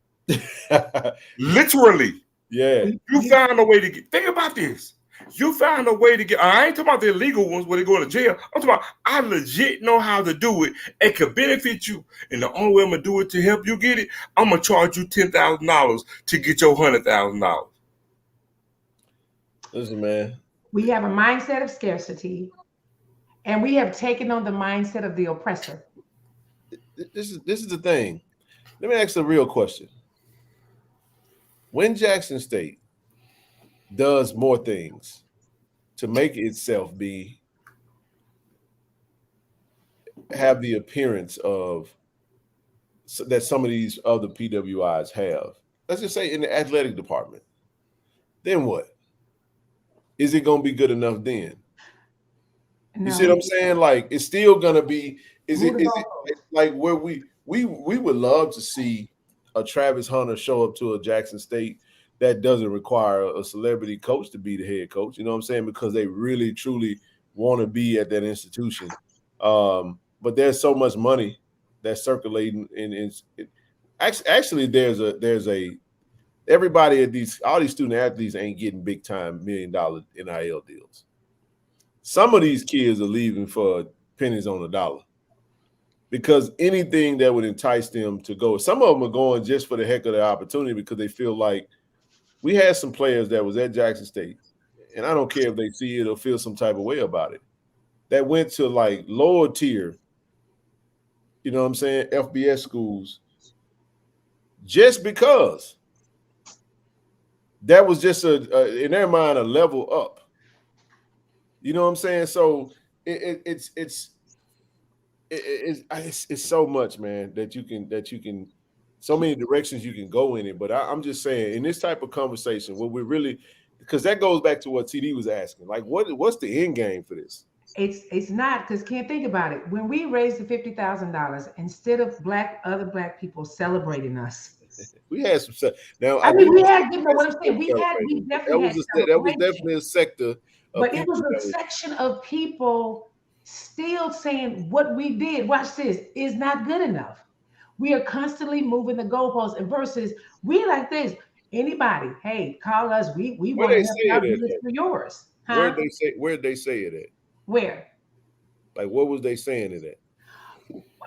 Literally, yeah. You found a way to get. Think about this. You found a way to get. I ain't talking about the illegal ones where they go to jail. I'm talking about I legit know how to do it and could benefit you. And the only way I'm gonna do it to help you get it, I'm gonna charge you $10,000 to get your $100,000. Listen, man. We have a mindset of scarcity, and we have taken on the mindset of the oppressor. This is the thing. Let me ask a real question. When Jackson State does more things to make itself have the appearance of that some of these other PWIs have, let's just say in the athletic department, then what? Is it going to be good enough then? No. You see what I'm saying? It's still going to be, is it like where we would love to see a Travis Hunter show up to a Jackson State that doesn't require a celebrity coach to be the head coach. You know what I'm saying? Because they really, truly want to be at that institution. But there's so much money that's circulating in actually there's a everybody at all these student athletes ain't getting big time $1 million NIL deals. Some of these kids are leaving for pennies on a dollar because anything that would entice them to go. Some of them are going just for the heck of the opportunity because they feel like we had some players that was at Jackson State, and I don't care if they see it or feel some type of way about it, that went to like lower tier, you know what I'm saying, FBS schools just because that was just in their mind a level up. You know what I'm saying? So it's so much, man, that you can so many directions you can go in it. But I'm just saying, in this type of conversation, what we really, because that goes back to what TD was asking, like what's the end game for this? It's not, because can't think about it. When we raised the $50,000, instead of other black people celebrating us, we had some stuff. Now I mean, we had, you know what I'm saying? That was definitely a sector. But it was a section of people still saying what we did, watch this, is not good enough. We are constantly moving the goalposts, and versus we like this. Anybody, hey, call us. We want to help out for yours. Huh? Where'd they say it at? Where? Like, what was they saying it at?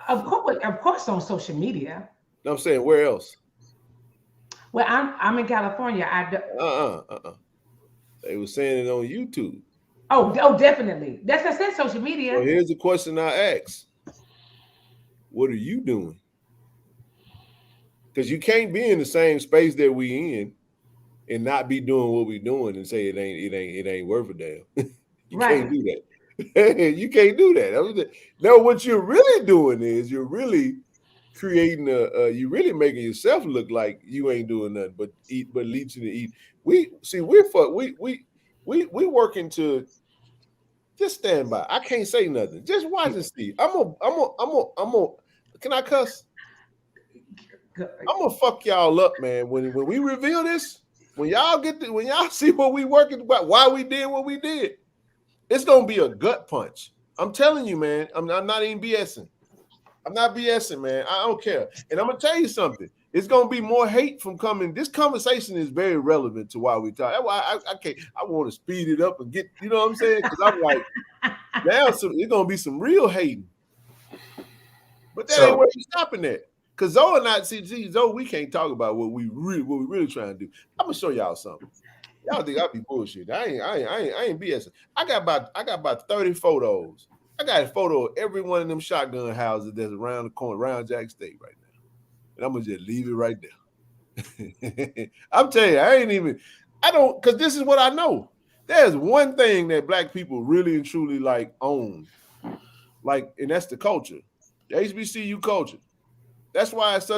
Of course, on social media. No, I'm saying, where else? Well, I'm in California. They were saying it on YouTube. Oh, definitely. That's what I said, social media. Well, here's the question I ask. What are you doing? Because you can't be in the same space that we in and not be doing what we doing and say it ain't worth a damn. You can't do that. You can't do that. No, what you're really doing is you're really creating you're really making yourself look like you ain't doing nothing but leeching to eat. We're working to just stand by. I can't say nothing. Just watch and see. I'm gonna can I cuss? I'm gonna fuck y'all up, man. When we reveal this, when y'all see what we working about, why we did what we did, it's gonna be a gut punch. I'm telling you, man. I'm not even BSing. I'm not BSing, man. I don't care. And I'm gonna tell you something. It's gonna be more hate from coming. This conversation is very relevant to why we talk. That's why I can't. I want to speed it up and get. You know what I'm saying? Because I'm like, now it's gonna be some real hating. But that ain't where you stopping at. Because Zoe and I, Zoe, we can't talk about what we really trying to do. I'm gonna show y'all something. Y'all think I be bullshit. I ain't BSing. I got about 30 photos. I got a photo of every one of them shotgun houses that's around the corner, around Jackson State right now. And I'm gonna just leave it right there. I'm telling you, because this is what I know. There's one thing that black people really and truly like own, like, and that's the culture, the HBCU culture. That's why it's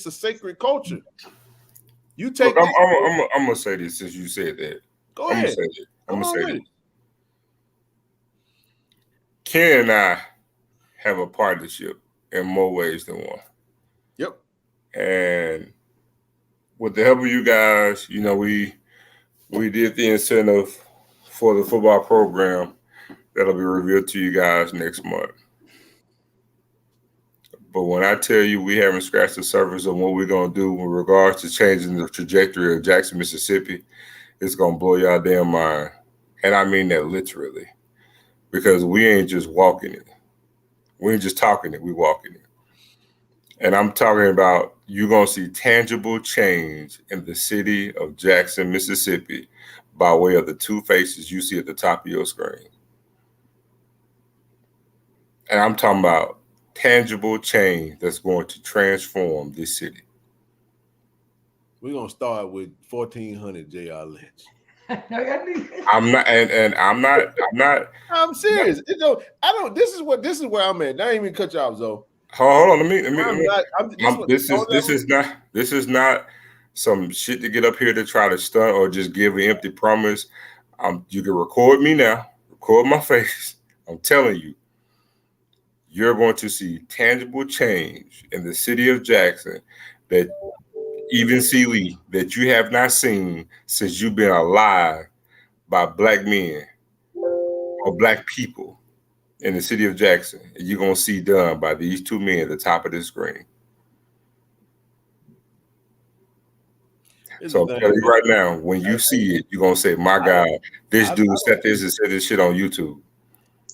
a sacred culture. You take. Look, I'm gonna say this since you said that. Go ahead. I'm gonna say this. Ken and I have a partnership in more ways than one. Yep. And with the help of you guys, you know, we did the incentive for the football program that'll be revealed to you guys next month. But when I tell you we haven't scratched the surface of what we're going to do in regards to changing the trajectory of Jackson, Mississippi, it's going to blow y'all damn mind. And I mean that literally. Because we ain't just walking it. We ain't just talking it, we walking it. And I'm talking about you're going to see tangible change in the city of Jackson, Mississippi by way of the two faces you see at the top of your screen. And I'm talking about tangible change that's going to transform this city. We're going to start with 1400 J.R. Lynch. I'm not, and I'm not. I'm serious. This is where I'm at. I ain't even cut you off, Zoe. Hold on, This is not some shit to get up here to try to stunt or just give an empty promise. You can record me now, record my face. I'm telling you, you're going to see tangible change in the city of Jackson that even Lee, that you have not seen since you've been alive by black men or black people in the city of Jackson. You're going to see done by these two men at the top of this screen. So I'm telling you right now, when you see it, you're going to say, my God, this dude said this and said this shit on YouTube.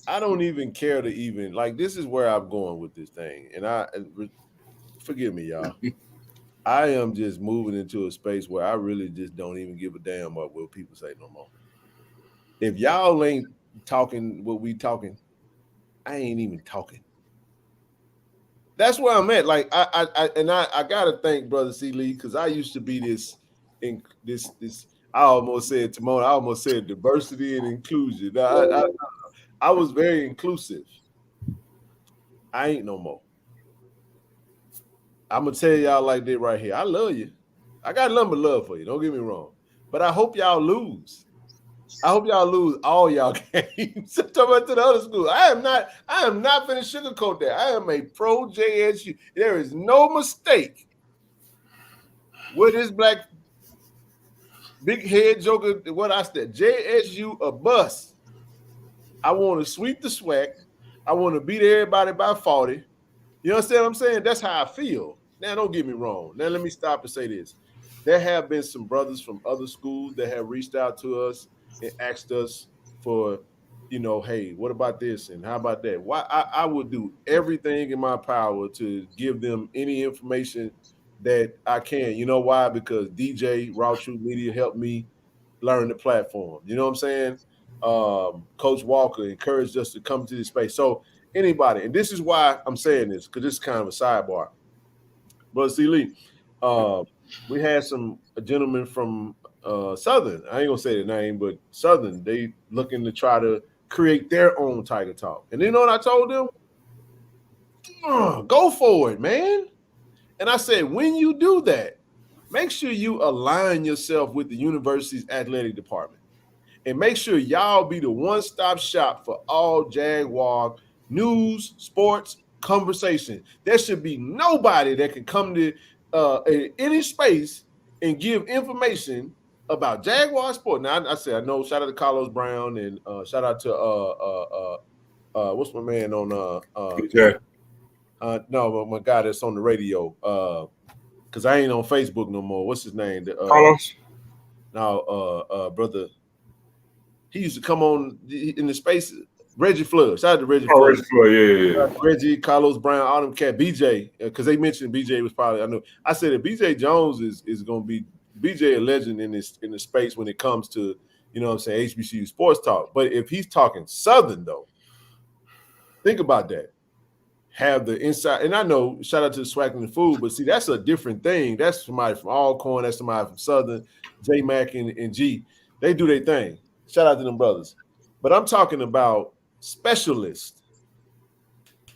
I don't even care to even, like, this is where I'm going with this thing. And forgive me, y'all. I am just moving into a space where I really just don't even give a damn about what people say no more. If y'all ain't talking what we talking, I ain't even talking. That's where I'm at. Like I gotta thank Brother C. Lee, because I used to be this. I almost said Timon. I almost said diversity and inclusion. I was very inclusive. I ain't no more. I'm gonna tell y'all like that right here. I love you. I got nothing but love for you. Don't get me wrong. But I hope y'all lose. I hope y'all lose all y'all games. Talk about to the other school. I am not finna sugarcoat that. I am a pro JSU. There is no mistake with this black big head joker. What I said, JSU a bus. I want to sweep the SWAC. I want to beat everybody by 40. You understand what I'm saying? That's how I feel. Now, don't get me wrong. Now, let me stop and say this. There have been some brothers from other schools that have reached out to us and asked us for, hey, what about this and how about that? Why I would do everything in my power to give them any information that I can. You know why? Because DJ JSU Media helped me learn the platform. You know what I'm saying? Coach Walker encouraged us to come to this space. So anybody, and this is why I'm saying this, because this is kind of a sidebar. Brother C. Lee, we had a gentleman from Southern. I ain't gonna say the name, but Southern. They looking to try to create their own Tiger Talk. And you know what I told them? Go for it, man. And I said, when you do that, make sure you align yourself with the university's athletic department. And make sure y'all be the one-stop shop for all Jaguar news, sports, conversation. There should be nobody that can come to any space and give information about Jaguar sport. Now, I said, I know, shout out to Carlos Brown and shout out to what's my man on no, my guy that's on the radio, because I ain't on Facebook no more. What's his name? Carlos? No, brother. He used to come on in the space. Reggie Flood. Shout out to Reggie Flood. Reggie Flood, yeah. Reggie, Carlos Brown, all them cat. BJ, because they mentioned BJ was probably, I know. I said that BJ Jones is going to be BJ a legend in the space when it comes to, you know what I'm saying, HBCU sports talk. But if he's talking Southern, though, think about that. Have the inside, and I know, shout out to the SWAC and the food, but see, that's a different thing. That's somebody from Alcorn, that's somebody from Southern, J Mac and G. They do their thing. Shout out to them brothers. But I'm talking about specialists.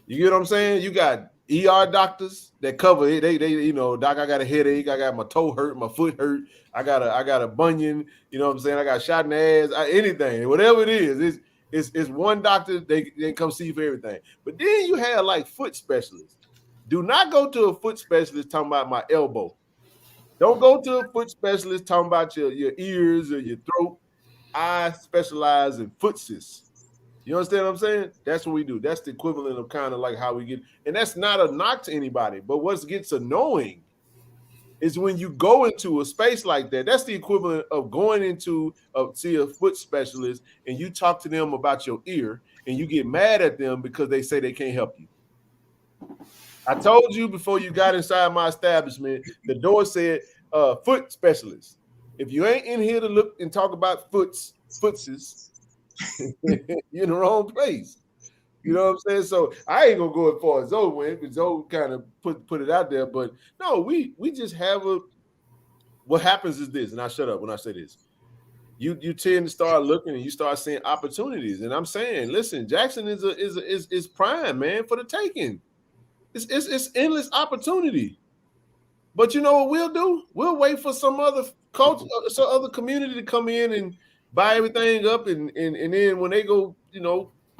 You get what I'm saying? You got ER doctors that cover it. They doc, I got a headache, I got my toe hurt, my foot hurt, I got a bunion, you know what I'm saying? I got shot in the ass, anything, whatever it is. It's one doctor, they come see you for everything. But then you have like foot specialists. Do not go to a foot specialist talking about my elbow. Don't go to a foot specialist talking about your ears or your throat. I specialize in footsis. You understand what I'm saying? That's what we do. That's the equivalent of kind of like how we get, and that's not a knock to anybody, but what gets annoying is when you go into a space like that. That's the equivalent of going into see a foot specialist and you talk to them about your ear and you get mad at them because they say they can't help you. I told you before you got inside my establishment, the door said foot specialist. If you ain't in here to look and talk about footses, you're in the wrong place. You know what I'm saying? So I ain't gonna go as far as Zoe went, because Zoe kind of put it out there. But no, we just have what happens is this, and I shut up when I say this. You tend to start looking and you start seeing opportunities. And I'm saying, listen, Jackson is prime, man, for the taking. It's endless opportunity. But you know what we'll do? We'll wait for some other culture, some other community to come in and buy everything up, and then when they go,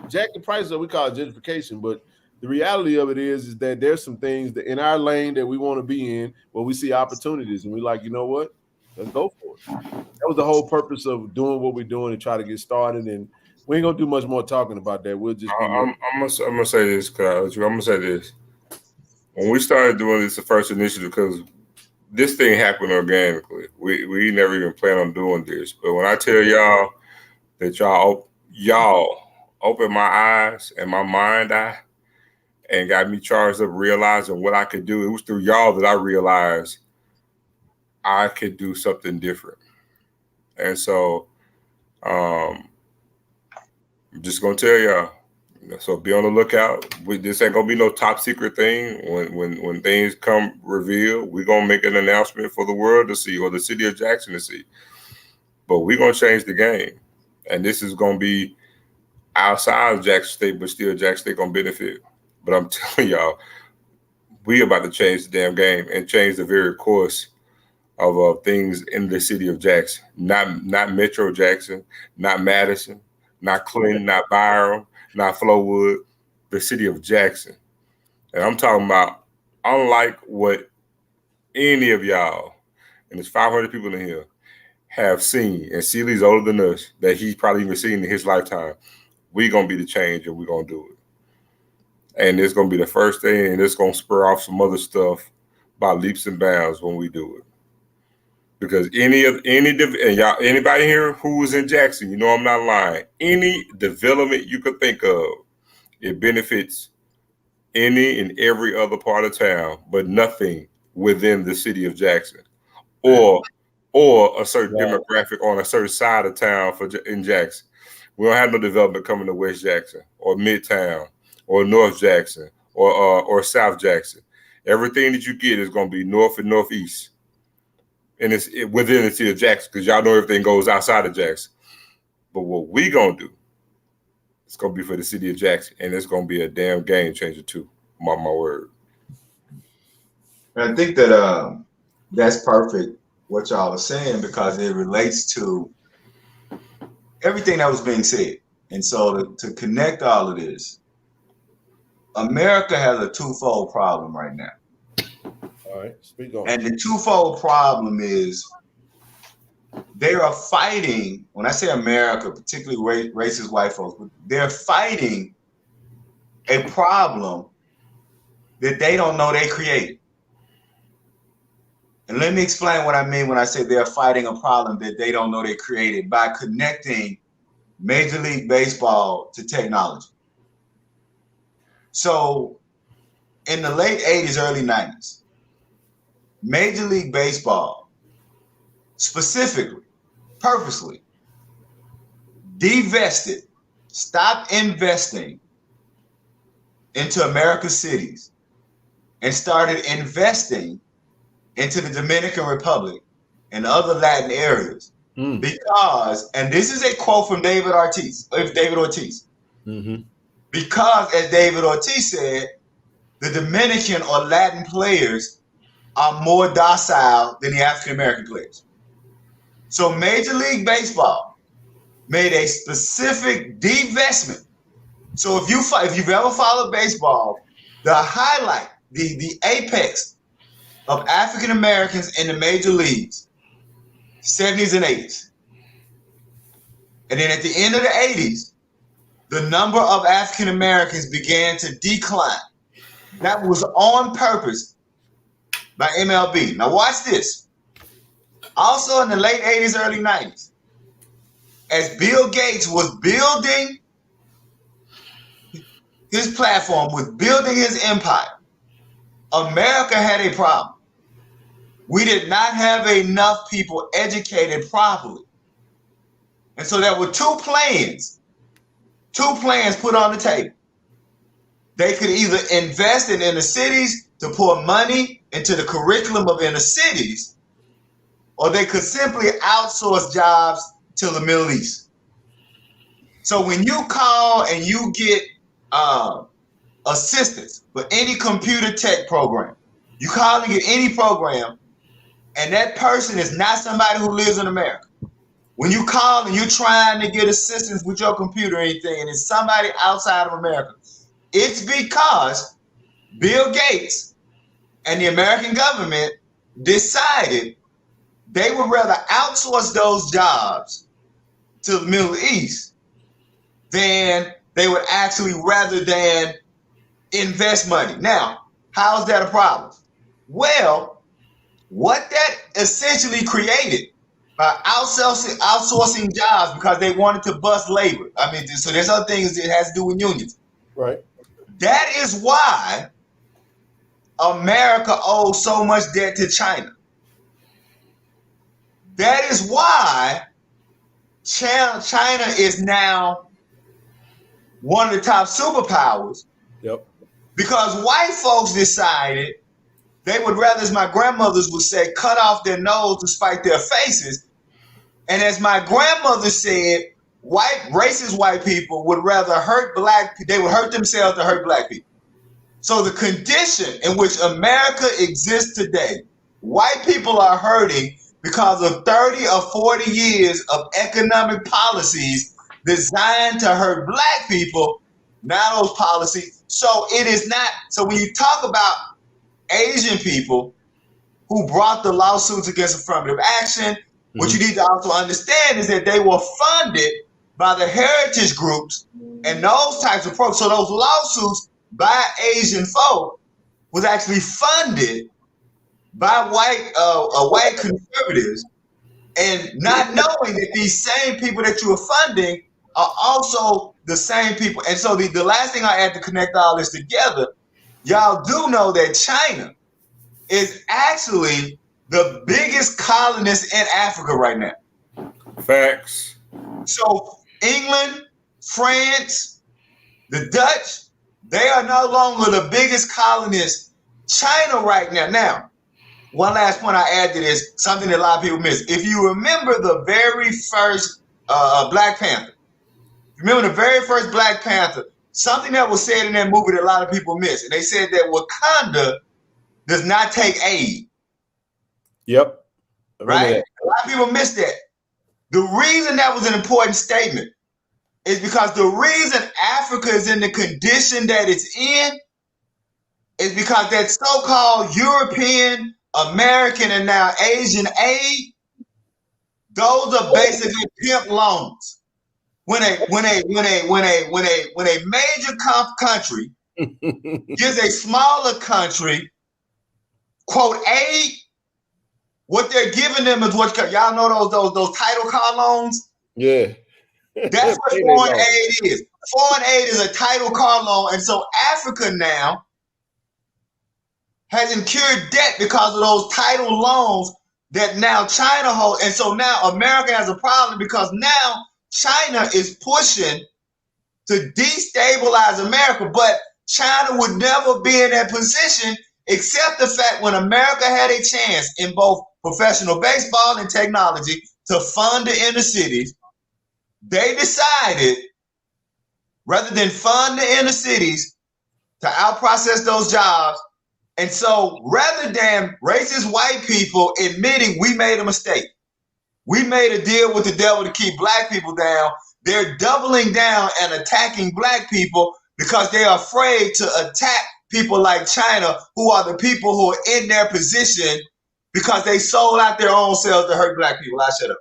jack the prices up, we call it gentrification, but The reality of it is that there's some things that in our lane that we want to be in where we see opportunities and we're like, you know what? Let's go for it. That was the whole purpose of doing what we're doing and try to get started. And we ain't gonna do much more talking about that. We'll just be I'm gonna say this, cause I'm gonna say this. When we started doing this, the first initiative, because this thing happened organically. We never even planned on doing this. But when I tell y'all that y'all opened my eyes and my mind eye and got me charged up realizing what I could do, it was through y'all that I realized I could do something different. And so I'm just gonna tell y'all. So be on the lookout. This ain't gonna be no top secret thing. When things come revealed, we're gonna make an announcement for the world to see or the city of Jackson to see. But we're gonna change the game. And this is gonna be outside of Jackson State, but still Jackson State gonna benefit. But I'm telling y'all, we about to change the damn game and change the very course of things in the city of Jackson. Not Metro Jackson, not Madison, not Clinton, not Byram, not Flowood, the city of Jackson. And I'm talking about, unlike what any of y'all, and there's 500 people in here, have seen, and Seeley's older than us, that he's probably even seen in his lifetime, we're going to be the change and we're going to do it. And it's going to be the first thing, and it's going to spur off some other stuff by leaps and bounds when we do it. Because anybody here who was in Jackson, you know I'm not lying. Any development you could think of, it benefits any and every other part of town, but nothing within the city of Jackson, or a certain demographic on a certain side of town in Jackson. We don't have no development coming to West Jackson or Midtown or North Jackson or South Jackson. Everything that you get is going to be north and northeast. And it's within the city of Jackson, because y'all know everything goes outside of Jackson. But what we gonna do, it's gonna be for the city of Jackson, and it's gonna be a damn game changer too. Mark my word. And I think that that's perfect what y'all are saying, because it relates to everything that was being said. And so to connect all of this, America has a twofold problem right now. All right, speak on. And the twofold problem is they are fighting, when I say America, particularly racist white folks, but they're fighting a problem that they don't know they created. And let me explain what I mean when I say they're fighting a problem that they don't know they created by connecting Major League Baseball to technology. So in the late 80s, early 90s, Major League Baseball specifically, purposely, divested, stopped investing into America's cities and started investing into the Dominican Republic and other Latin areas because, and this is a quote from David Ortiz, because as David Ortiz said, the Dominican or Latin players are more docile than the African-American players. So Major League Baseball made a specific divestment. So if you've ever followed baseball, the highlight, the apex of African-Americans in the major leagues, 70s and 80s. And then at the end of the 80s, the number of African-Americans began to decline. That was on purpose by MLB. Now watch this. Also in the late 80s, early 90s, as Bill Gates was building his platform, was building his empire, America had a problem. We did not have enough people educated properly. And so there were two plans put on the table. They could either invest in inner cities to pour money into the curriculum of inner cities, or they could simply outsource jobs to the Middle East. So when you call and you get assistance for any computer tech program, you call and get any program, and that person is not somebody who lives in America. When you call and you're trying to get assistance with your computer or anything, and it's somebody outside of America, It's because Bill Gates and the American government decided they would rather outsource those jobs to the Middle East than they would actually rather than invest money. Now, how's that a problem? Well, what that essentially created by outsourcing jobs because they wanted to bust labor. I mean, so there's other things that has to do with unions. Right. That is why America owes so much debt to China. That is why China is now one of the top superpowers. Yep. Because white folks decided they would rather, as my grandmothers would say, cut off their nose to spite their faces. And as my grandmother said, racist white people would rather they would hurt themselves to hurt black people. So the condition in which America exists today, white people are hurting because of 30 or 40 years of economic policies designed to hurt black people, not those policies. So it is not, so when you talk about Asian people who brought the lawsuits against affirmative action, what you need to also understand is that they were funded by the heritage groups and those types of programs. So those lawsuits by Asian folk was actually funded by white conservatives, and not knowing that these same people that you are funding are also the same people. And so the last thing I add to connect all this together, y'all do know that China is actually the biggest colonist in Africa right now. Facts. So England, France, the Dutch, they are no longer the biggest colonists. China right now. Now, one last point I add to this, something that a lot of people miss. If you remember the very first Black Panther, something that was said in that movie that a lot of people miss. And they said that Wakanda does not take aid. Yep. Right? A lot of people miss that. The reason that was an important statement is because the reason Africa is in the condition that it's in is because that so-called European, American, and now Asian aid, those are basically pimp loans. When a major country gives a smaller country, quote, aid, what they're giving them is what y'all know those title car loans? Yeah. That's what foreign aid is. Foreign aid is a title car loan, and so Africa now has incurred debt because of those title loans that now China holds. And so now America has a problem because now China is pushing to destabilize America, but China would never be in that position except the fact when America had a chance in both professional baseball and technology to fund the inner cities, they decided rather than fund the inner cities to outprocess those jobs. And so rather than racist white people admitting we made a mistake, we made a deal with the devil to keep black people down, they're doubling down and attacking black people because they are afraid to attack people like China, who are the people who are in their position because they sold out their own selves to hurt black people. I shut up.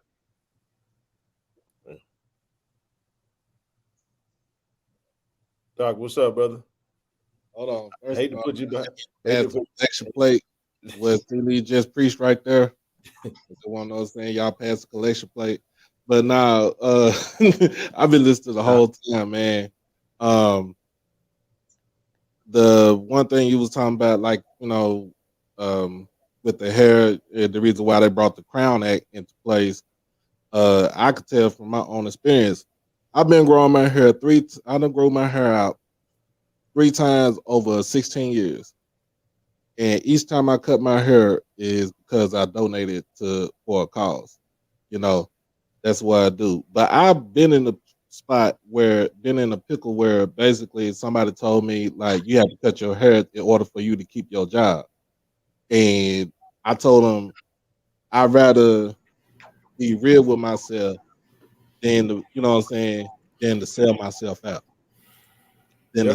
Doc, what's up, brother? Hold on. I hate to put you back. As the collection plate, what T-Lee just preached right there. The one of those things, y'all pass the collection plate. But now, I've been listening the whole time, man. The one thing you was talking about, like, with the hair, the reason why they brought the Crown Act into place, I could tell from my own experience. I've been growing my hair I done grown my hair out 3 times over 16 years. And each time I cut my hair is because I donated for a cause. That's what I do. But I've been in a pickle where basically somebody told me, like, you have to cut your hair in order for you to keep your job. And I told them I'd rather be real with myself than to sell myself out. Then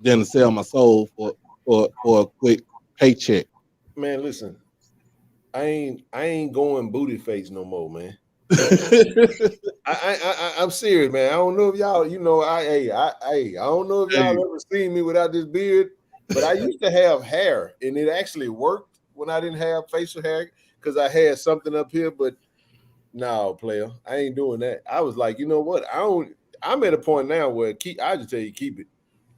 than to sell my soul for a quick paycheck. Man, listen, I ain't going booty face no more, man. I'm serious, man. I don't know if y'all, I don't know if y'all ever seen me without this beard, but I used to have hair, and it actually worked when I didn't have facial hair because I had something up here. But no, player, I ain't doing that. I was like, you know what? I'm at a point now where I just tell you, keep it.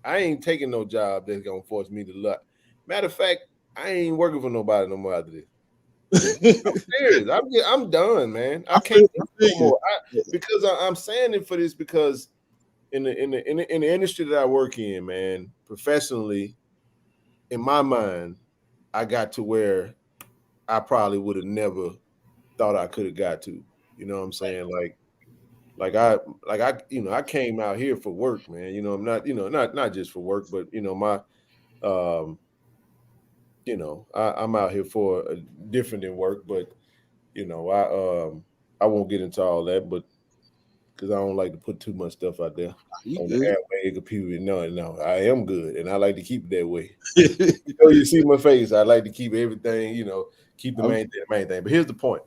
I ain't taking no job that's gonna force me to look. Matter of fact, I ain't working for nobody no more after this. I'm serious. I'm done, man. I can't do no more. Because I'm saying it for this because in the industry that I work in, man, professionally, in my mind, I got to where I probably would have never thought I could have got to. You know what I'm saying? I came out here for work, man. I'm not just for work, but I'm out here for different than work, but I won't get into all that, but because I don't like to put too much stuff out there on the airway. People no, I am good, and I like to keep it that way. You see my face. I like to keep everything, keep the main thing. But here's the point.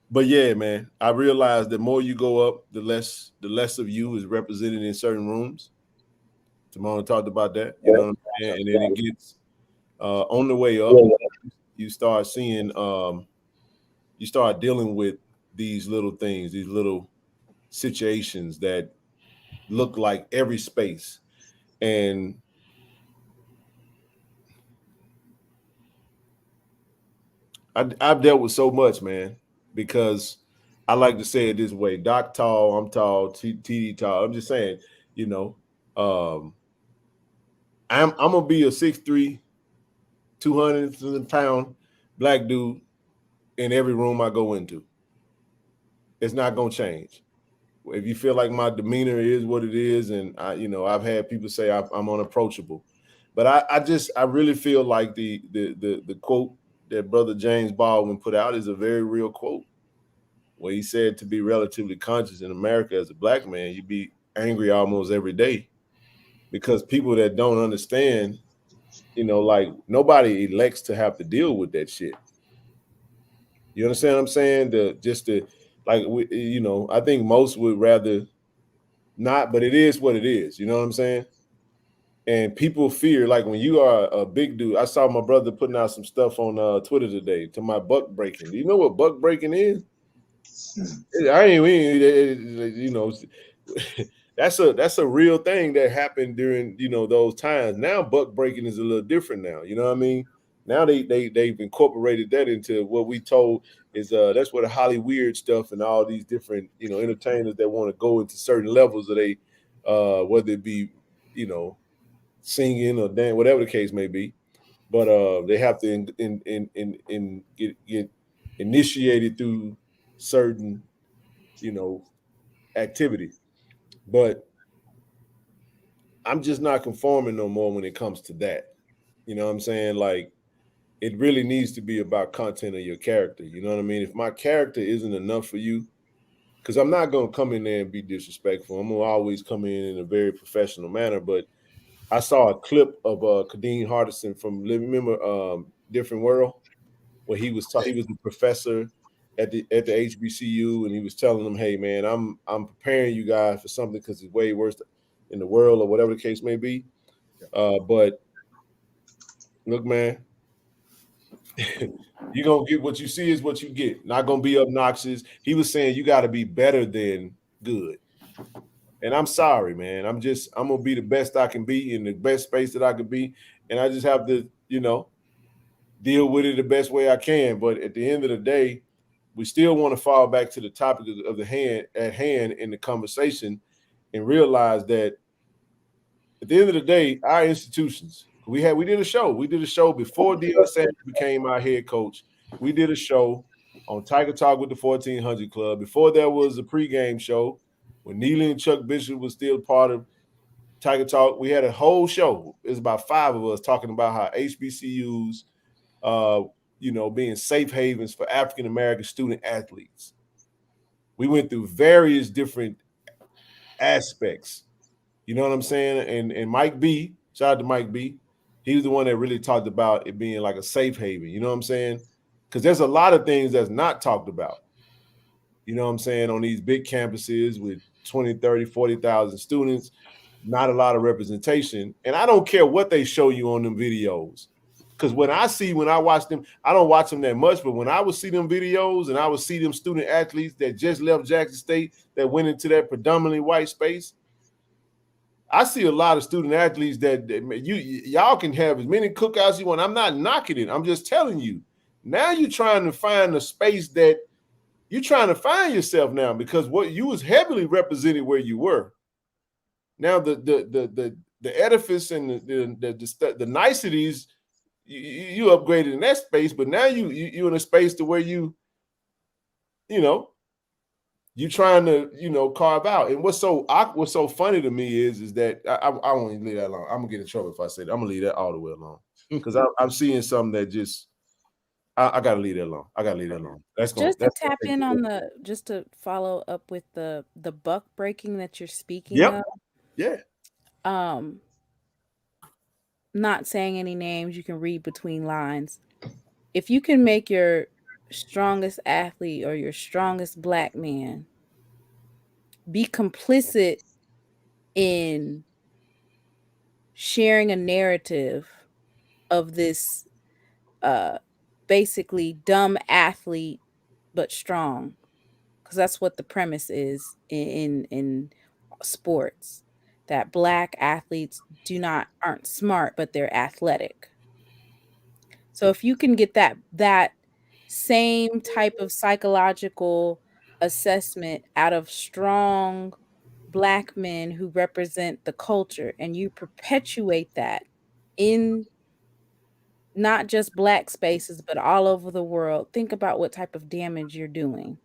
But yeah, man, I realized the more you go up, the less of you is represented in certain rooms. Timon talked about that, you know what I'm saying? And then it gets on the way up, you start seeing, you start dealing with these little things, these little situations that look like every space. And I've dealt with so much, man, because I like to say it this way: Doc tall, I'm tall, TD tall. I'm just saying, I'm gonna be a 6'3", 200-pound black dude in every room I go into. It's not gonna change. If you feel like my demeanor is what it is, and I've had people say I'm unapproachable, but I really feel like the quote that Brother James Baldwin put out is a very real quote, where he said to be relatively conscious in America as a black man, you'd be angry almost every day because people that don't understand, like nobody elects to have to deal with that shit. You understand what I'm saying? I think most would rather not, but it is what it is. You know what I'm saying? And people fear, like when you are a big dude. I saw my brother putting out some stuff on Twitter today to my buck breaking. Do you know what buck breaking is? I ain't mean, that's a real thing that happened during those times. Now buck breaking is a little different now. You know what I mean? Now they've incorporated that into what we told is that's where the Holly Weird stuff and all these different entertainers that want to go into certain levels of they whether it be singing or dance, whatever the case may be, but they have to get initiated through certain activity. But I'm just not conforming no more when it comes to that. You know what I'm saying? Like, it really needs to be about content of your character. You know what I mean? If my character isn't enough for you, because I'm not going to come in there and be disrespectful. I'm going to always come in a very professional manner. But I saw a clip of Kadeem Hardison from Different World, where he was a professor at the HBCU, and he was telling them, "Hey, man, I'm preparing you guys for something because it's way worse in the world or whatever the case may be. But look, man, you're gonna get what you see is what you get. Not gonna be obnoxious." He was saying you got to be better than good. And I'm sorry, man. I'm gonna be the best I can be in the best space that I can be, and I just have to, deal with it the best way I can. But at the end of the day, we still want to fall back to the topic of the hand in the conversation, and realize that at the end of the day, our institutions. We did a show. We did a show before Deion Sanders became our head coach. We did a show on Tiger Talk with the 1400 Club. Before there was a pregame show, when Neely and Chuck Bishop was still part of Tiger Talk, we had a whole show. It was about 5 of us talking about how HBCUs, being safe havens for African-American student athletes. We went through various different aspects You know what I'm saying? And Mike B, shout out to Mike B. He was the one that really talked about it being like a safe haven. You know what I'm saying? Because there's a lot of things that's not talked about. You know what I'm saying? On these big campuses with 20, 30, 40,000 students, not a lot of representation. And I don't care what they show you on them videos. Because when I watch them, I don't watch them that much, but when I would see them videos and I would see them student athletes that just left Jackson State that went into that predominantly white space, I see a lot of student athletes that y'all can have as many cookouts as you want. I'm not knocking it. I'm just telling you. Now you're trying to find a space that you're trying to find yourself now, because what you was heavily represented where you were. Now the edifice and the niceties, you upgraded in that space, but now you're in a space to where you trying to carve out. And what's so funny to me is that I won't even leave that alone. I'm gonna get in trouble if I say that. I'm gonna leave that all the way alone, because I'm seeing something that just I gotta leave that alone. I gotta leave that alone. Tap in on just to follow up with the buck breaking that you're speaking of. Yeah. Not saying any names, you can read between lines. If you can make your strongest athlete or your strongest Black man be complicit in sharing a narrative of this basically dumb athlete but strong, because that's what the premise is in sports, that Black athletes aren't smart, but they're athletic. So if you can get that same type of psychological assessment out of strong Black men who represent the culture, and you perpetuate that in not just Black spaces, but all over the world, think about what type of damage you're doing.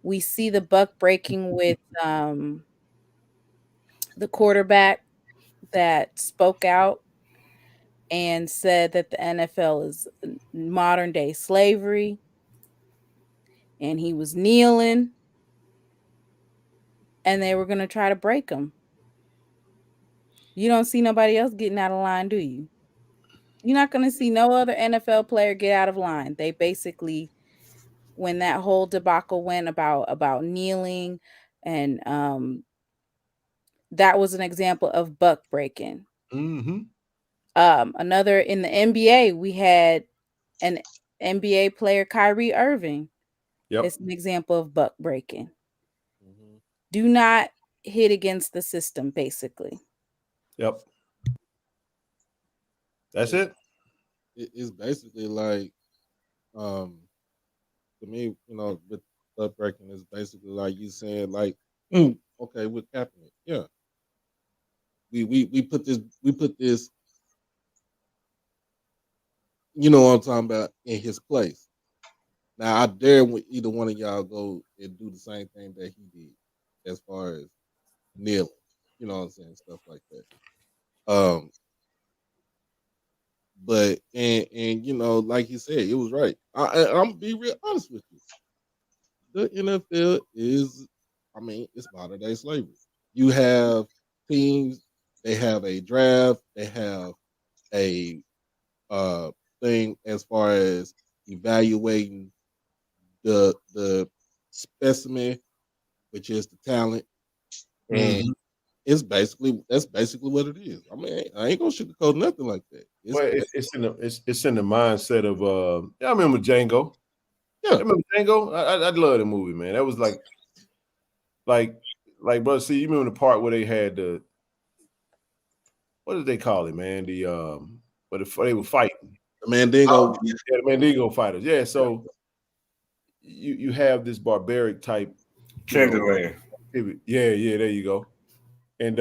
We see the buck breaking with the quarterback that spoke out and said that the NFL is modern day slavery, and he was kneeling, and they were going to try to break him. You don't see nobody else getting out of line, do you? You're not going to see no other NFL player get out of line. They basically, when that whole debacle went about kneeling, and that was an example of buck breaking. Mm-hmm. Another in the NBA, we had an NBA player, Kyrie Irving. Yep. It's an example of buck breaking. Mm-hmm. Do not hit against the system, basically. Yep. That's it. It's basically like, to me, with buck breaking is basically like you saying, like, okay, we're capping it. Yeah. We put this, you know what I'm talking about, in his place. Now I dare either one of y'all go and do the same thing that he did, as far as kneeling, you know what I'm saying, stuff like that. But like you said, it was right. I'm gonna be real honest with you. The NFL is, it's modern day slavery. You have teams, they have a draft, they have a thing as far as evaluating the specimen, which is the talent, and that's basically what it is. I ain't gonna sugarcoat nothing like that. It's in the mindset of I remember Django. Yeah, I remember Django. I love the movie, man. That was like, bro. See, you remember the part where they had what did they call it, man? Where they were fighting. The Mandingo. Yeah, the Mandingo fighters. Yeah, so you have this barbaric type. Candyland. Yeah, there you go. And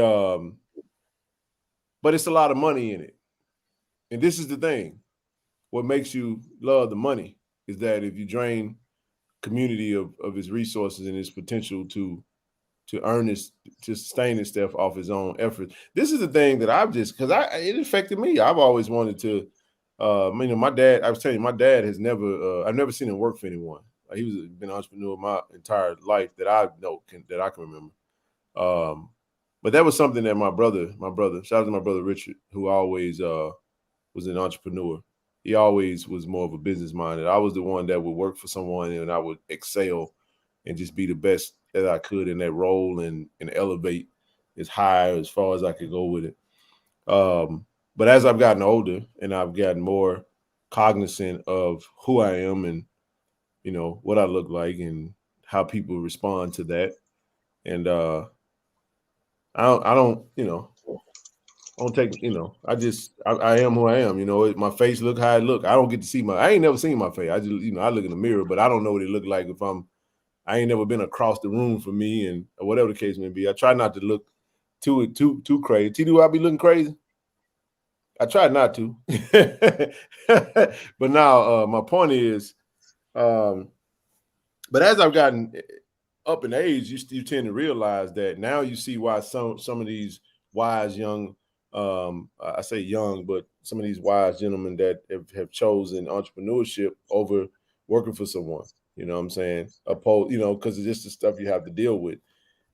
but it's a lot of money in it. And this is the thing. What makes you love the money is that if you drain community of his resources and his potential to earn this, to sustain his stuff off his own effort. This is the thing that I've just, because it affected me. I've always wanted to, my dad, I was telling you, my dad has never, I've never seen him work for anyone. Been an entrepreneur my entire life that I know, that I can remember. But that was something that my brother, shout out to my brother Richard, who always was an entrepreneur. He always was more of a business minded. I was the one that would work for someone and I would excel and just be the best that I could in that role and elevate as high as far as I could go with it. But as I've gotten older and I've gotten more cognizant of who I am and, you know, what I look like and how people respond to that. And I don't, you know, I don't take, you know, I am who I am. You know, my face look how I look. I don't get to see I ain't never seen my face. I just, you know, I look in the mirror, but I don't know what it look like if I ain't never been across the room from me and or whatever the case may be. I try not to look too crazy. Do I be looking crazy? I try not to. But now my point is, but as I've gotten up in age, you tend to realize that now you see why some of these wise young, I say young, but some of these wise gentlemen that have chosen entrepreneurship over working for someone, you know what I'm saying? You know, because it's just the stuff you have to deal with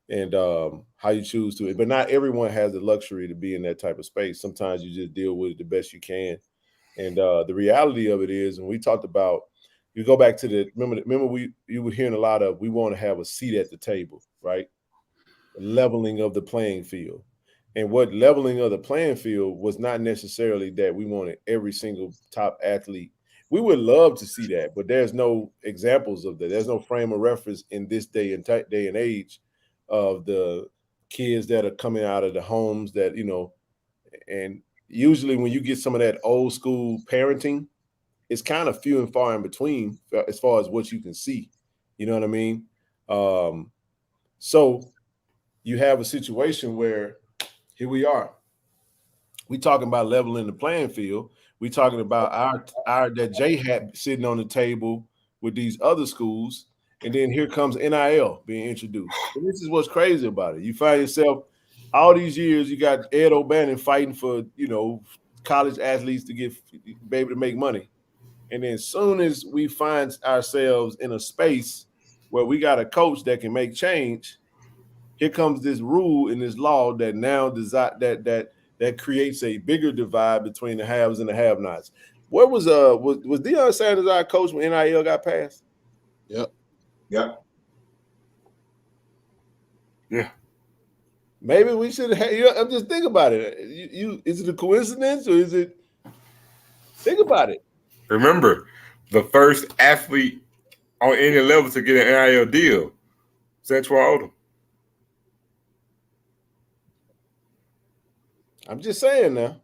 and how you choose to. But not everyone has the luxury to be in that type of space. Sometimes you just deal with it the best you can. And the reality of it is, when we talked about, you go back to remember you were hearing a lot of, we want to have a seat at the table, right? Leveling of the playing field. And what leveling of the playing field was not necessarily that we wanted every single top athlete. We would love to see that, but there's no examples of that. There's no frame of reference in this day and age of the kids that are coming out of the homes that, you know, and usually when you get some of that old school parenting, it's kind of few and far in between as far as what you can see. You know what I mean? So you have a situation where here we are. We talking about leveling the playing field. We talking about our that J hat sitting on the table with these other schools, and then here comes NIL being introduced. And this is what's crazy about it. You find yourself all these years, you got Ed O'Bannon fighting for, you know, college athletes to be able to make money. And then as soon as we find ourselves in a space where we got a coach that can make change, here comes this rule and this law that now that creates a bigger divide between the haves and the have-nots. Where was Deion Sanders our coach when NIL got passed? Yep. Yeah. Maybe we should have. You know, I'm just thinking about it. Is it a coincidence or is it? Think about it. Remember, the first athlete on any level to get an NIL deal, Central Odom. I'm just saying now.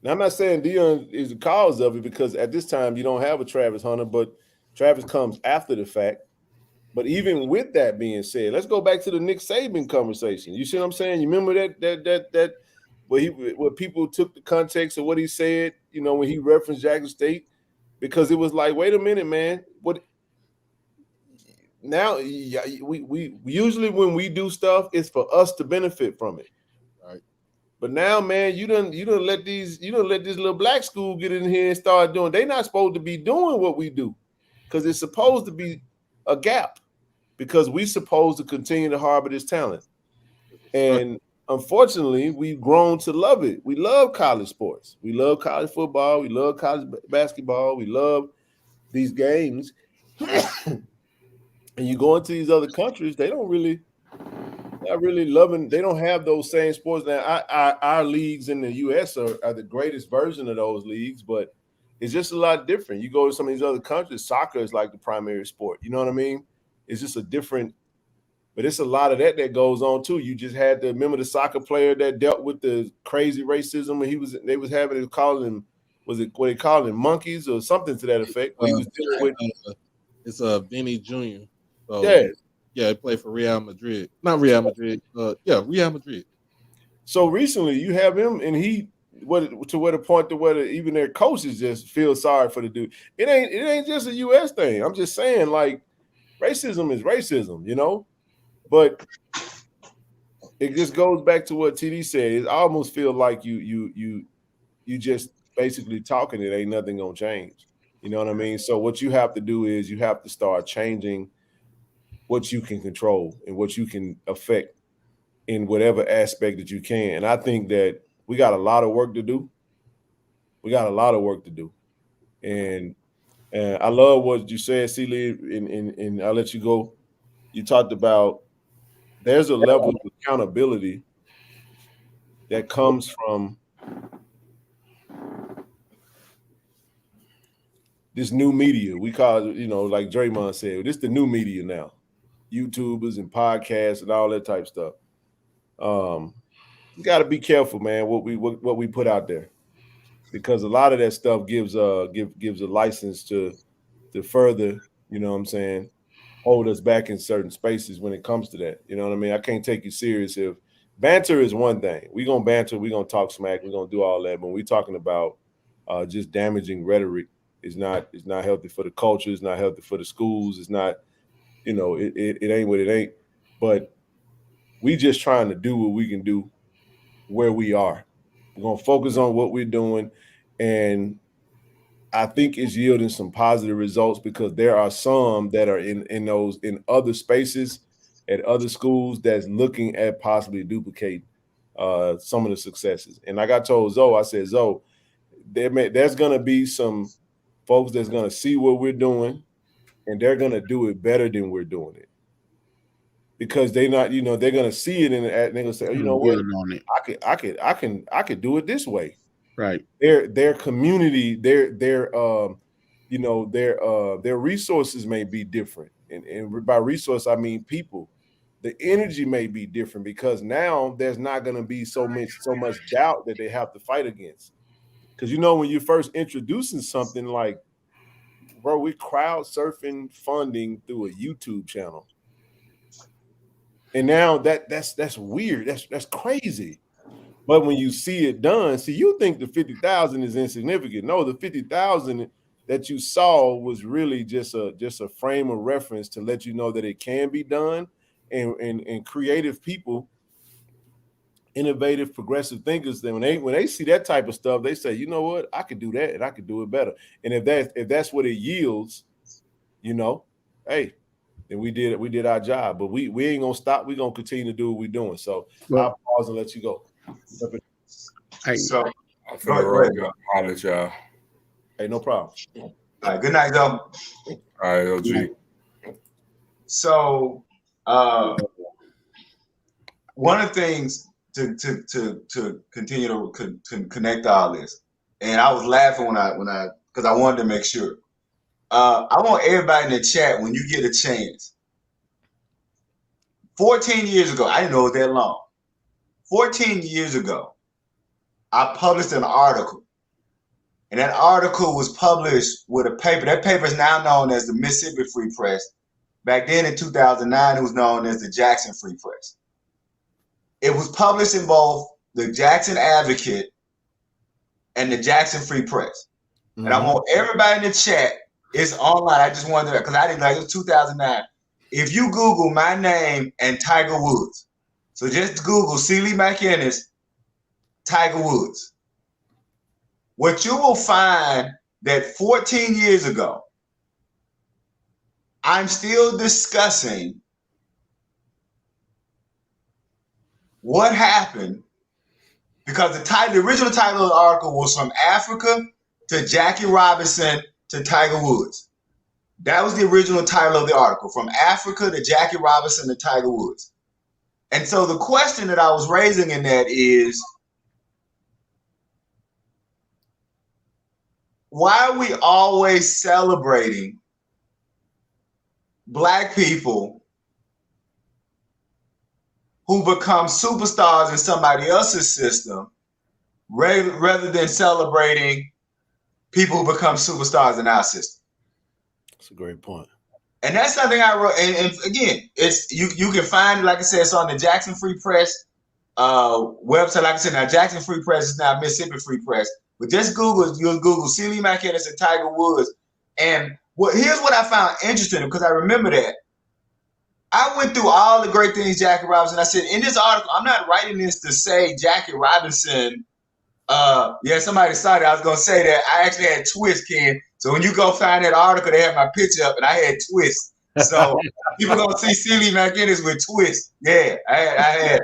Now, I'm not saying Deion is the cause of it because at this time you don't have a Travis Hunter, but Travis comes after the fact. But even with that being said, let's go back to the Nick Saban conversation. You see what I'm saying? You remember that where people took the context of what he said, you know, when he referenced Jackson State, because it was like, wait a minute, man. What now? We usually when we do stuff, it's for us to benefit from it. Right. But now, man, you don't let this little black school get in here and start doing. They're not supposed to be doing what we do, because it's supposed to be a gap, because we're supposed to continue to harbor this talent. And unfortunately, we've grown to love it. We love college sports. We love college football. We love college basketball. We love these games. And you go into these other countries, they're not really loving. They don't have those same sports. Now, our leagues in the U.S. are the greatest version of those leagues, but it's just a lot different. You go to some of these other countries, soccer is like the primary sport. You know what I mean? It's just a different, but it's a lot of that goes on too. You just had remember the soccer player that dealt with the crazy racism when they was calling him, was it what they called him, monkeys or something to that effect? He was dealing with it's Vinny Jr. So, yeah, he played for Real Madrid. Not Real Madrid. Real Madrid. So recently you have him and he to where the point to where even their coaches just feel sorry for the dude. It ain't just a US thing. I'm just saying, like, racism is racism, you know, but it just goes back to what TD said. It almost feel like you just basically talking. It ain't nothing gonna change. You know what I mean? So what you have to do is you have to start changing what you can control and what you can affect in whatever aspect that you can. And I think that we got a lot of work to do. And I love what you said, C-Lee, and I'll let you go. You talked about there's a level of accountability that comes from this new media. We call it, like Draymond said, this is the new media now. YouTubers and podcasts and all that type stuff. You got to be careful, man, what we put out there, because a lot of that stuff gives a license to further, hold us back in certain spaces when it comes to that. You know what I mean? I can't take you serious if banter is one thing. We're gonna banter, we're gonna talk smack, we're gonna do all that. But when we're talking about just damaging rhetoric, is not healthy for the culture, it's not healthy for the schools, it's not, it ain't what it ain't. But we just trying to do what we can do where we are. We're gonna focus on what we're doing, and I think it's yielding some positive results, because there are some that are in other spaces at other schools that's looking at possibly duplicate some of the successes. And like I told Zoe, I said, Zoe, there's going to be some folks that's going to see what we're doing, and they're going to do it better than we're doing it, because they're not, they're going to see it and they're going to say, you know what, I could do it this way. Right. Their community, their resources may be different. And by resource, I mean people. The energy may be different, because now there's not going to be so much doubt that they have to fight against. Because, when you're first introducing something like, bro, we're crowd surfing funding through a YouTube channel. And now that's weird. That's crazy. But when you see it done, you think the 50,000 is insignificant. No, the 50,000 that you saw was really just a frame of reference to let you know that it can be done, and creative people, innovative, progressive thinkers, then when they see that type of stuff, they say, you know what, I could do that and I could do it better. And if that's what it yields, hey, then we did our job. But we ain't gonna stop. We're gonna continue to do what we're doing. So I'll pause and let you go. So I'm finna holler at y'all. Hey, no problem. All right, good night, though. All right, LG. So one of the things to continue to connect all this, and I was laughing when I because I wanted to make sure. I want everybody in the chat, when you get a chance. 14 years ago, I didn't know it was that long. 14 years ago, I published an article, and that article was published with a paper. That paper is now known as the Mississippi Free Press. Back then in 2009, it was known as the Jackson Free Press. It was published in both the Jackson Advocate and the Jackson Free Press. Mm-hmm. And I want everybody in the chat, it's online. I just wanted to, because I didn't know, it was 2009. If you Google my name and Tiger Woods, so just Google Celie McInnes, Tiger Woods, what you will find that 14 years ago, I'm still discussing what happened, because the original title of the article was From Africa to Jackie Robinson to Tiger Woods. That was the original title of the article, From Africa to Jackie Robinson to Tiger Woods. And so the question that I was raising in that is, why are we always celebrating Black people who become superstars in somebody else's system rather than celebrating people who become superstars in our system? That's a great point. And that's something I wrote. And again, it's you can find it, like I said, it's on the Jackson Free Press website. Like I said, now Jackson Free Press is now Mississippi Free Press. But just you'll Google Celie McInnes and Tiger Woods. And here's what I found interesting, because I remember that. I went through all the great things Jackie Robinson. I said, in this article, I'm not writing this to say Jackie Robinson. Somebody started. I was going to say that I actually had twists, Ken. So when you go find that article, they have my picture up, and I had twists. So people going to see Celie McInnes with twists. Yeah, I had.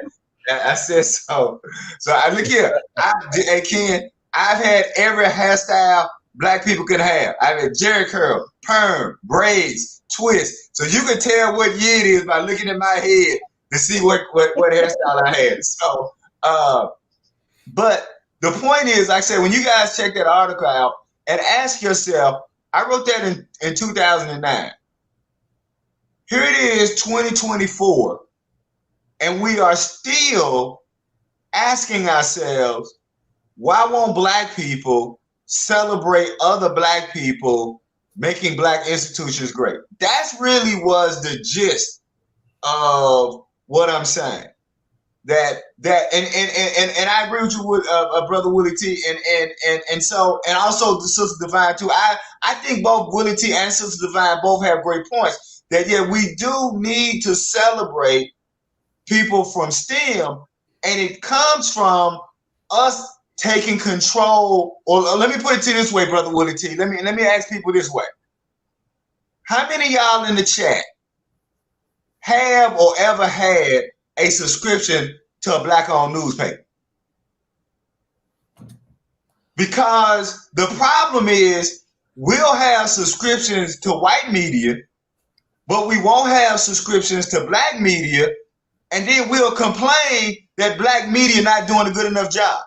I said so. So I look here. Hey Ken, I've had every hairstyle black people could have. I've had jerry curl, perm, braids, twist. So you can tell what year it is by looking at my head to see what hairstyle I had. So, but the point is, like I said, when you guys check that article out and ask yourself, I wrote that in 2009. Here it is, 2024, and we are still asking ourselves, why won't black people celebrate other black people making black institutions great? That's really was the gist of what I'm saying. And I agree with you, with brother Willie T, and also the Sister Divine too. I think both Willie T and Sister Divine both have great points. That yeah, we do need to celebrate people from STEM, and it comes from us taking control. Or let me put it to you this way, brother Willie T. Let me ask people this way: how many of y'all in the chat have or ever had a subscription to a black-owned newspaper? Because the problem is we'll have subscriptions to white media, but we won't have subscriptions to black media, and then we'll complain that black media not doing a good enough job.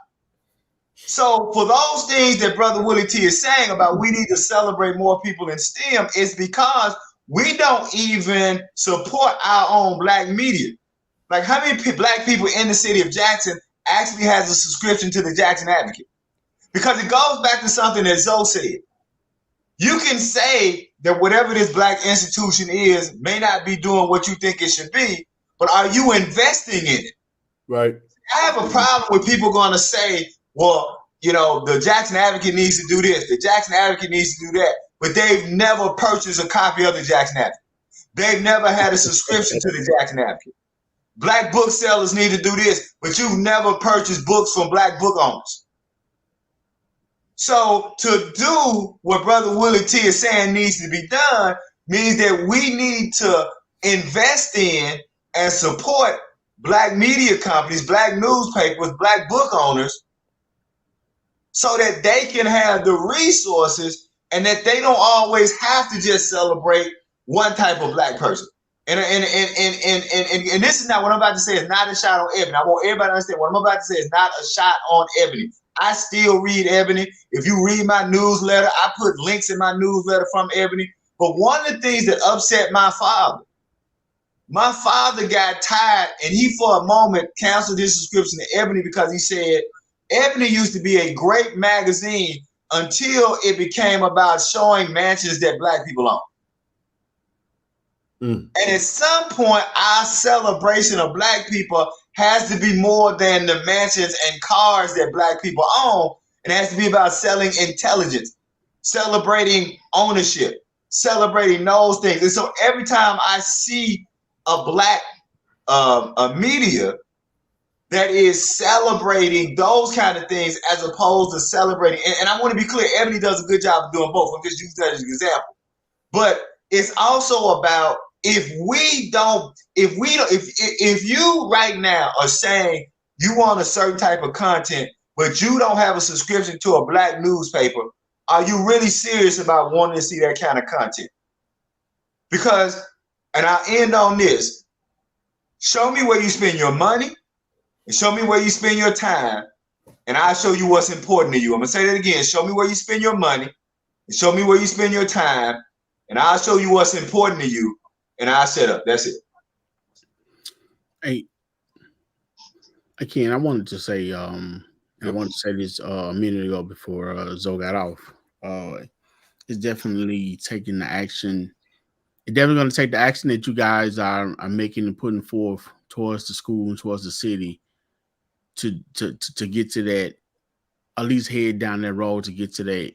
So for those things that Brother Willie T is saying about we need to celebrate more people in STEM, it's because we don't even support our own black media. Like, how many black people in the city of Jackson actually has a subscription to the Jackson Advocate? Because it goes back to something that Zoe said. You can say that whatever this black institution is may not be doing what you think it should be, but are you investing in it? Right. I have a problem with people going to say, well, you know, the Jackson Advocate needs to do this, the Jackson Advocate needs to do that, but they've never purchased a copy of the Jackson Advocate. They've never had a subscription to the Jackson Advocate. Black booksellers need to do this, but you've never purchased books from black book owners. So to do what Brother Willie T is saying needs to be done means that we need to invest in and support black media companies, black newspapers, black book owners, so that they can have the resources and that they don't always have to just celebrate one type of black person. And this is not what I'm about to say is not a shot on Ebony. I want everybody to understand what I'm about to say is not a shot on Ebony. I still read Ebony. If you read my newsletter, I put links in my newsletter from Ebony. But one of the things that upset my father got tired and he for a moment canceled his subscription to Ebony because he said Ebony used to be a great magazine until it became about showing mansions that black people own. And at some point, our celebration of black people has to be more than the mansions and cars that black people own. It has to be about selling intelligence, celebrating ownership, celebrating those things. And so every time I see a black media that is celebrating those kind of things as opposed to celebrating, and I want to be clear, Ebony does a good job of doing both. I'm just using that as an example. But it's also about if you right now are saying you want a certain type of content, but you don't have a subscription to a black newspaper, are you really serious about wanting to see that kind of content? Because, and I'll end on this, show me where you spend your money and show me where you spend your time, and I'll show you what's important to you. I'm gonna say that again. Show me where you spend your money and show me where you spend your time, and I'll show you what's important to you. And I set up. That's it. Hey, again, I wanted to say, this a minute ago before Zoe got off. It's definitely taking the action. It's definitely going to take the action that you guys are making and putting forth towards the school and towards the city to get to that. At least head down that road to get to that.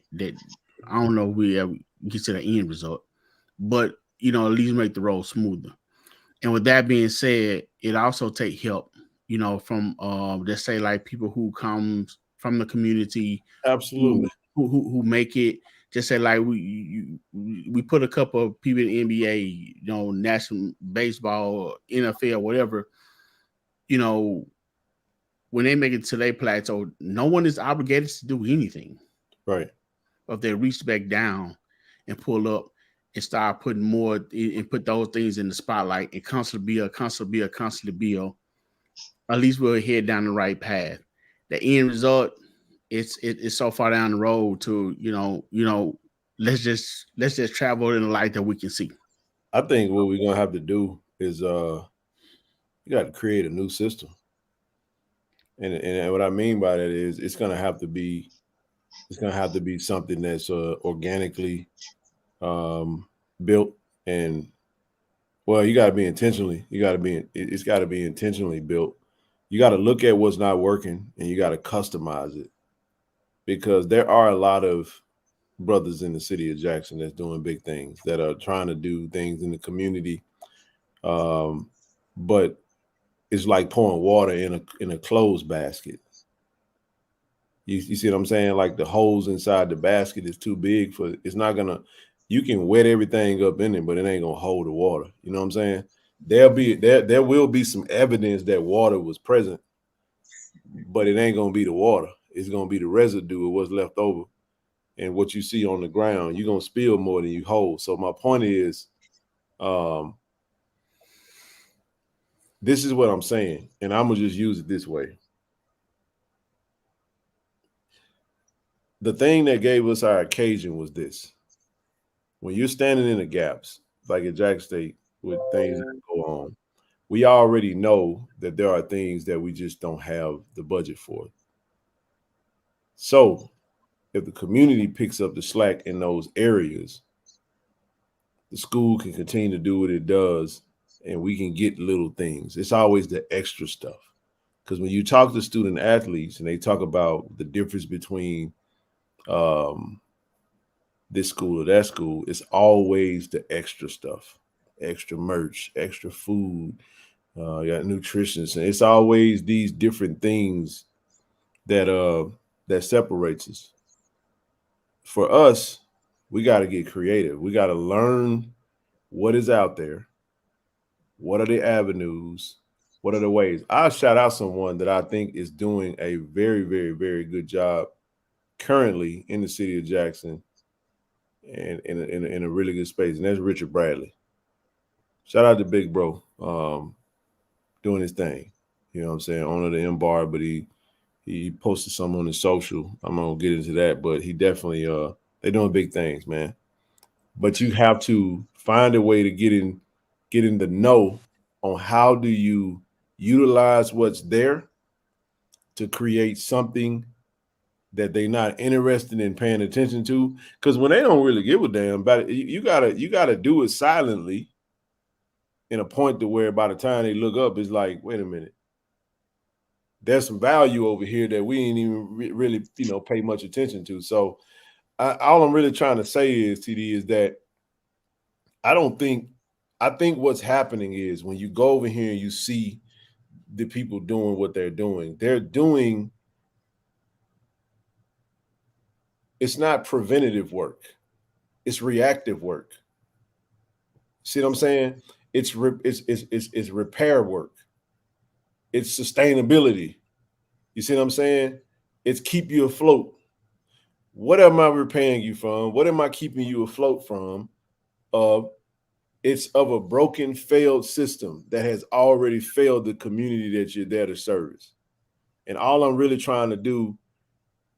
I don't know if we ever get to the end result, but at least make the road smoother. And with that being said, it also take help, from let's say like people who comes from the community, absolutely, who make it. Just say like we put a couple of people in the NBA, national baseball, NFL, whatever, when they make it to their plateau, no one is obligated to do anything. Right. If they reach back down and pull up and start putting more and put those things in the spotlight and constantly build, at least we'll head down the right path. The end result, it's so far down the road to let's just travel in the light that we can see. I think what we're gonna have to do is you got to create a new system, and what I mean by that is it's gonna have to be something that's organically built, and well, you got to be intentionally. It's got to be intentionally built. You got to look at what's not working, and you got to customize it, because there are a lot of brothers in the city of Jackson that's doing big things, that are trying to do things in the community, but it's like pouring water in a closed basket. You see what I'm saying? Like the holes inside the basket is too big for it's not gonna. You can wet everything up in it, but it ain't gonna hold the water. You know what I'm saying? There will be some evidence that water was present, but it ain't gonna be the water. It's gonna be the residue of what's left over. And what you see on the ground, you're gonna spill more than you hold. So my point is, this is what I'm saying, and I'm gonna just use it this way. The thing that gave us our occasion was this: when you're standing in the gaps, like at Jack State, with things that go on, we already know that there are things that we just don't have the budget for. So if the community picks up the slack in those areas, the school can continue to do what it does, and we can get little things. It's always the extra stuff. Because when you talk to student athletes and they talk about the difference between this school or that school, it's always the extra stuff, extra merch, extra food, you got nutritionists, and it's always these different things that separates us. For us, we got to get creative. We got to learn what is out there. What are the avenues? What are the ways? I'll shout out someone that I think is doing a very, very, very good job currently in the city of Jackson and in a really good space, and that's Richard Bradley. Shout out to Big Bro, doing his thing. You know what I'm saying? Owner of the M Bar, but he posted something on his social. I'm gonna get into that, but he definitely they're doing big things, man. But you have to find a way to get in the know on how do you utilize what's there to create something that they're not interested in paying attention to. Because when they don't really give a damn about it, you gotta do it silently in a point to where by the time they look up, it's like, wait a minute, there's some value over here that we ain't even really, pay much attention to. So all I'm really trying to say is, TD, is that I think what's happening is when you go over here and you see the people doing what they're doing, it's not preventative work. It's reactive work. See what I'm saying? It's repair work. It's sustainability. You see what I'm saying? It's keep you afloat. What am I repairing you from? What am I keeping you afloat from? It's of a broken, failed system that has already failed the community that you're there to service. And all I'm really trying to do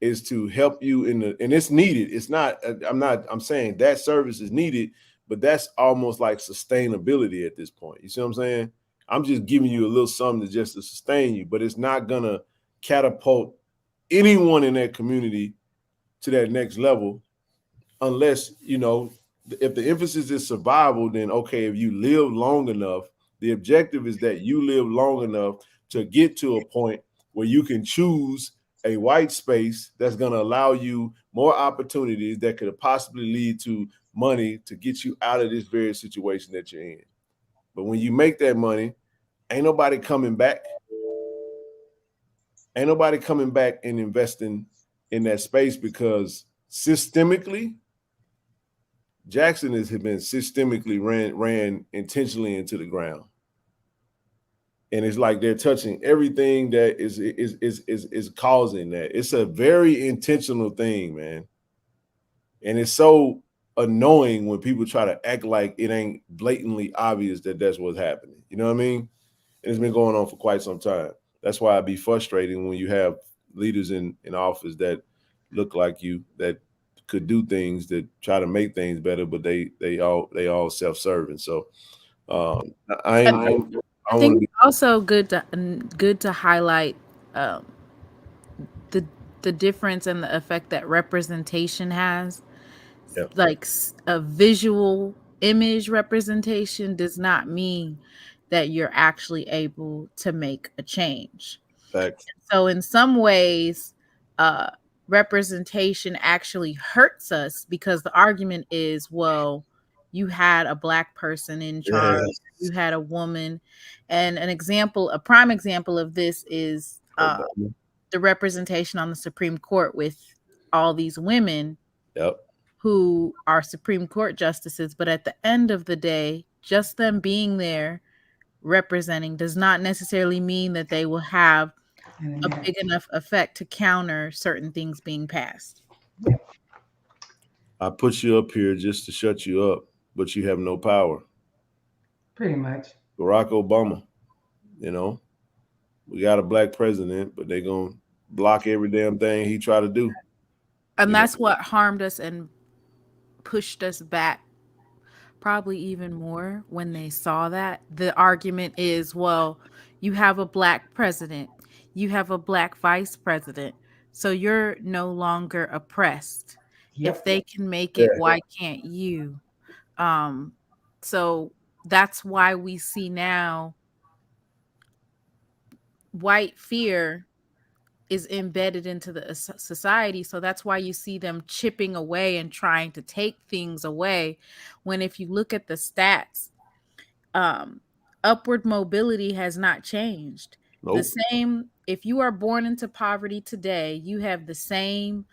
is to help you and it's needed. It's not, I'm saying that service is needed, but that's almost like sustainability at this point. You see what I'm saying? I'm just giving you a little something to sustain you, but it's not gonna catapult anyone in that community to that next level unless, if the emphasis is survival, then okay, if you live long enough, the objective is that you live long enough to get to a point where you can choose a white space that's going to allow you more opportunities that could possibly lead to money to get you out of this very situation that you're in. But when you make that money, ain't nobody coming back. Ain't nobody coming back and investing in that space because systemically, Jackson has been systemically ran intentionally into the ground. And it's like they're touching everything that is causing that. It's a very intentional thing, man. And it's so annoying when people try to act like it ain't blatantly obvious that that's what's happening. You know what I mean? And it's been going on for quite some time. That's why it'd be frustrating when you have leaders in office that look like you, that could do things that try to make things better, but they all self-serving. So I think it's also good to highlight the difference and the effect that representation has. Yep. Like a visual image representation does not mean that you're actually able to make a change. Facts. So in some ways, representation actually hurts us because the argument is, well, you had a Black person in charge, you had a woman. And a prime example of this is the representation on the Supreme Court with all these women who are Supreme Court justices. But at the end of the day, just them being there representing does not necessarily mean that they will have a big enough effect to counter certain things being passed. I put you up here just to shut you up, but you have no power. Pretty much. Barack Obama, you know, we got a Black president, but they're going to block every damn thing he try to do. And that's what harmed us and pushed us back probably even more when they saw that. The argument is, well, you have a Black president, you have a Black vice president, so you're no longer oppressed. If they can make it, why can't you? So that's why we see now white fear is embedded into the society. So that's why you see them chipping away and trying to take things away. When if you look at the stats, upward mobility has not changed. Nope. The same, if you are born into poverty today, you have the same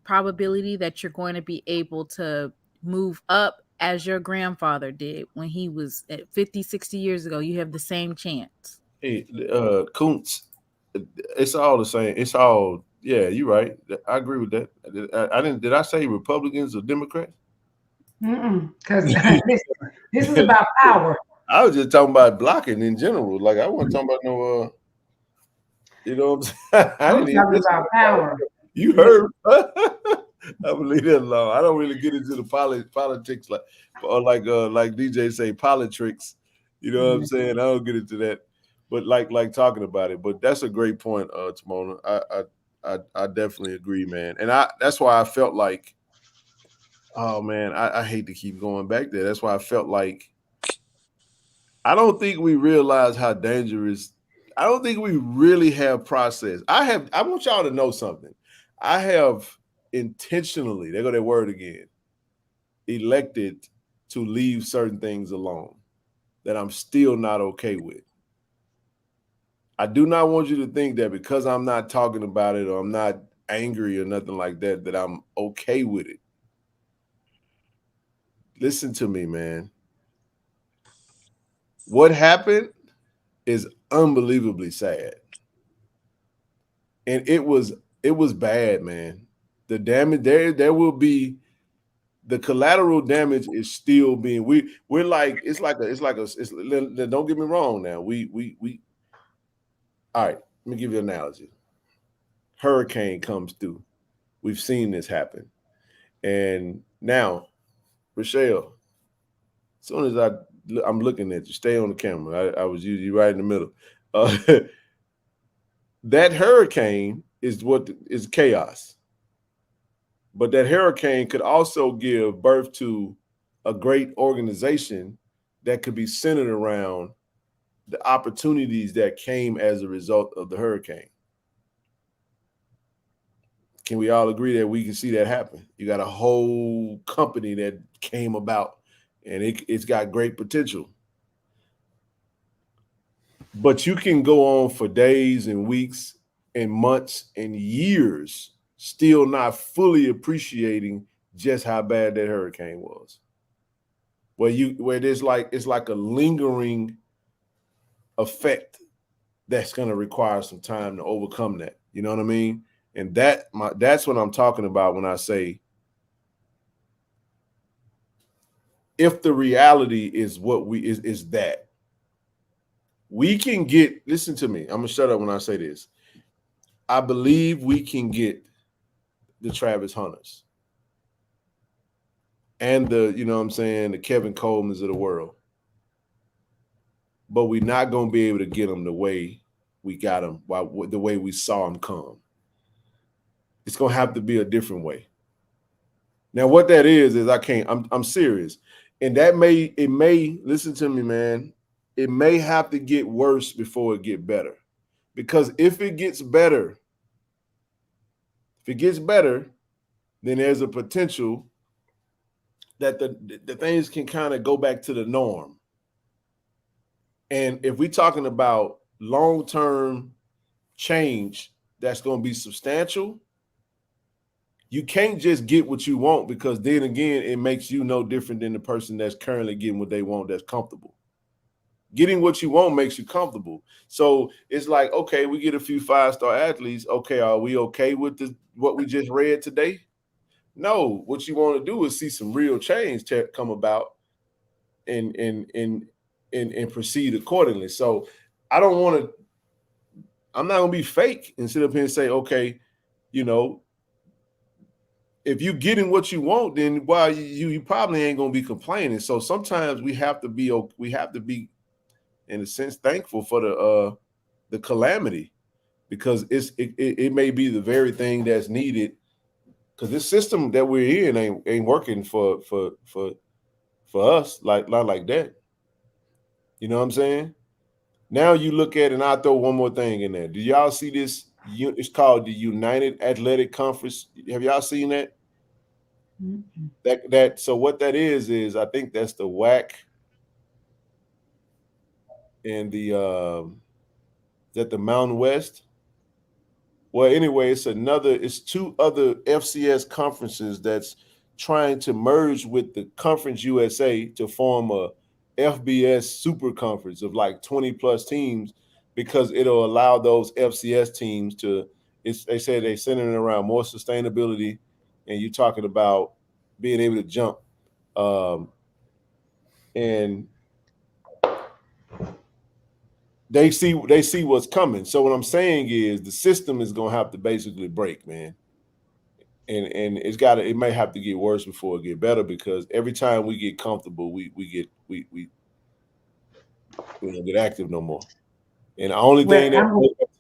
probability that you're going to be able to move up as your grandfather did when he was at 50, 60 years ago. You have the same chance. Hey, Kuntz, it's all the same. It's all, yeah, you're right. I agree with that. Did I say Republicans or Democrats? Because this is about power. I was just talking about blocking in general. Like, I wasn't talking about no, you know what I'm saying? I'm talking about power. You heard. I believe that alone. I don't really get into the politics like DJ say, politics. You know what I'm saying? I don't get into that. But like talking about it. But that's a great point, Timona. I definitely agree, man. And that's why I felt like, oh man, I hate to keep going back there. That's why I felt like I don't think we realize how dangerous. I don't think we really have processed. I want y'all to know something. I have intentionally, there go that word again, elected to leave certain things alone that I'm still not okay with. I do not want you to think that because I'm not talking about it or I'm not angry or nothing like that, that I'm okay with it. Listen to me, man. What happened is unbelievably sad. And it was bad, man. The damage there will be, the collateral damage is still being, we're like, don't get me wrong now. All right, let me give you an analogy. Hurricane comes through. We've seen this happen. And now, Rochelle, as soon as I'm looking at you, stay on the camera. I was usually right in the middle. That hurricane is what is chaos. But that hurricane could also give birth to a great organization that could be centered around the opportunities that came as a result of the hurricane. Can we all agree that we can see that happen? You got a whole company that came about and it's got great potential. But you can go on for days and weeks and months and years still not fully appreciating just how bad that hurricane was. Where it's like a lingering effect that's going to require some time to overcome that. You know what I mean? And that's what I'm talking about when I say, if the reality is what is that we can get, listen to me, I'm gonna shut up when I say this. I believe we can get the Travis Hunters and the, you know what I'm saying, the Kevin Colemans of the world. But we're not gonna be able to get them the way we got them, the way we saw them come. It's gonna have to be a different way. Now, what that is I'm serious. And it may, listen to me, man, it may have to get worse before it get better. Because if it gets better, then there's a potential that the things can kind of go back to the norm. And if we're talking about long-term change that's going to be substantial, you can't just get what you want, because then again, it makes you no different than the person that's currently getting what they want, that's comfortable. Getting what you want makes you comfortable. So it's like, okay, we get a few 5-star athletes. Okay, are we okay with what we just read today? No, what you want to do is see some real change come about and proceed accordingly. So I'm not going to be fake and sit up here and say, okay, you know, if you're getting what you want, then you probably ain't gonna be complaining. So sometimes we have to be in a sense thankful for the calamity, because it may be the very thing that's needed, because this system that we're in ain't working for us not like that. You know what I'm saying? Now you look at, and I'll throw one more thing in there. Do y'all see this? It's called the United Athletic Conference. Have y'all seen that? Mm-hmm. So what that is I think that's the WAC and the is that the Mountain West? Well, anyway, it's two other FCS conferences that's trying to merge with the Conference USA to form a FBS super conference of like 20 plus teams, because it'll allow those FCS teams to, they say they're centering around more sustainability, and you're talking about being able to jump. And they see what's coming. So what I'm saying is the system is going to have to basically break, man. And it may have to get worse before it get better, because every time we get comfortable, we don't get active no more. And the only thing that,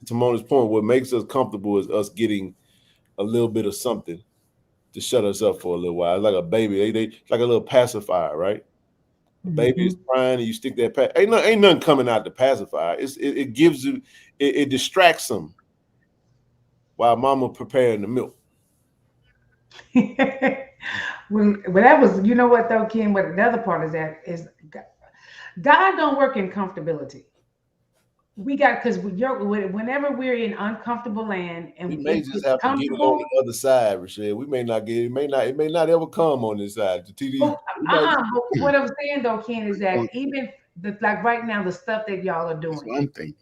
to Mona's point, what makes us comfortable is us getting a little bit of something to shut us up for a little while. It's like a baby, they like a little pacifier, right? A baby is crying, and you stick that ain't nothing coming out the pacifier. It gives you, it distracts them while mama preparing the milk. Well, that was, you know what though, Ken, what another part is God don't work in comfortability. Because whenever we're in uncomfortable land, and we may just have to get it on the other side, Rochelle. We may not get it. It may not ever come on this side. The TD. But what I'm saying though, Ken, is that even like right now, the stuff that y'all are doing, one thing,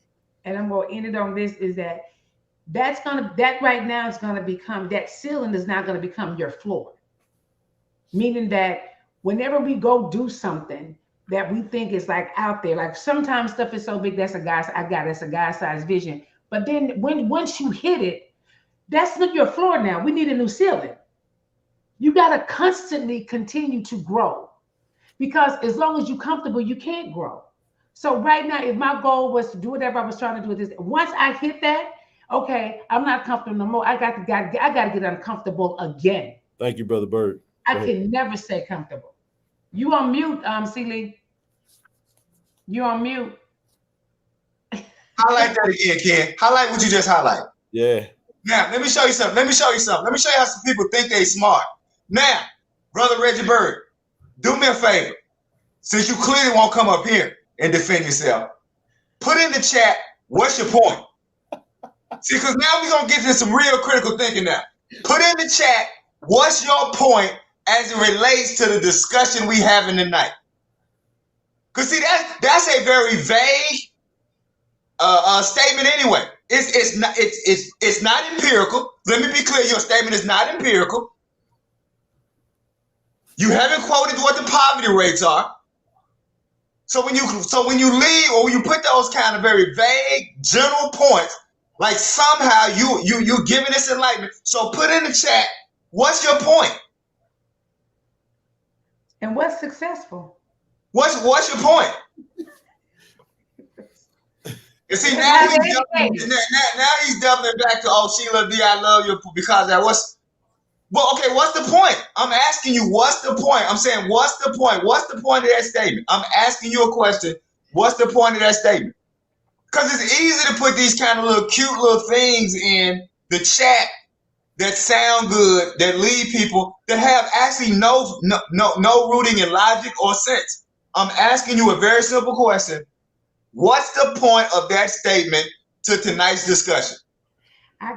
and I'm gonna end it on this, is that right now is gonna become, that ceiling is not gonna become your floor. Meaning that whenever we go do something that we think is like out there, like sometimes stuff is so big, that's a guy-sized vision. But then once you hit it, that's not your floor now. We need a new ceiling. You got to constantly continue to grow, because as long as you're comfortable, you can't grow. So right now, if my goal was to do whatever I was trying to do with this, once I hit that, okay, I'm not comfortable no more. I got to get uncomfortable again. Thank you, Brother Bird. I can never stay comfortable. You on mute, C-Lee. You on mute. Highlight that again, Ken. Highlight what you just highlighted. Yeah. Now, let me show you something. Let me show you how some people think they smart. Now, Brother Reggie Bird, do me a favor. Since you clearly won't come up here and defend yourself, put in the chat, what's your point? See, because now we're going to get to some real critical thinking now. Put in the chat, what's your point as it relates to the discussion we having tonight? Because see, that's a very vague statement anyway. It's not empirical. Let me be clear. Your statement is not empirical. You haven't quoted what the poverty rates are. So when you leave or when you put those kind of very vague general points, like somehow you're giving this enlightenment. So put in the chat, what's your point? And what's successful? What's your point? And see, now he's doubling back to, oh, Sheila D, I love you because that was. Well, okay, what's the point? I'm asking you, what's the point? I'm saying, what's the point? What's the point of that statement? I'm asking you a question. What's the point of that statement? Because it's easy to put these kind of little cute little things in the chat that sound good, that lead people, that have actually no rooting in logic or sense. I'm asking you a very simple question. What's the point of that statement to tonight's discussion?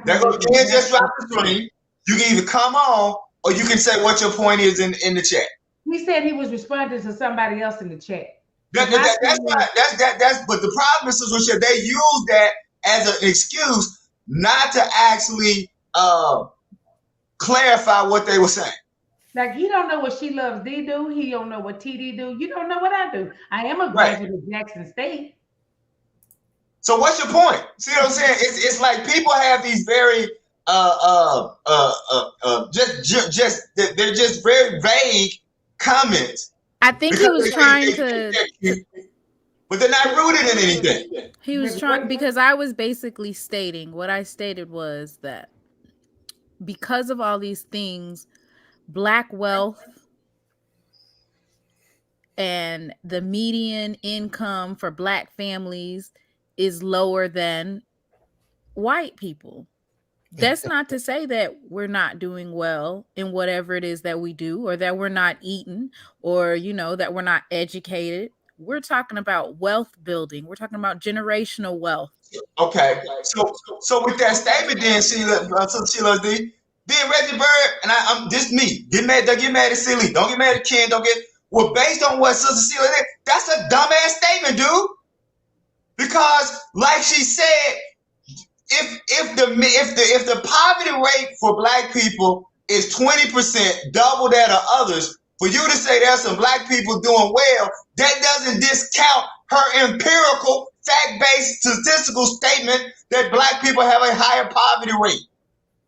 That goes again, just drop the screen. You can either come on or you can say what your point is in the chat. He said he was responding to somebody else in the chat. That's right. But the problem is, Sister, they use that as an excuse not to actually clarify what they were saying. Like, he don't know what She Loves D do. He don't know what TD do. You don't know what I do. I am a graduate of Jackson State. So what's your point? See what I'm saying? It's like people have these very they're just very vague comments. I think he was trying to, but they're not rooted in anything. He was trying, because I was basically stating, what I stated was that because of all these things, Black wealth and the median income for Black families is lower than white people. That's not to say that we're not doing well in whatever it is that we do, or that we're not eating, or, that we're not educated. We're talking about wealth building. We're talking about generational wealth. Okay. So with that statement then, Sheila D, then Reggie Bird, and I'm just me. Don't get mad at Silly. Don't get mad at Ken. Well, based on what Sister Sheila did, that's a dumbass statement, dude. Because like she said, if the poverty rate for Black people is 20%, double that of others, for you to say there's some Black people doing well, that doesn't discount her empirical, fact-based statistical statement that Black people have a higher poverty rate.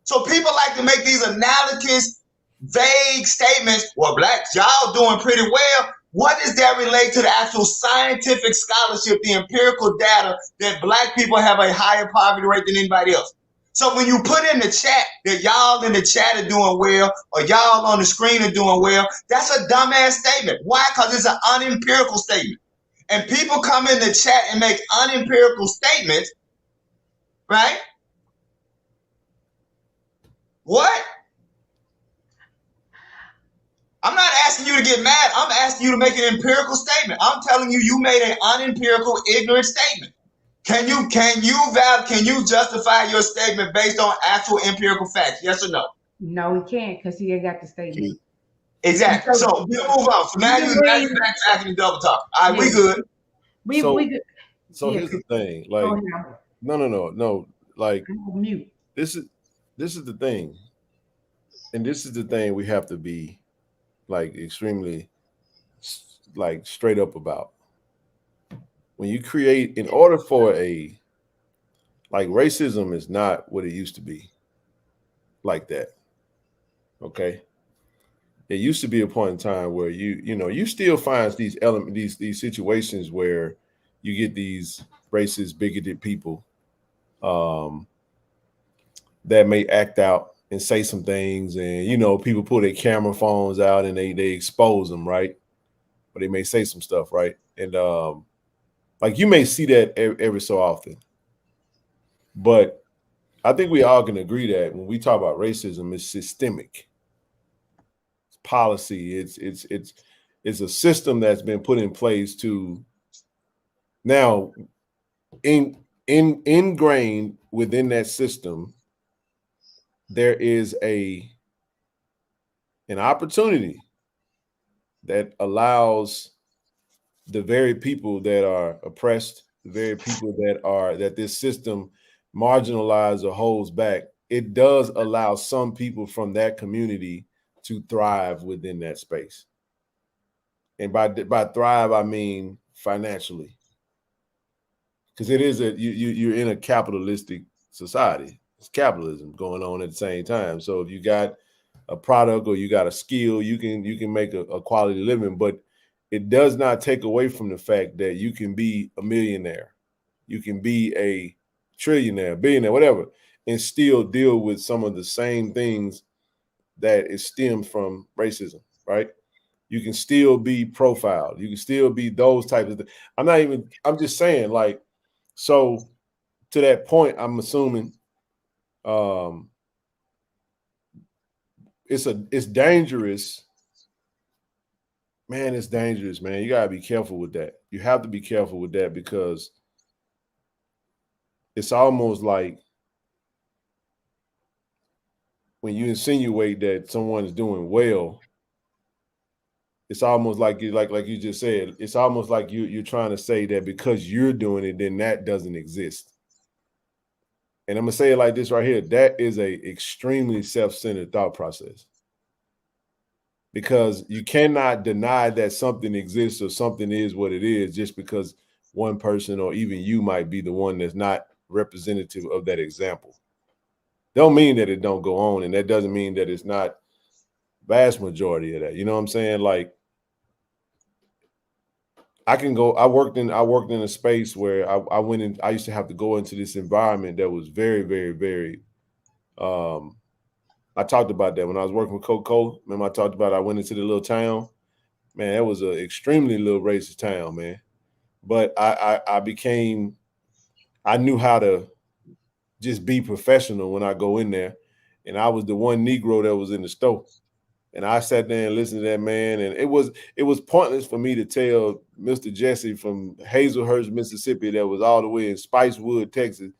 So people like to make these analogous, vague statements. Well, Blacks, y'all doing pretty well. What does that relate to the actual scientific scholarship, the empirical data that Black people have a higher poverty rate than anybody else? So when you put in the chat that y'all in the chat are doing well, or y'all on the screen are doing well, that's a dumbass statement. Why? Because it's an unempirical statement. And people come in the chat and make unempirical statements, right? What? I'm not asking you to get mad. I'm asking you to make an empirical statement. I'm telling you, you made an unempirical, ignorant statement. Can you justify your statement based on actual empirical facts? Yes or no? No, he can't, because he ain't got the statement. Exactly. So we'll move on. So now you're backtracking and double talking. All right, we good. We good. So here's the thing. Like, no. Like, mute. This is the thing, and this is the thing we have to be like extremely like straight up about. When you create, in order for racism is not what it used to be like that. Okay. It used to be a point in time where you still find these elements, these situations where you get these racist, bigoted people that may act out and say some things, and people pull their camera phones out and they expose them, right? Or they may say some stuff, right? And like you may see that every so often. But I think we all can agree that when we talk about racism, it's systemic. It's policy. It's a system that's been put in place to now ingrained within that system. There is an opportunity that allows the very people that are oppressed, the very people that this system marginalizes or holds back, it does allow some people from that community to thrive within that space. And by thrive, I mean financially, because it is you're in a capitalistic society. It's capitalism going on at the same time. So if you got a product or you got a skill, you can make a quality living, but it does not take away from the fact that you can be a millionaire, you can be a trillionaire, billionaire, whatever, and still deal with some of the same things that is stemmed from racism, right? You can still be profiled. You can still be those types of things. I'm just saying, like, so to that point, I'm assuming it's dangerous. Man, it's dangerous, man. You gotta be careful with that. You have to be careful with that, because it's almost like when you insinuate that someone is doing well, it's almost like you just said, it's almost like you're trying to say that because you're doing it, then that doesn't exist. And I'm gonna say it like this right here. That is a extremely self-centered thought process, because you cannot deny that something exists or something is what it is just because one person or even you might be the one that's not representative of that example. Don't mean that it don't go on, and that doesn't mean that it's not vast majority of that. You know what I'm saying? Like, I worked in a space where I went in. I used to have to go into this environment that was very, very, very. I talked about that when I was working with Coca-Cola. Remember, I talked about I went into the little town. Man, that was an extremely little racist town, man. But I knew how to just be professional when I go in there, and I was the one Negro that was in the store. And I sat there and listened to that man, and it was pointless for me to tell Mr. Jesse from Hazelhurst, Mississippi, that was all the way in Spicewood, Texas,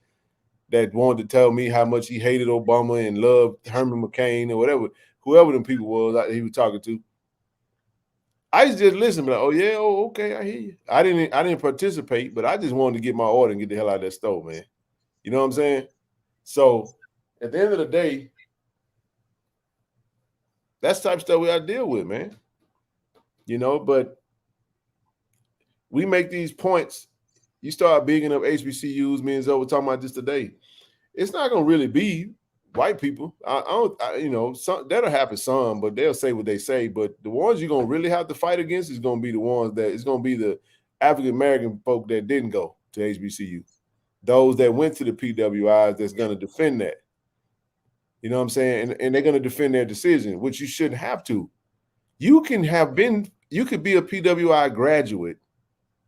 that wanted to tell me how much he hated Obama and loved Herman McCain or whoever them people was he was talking to. I used to just listen, like, oh yeah, oh okay, I hear you. I didn't participate, but I just wanted to get my order and get the hell out of that store, man. You know what I'm saying? So at the end of the day, that's the type of stuff we got to deal with, man. You know, but we make these points. You start bigging up HBCUs. Me and Zoe were talking about this today. It's not going to really be white people. That'll happen some, but they'll say what they say. But the ones you're going to really have to fight against is going to be the ones that it's going to be the African-American folk that didn't go to HBCU. Those that went to the PWIs that's going to defend that. You know what I'm saying? And they're going to defend their decision, which you shouldn't have to. You could be a PWI graduate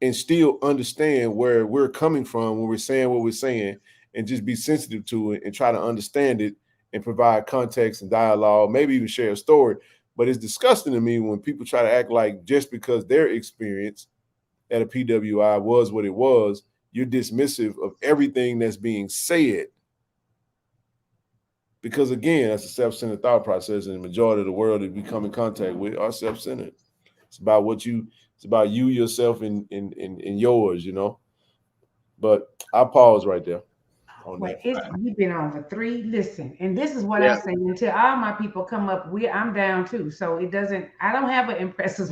and still understand where we're coming from when we're saying what we're saying, and just be sensitive to it and try to understand it and provide context and dialogue, maybe even share a story. But it's disgusting to me when people try to act like just because their experience at a PWI was what it was, you're dismissive of everything that's being said. Because again, that's a self-centered thought process, and the majority of the world that we come in contact with are self-centered. It's about you, yourself, and yours, you know. But I'll pause right there. You've been on for 3. Listen, and this is what I say until all my people come up. I'm down too. So I don't have an oppressor's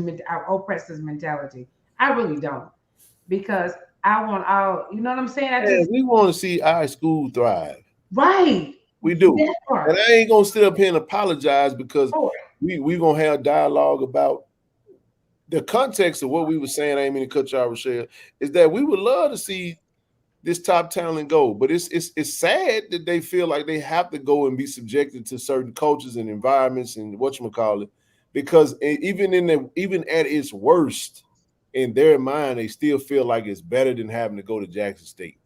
mentality. I really don't, because I want all. You know what I'm saying? We want to see our school thrive. Right. We do. And I ain't gonna sit up here and apologize, because we gonna have dialogue about the context of what we were saying. I ain't mean to cut y'all, Rochelle. Is that we would love to see this top talent go, but it's sad that they feel like they have to go and be subjected to certain cultures and environments and whatchamacallit, because even at its worst, in their mind, they still feel like it's better than having to go to Jackson State.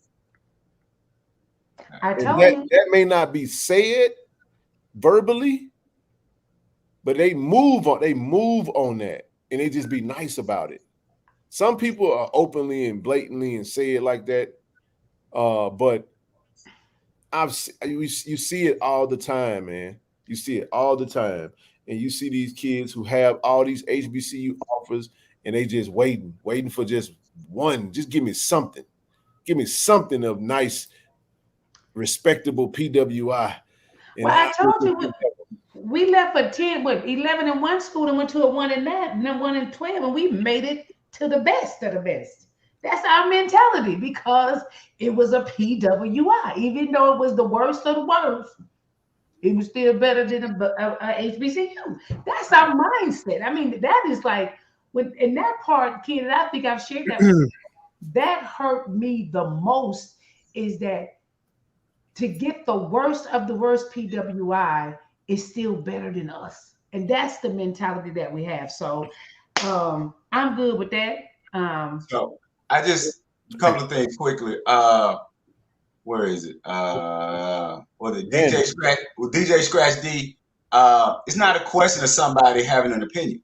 That may not be said verbally, but they move on that, and they just be nice about it. Some people are openly and blatantly and say it like that, but you see it all the time, man. You see it all the time, and you see these kids who have all these HBCU offers, and they just waiting for just one. Just give me something. Give me something of nice, respectable PWI. And Well, I told you we left for 11 in one school and went to a 1 in 9, and then 1 in 12, and we made it to the best of the best. That's our mentality because it was a PWI. Even though it was the worst of the worst, it was still better than a HBCU. That's our mindset. I mean, that is like, in that part, Ken, and I think I've shared that, that hurt me the most is that to get the worst of the worst PWI is still better than us. And that's the mentality that we have. So I'm good with that. So I just a couple of things quickly. Where is it? What is it? DJ Scratch D. It's not a question of somebody having an opinion.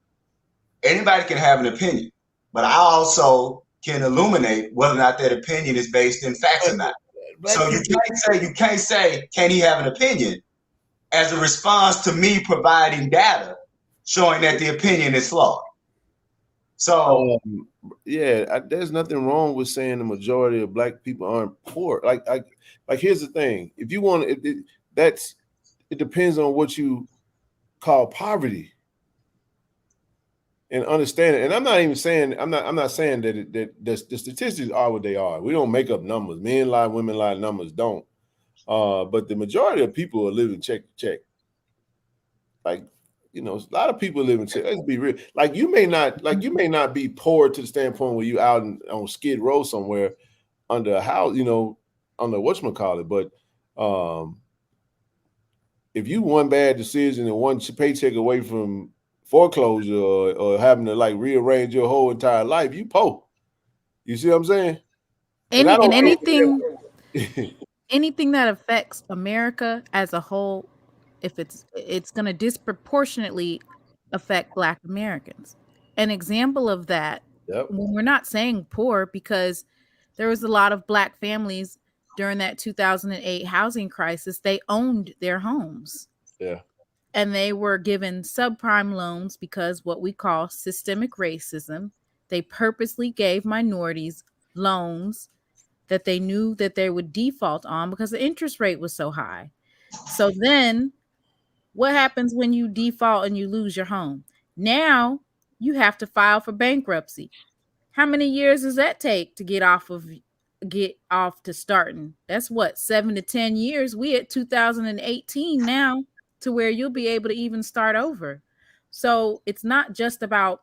Anybody can have an opinion, but I also can illuminate whether or not that opinion is based in facts or not. So you can't say, can he have an opinion as a response to me providing data showing that the opinion is flawed. So there's nothing wrong with saying the majority of black people aren't poor. Like here's the thing: if you want it depends on what you call poverty and understand it. And I'm not even saying I'm not saying that the statistics are what they are. We don't make up numbers. Men lie, women lie, numbers don't. But the majority of people are living check to check. Like, you know, a lot of people live in check. Let's be real. Like you may not be poor to the standpoint where you out on Skid Row somewhere under a house, you know, under whatchamacallit. But if you one bad decision and one paycheck away from foreclosure or having to like rearrange your whole entire life, you poor. You see what I'm saying? Anything that affects America as a whole, if it's going to disproportionately affect Black Americans. An example of that, when we're not saying poor, because there was a lot of Black families during that 2008 housing crisis, they owned their homes. Yeah. And they were given subprime loans because what we call systemic racism. They purposely gave minorities loans that they knew that they would default on because the interest rate was so high. So then what happens when you default and you lose your home? Now you have to file for bankruptcy. How many years does that take to get off to starting? That's what, 7 to 10 years. We at 2018 now to where you'll be able to even start over. So it's not just about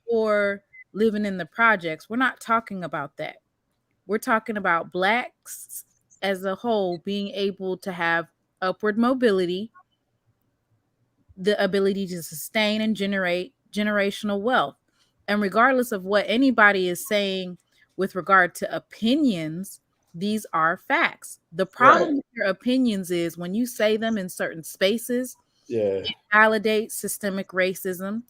poor living in the projects. We're not talking about that. We're talking about Blacks as a whole being able to have upward mobility, the ability to sustain and generate generational wealth. And regardless of what anybody is saying with regard to opinions, these are facts. The problem with your opinions is when you say them in certain spaces, it validates systemic racism.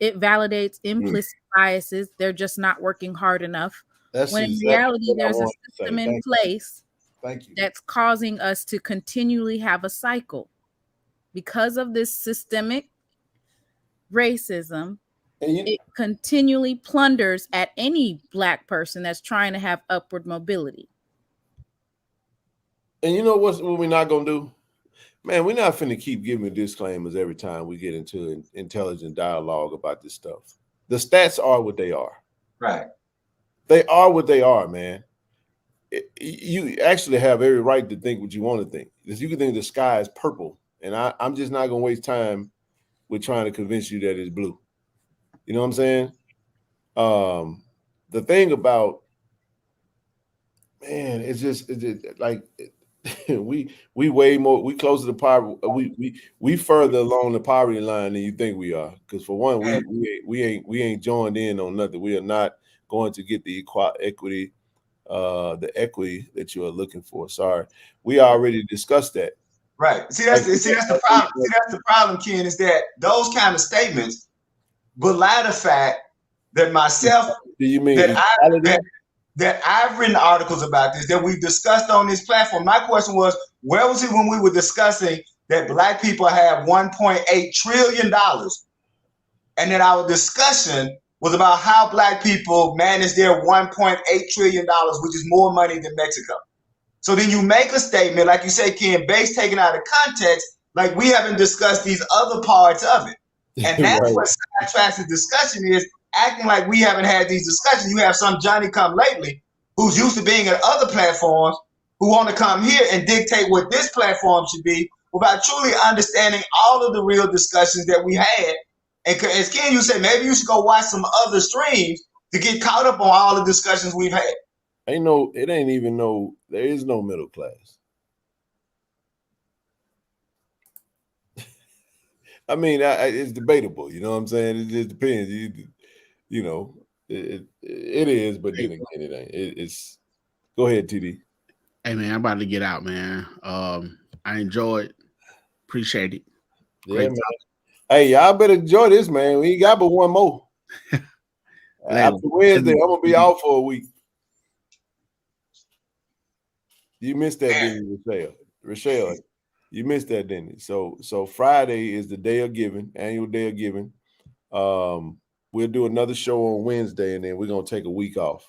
It validates implicit biases. They're just not working hard enough. When in reality, there's a system in place that's causing us to continually have a cycle. Because of this systemic racism, it continually plunders at any Black person that's trying to have upward mobility. And you know what we're not going to do? Man, we're not finna keep giving disclaimers every time we get into an intelligent dialogue about this stuff. The stats are what they are. Right. They are what they are, man. You actually have every right to think what you want to think. Because you can think the sky is purple, and I'm just not going to waste time with trying to convince you that it's blue. You know what I'm saying? The thing about, man, it's just like we way more, we closer to poverty, we further along the poverty line than you think we are. Because for one, we ain't joined in on nothing. We are not going to get the equity that you are looking for. Sorry, we already discussed that. Right. See, that's the problem. See, that's the problem, Ken, is that those kind of statements belie the fact that myself, do you mean that I've written articles about this, that we've discussed on this platform. My question was, where was it when we were discussing that Black people have $1.8 trillion, and that our discussion was about how black people manage their $1.8 trillion, which is more money than Mexico. So then you make a statement, like you say, Ken, based taken out of context, like we haven't discussed these other parts of it. And that's Right. what sidetracks the discussion is, acting like we haven't had these discussions. You have some Johnny come lately who's used to being at other platforms who want to come here and dictate what this platform should be without truly understanding all of the real discussions that we had. And as Ken, you said, maybe you should go watch some other streams to get caught up on all the discussions we've had. There is no middle class. I mean, it's debatable. You know what I'm saying? It just depends. You know, it is, but then again, it ain't. It's. Go ahead, TD. Hey man, I'm about to get out, man. I enjoyed, appreciate it. Yeah, man. Hey, y'all better enjoy this, man. We got but one more. After Wednesday, I'm gonna be out for a week. You missed that, didn't you, Rochelle? You missed that, didn't you? So Friday is the Day of Giving, annual Day of Giving. We'll do another show on Wednesday, and then we're gonna take a week off.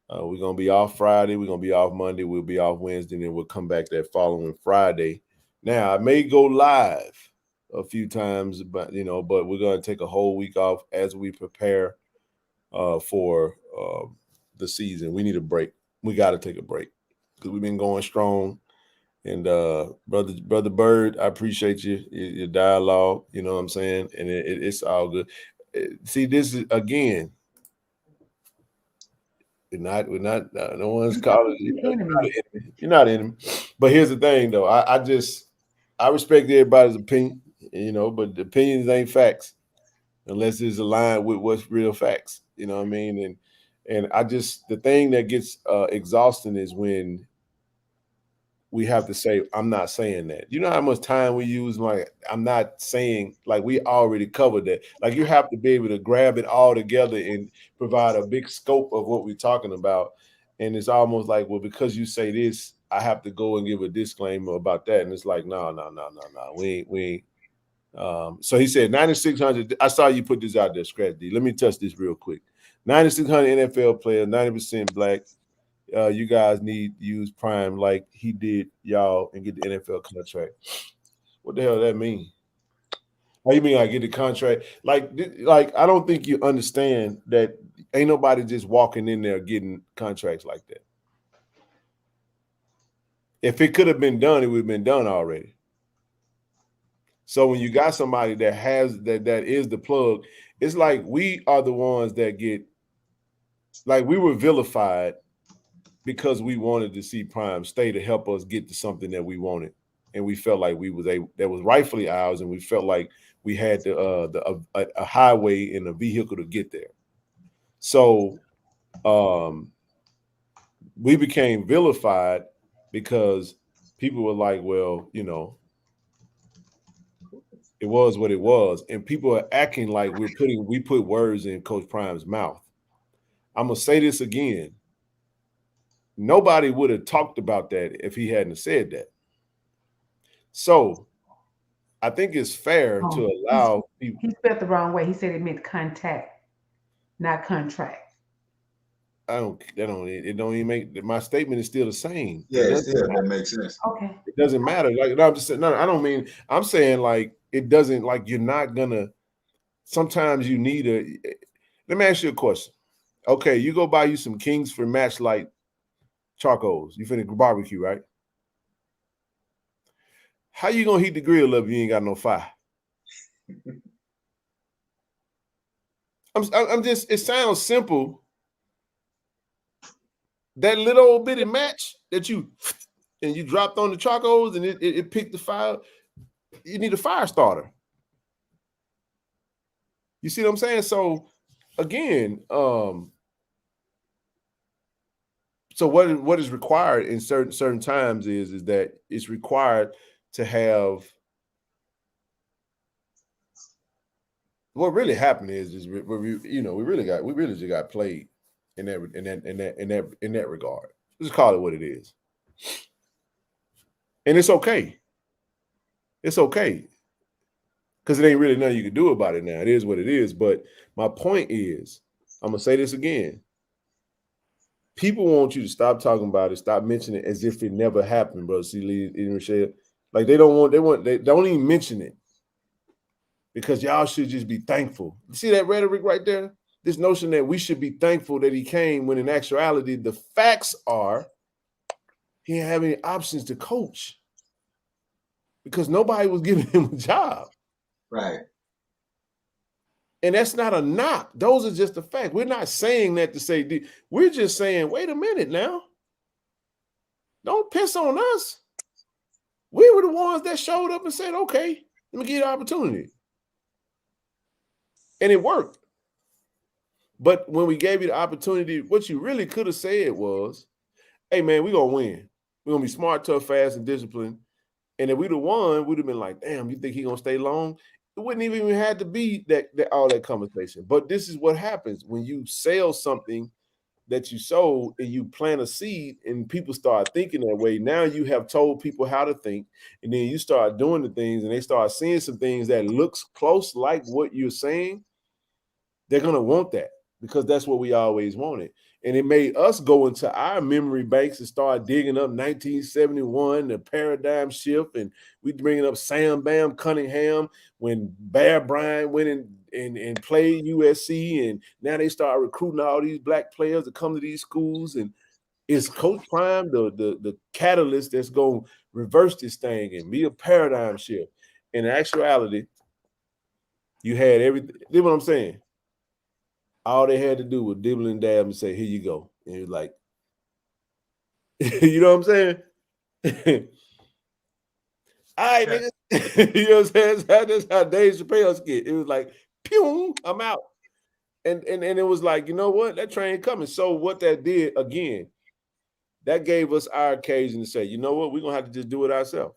We're gonna be off Friday. We're gonna be off Monday. We'll be off Wednesday, and then we'll come back that following Friday. Now I may go live a few times, but we're gonna take a whole week off as we prepare for the season. We need a break. We got to take a break because we've been going strong. And brother Bird, I appreciate your dialogue. You know what I'm saying, and it's all good. See, this is again. We're not. No one's calling you. You're not enemy. But here's the thing, though. I respect everybody's opinion, but the opinions ain't facts unless it's aligned with what's real facts. You know what I mean? And the thing that gets exhausting is when we have to say, I'm not saying that. You know how much time we use? Like, I'm not saying, like, we already covered that. Like, you have to be able to grab it all together and provide a big scope of what we're talking about. And it's almost like, well, because you say this, I have to go and give a disclaimer about that. And it's like, no. We ain't. So he said 9,600. I saw you put this out there, Scratch D. Let me touch this real quick. 9,600 NFL players, 90% black. You guys need to use Prime like he did y'all and get the NFL contract. What the hell does that mean? How you mean I get the contract? Like I don't think you understand that ain't nobody just walking in there getting contracts like that. If it could have been done, it would have been done already. So when you got somebody that has that is the plug, it's like we are the ones that get, like, we were vilified because we wanted to see Prime stay to help us get to something that we wanted, and we felt like that was rightfully ours, and we felt like we had a highway and a vehicle to get there. So we became vilified because people were like, well, it was what it was, and people are acting like we put words in Coach Prime's mouth. I'm gonna say this again. Nobody would have talked about that if he hadn't said that. So I think it's fair to allow people. He spelled the wrong way. He said it meant contact, not contract. It don't even make, my statement is still the same. Yeah, that makes sense. Okay. It doesn't matter. Like, no, I'm just saying, no, I don't mean, I'm saying, like, it doesn't, like, you're not gonna, sometimes you need let me ask you a question. Okay, you go buy you some Kingsford Matchlight charcoals. You finna barbecue, right? How you gonna heat the grill up if you ain't got no fire? I'm just, it sounds simple. That little old bitty match that you dropped on the charcoals and it picked the fire. You need a fire starter. You see what I'm saying? So again, so what is required in certain times is that it's required to have. What really happened is we really just got played in that regard. Just call it what it is, and it's okay. It's okay. because it ain't really nothing you can do about it now. It is what it is. But my point is, I'm gonna say this again. People want you to stop talking about it, stop mentioning it as if it never happened, bro. See, Lee and Michelle, like they don't even mention it because y'all should just be thankful. You see that rhetoric right there? This notion that we should be thankful that he came, when in actuality, the facts are he didn't have any options to coach because nobody was giving him a job. Right. And that's not a knock. Those are just the facts. We're not saying that to say, we're just saying, wait a minute now. Don't piss on us. We were the ones that showed up and said, okay, let me give you the opportunity. And it worked. But when we gave you the opportunity, what you really could have said was, hey, man, we're going to win. We're going to be smart, tough, fast, and disciplined. And if we'd have won, we'd have been like, damn, you think he's going to stay long? It wouldn't even have to be that all that conversation. But this is what happens when you sell something that you sold and you plant a seed and people start thinking that way. Now you have told people how to think, and then you start doing the things and they start seeing some things that looks close like what you're saying. They're going to want that because that's what we always wanted. And it made us go into our memory banks and start digging up 1971, the paradigm shift, and we bringing up Sam Bam Cunningham when Bear Bryant went and played USC, and now they start recruiting all these black players to come to these schools. And is Coach Prime the catalyst that's going to reverse this thing and be a paradigm shift? In actuality, you had everything. You know what I'm saying? All they had to do was dibble and dab and say, here you go. And you're like, you know what I'm saying? All right, nigga. You know what I'm saying? That's how Dave Chappelle's get. It was like, pew, I'm out. And it was like, you know what? That train coming. So what that did, again, that gave us our occasion to say, you know what? We're going to have to just do it ourselves.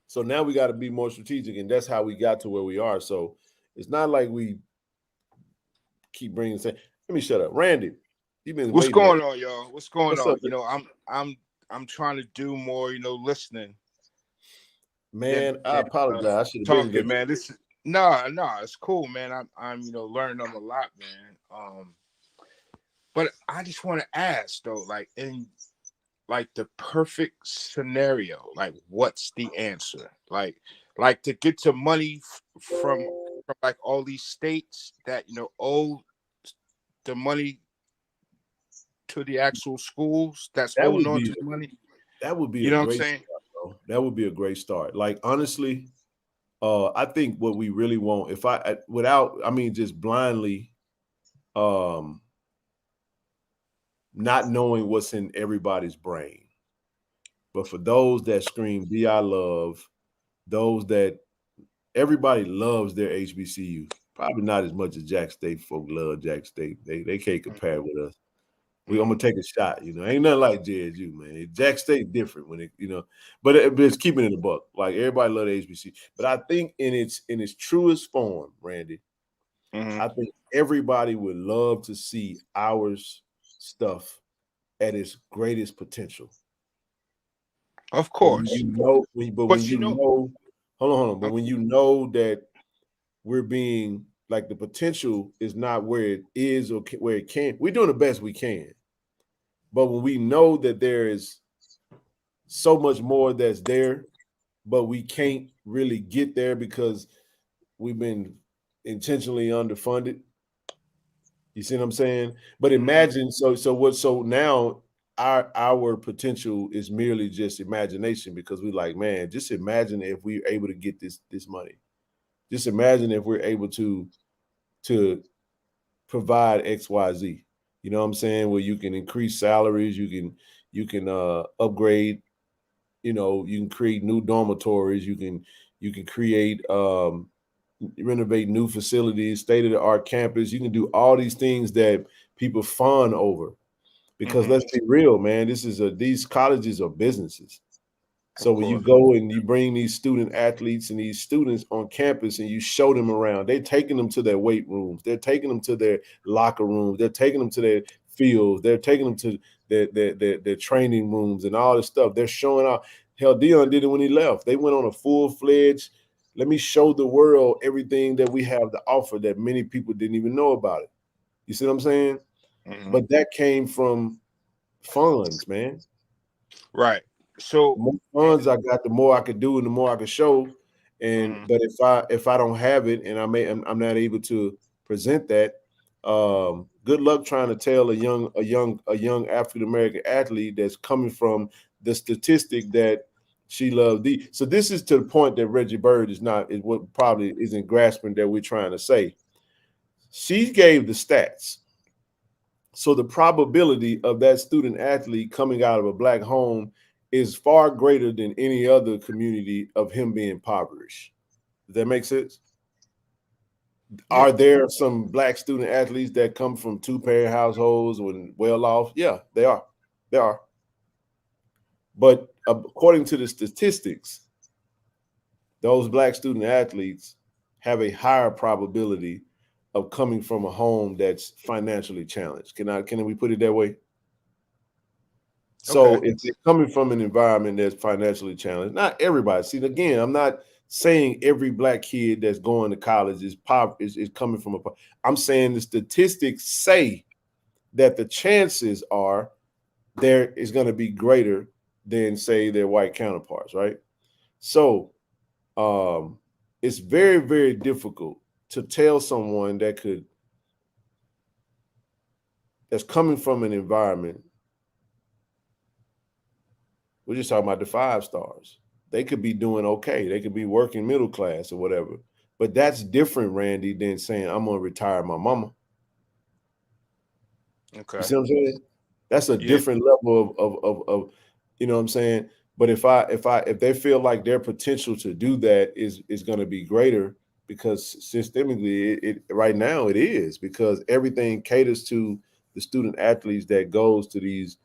So now we got to be more strategic, and that's how we got to where we are. So it's not like we keep bringing saying, let me shut up. Randy, you've been What's waiting. going on, y'all? What's going on? Up, you know, I'm trying to do more, listening. Man, I apologize. I should have talking, man. This no, it's cool, man. I'm learning them a lot, man. But I just want to ask though, like in like the perfect scenario, like what's the answer? Like to get to money from like all these states that owe the money to the actual schools that's holding on to the money. That would be you know what I'm saying? Start, that would be a great start. Like honestly, I think what we really want, if just blindly not knowing what's in everybody's brain. But for those that scream DI love, those that everybody loves their HBCU, probably not as much as Jack State folk love Jack State. They can't compare with us. I'm gonna take a shot, ain't nothing like JSU, man. Jack State different when but it's keeping it in the buck. Like everybody love the HBCU. But I think in its truest form, Randy, I think everybody would love to see ours stuff at its greatest potential. Of course. But when you know that we're being like the potential is not where it is or where it can, we're doing the best we can. But when we know that there is so much more that's there, but we can't really get there because we've been intentionally underfunded. You see what I'm saying? But imagine, so now our potential is merely just imagination because we're like, man, just imagine if we're able to get this money. Just imagine if we're able to provide XYZ. You know what I'm saying? Where you can increase salaries, you can upgrade, you can create new dormitories, you can create renovate new facilities, state-of-the-art campus. You can do all these things that people fawn over. Because let's be real, man, these colleges are businesses. So when you go and you bring these student athletes and these students on campus and you show them around, they're taking them to their weight rooms, they're taking them to their locker rooms, they're taking them to their fields, they're taking them to their training rooms and all this stuff. They're showing out. Hell, Dion did it when he left. They went on a full-fledged Let me show the world everything that we have to offer that many people didn't even know about it. You see what I'm saying? Mhm. But that came from funds, man. Right. So the more funds I got, the more I could do and the more I could show. And but if I don't have it and I'm not able to present that, good luck trying to tell a young African American athlete that's coming from the statistic that she loved the. So this is to the point that Reggie Bird is what probably isn't grasping that we're trying to say. She gave the stats. So the probability of that student athlete coming out of a black home is far greater than any other community of him being impoverished. Does that make sense? Yeah. Are there some black student athletes that come from two-parent households and well off? Yeah, they are. There are. But according to the statistics, those black student athletes have a higher probability of coming from a home that's financially challenged. Can we put it that way? So if they're coming from an environment that's financially challenged, not everybody. See, again, I'm not saying every black kid that's going to college is coming from I'm saying the statistics say that the chances are there is going to be greater than, say, their white counterparts, right? So it's very, very difficult to tell someone that's coming from an environment. We're just talking about the 5 stars. They could be doing okay. They could be working middle class or whatever. But that's different, Randy, than saying, I'm going to retire my mama. Okay. You see what I'm saying? That's a different level of you know what I'm saying? But if they feel like their potential to do that is going to be greater, because systemically it right now it is, because everything caters to the student athletes that goes to these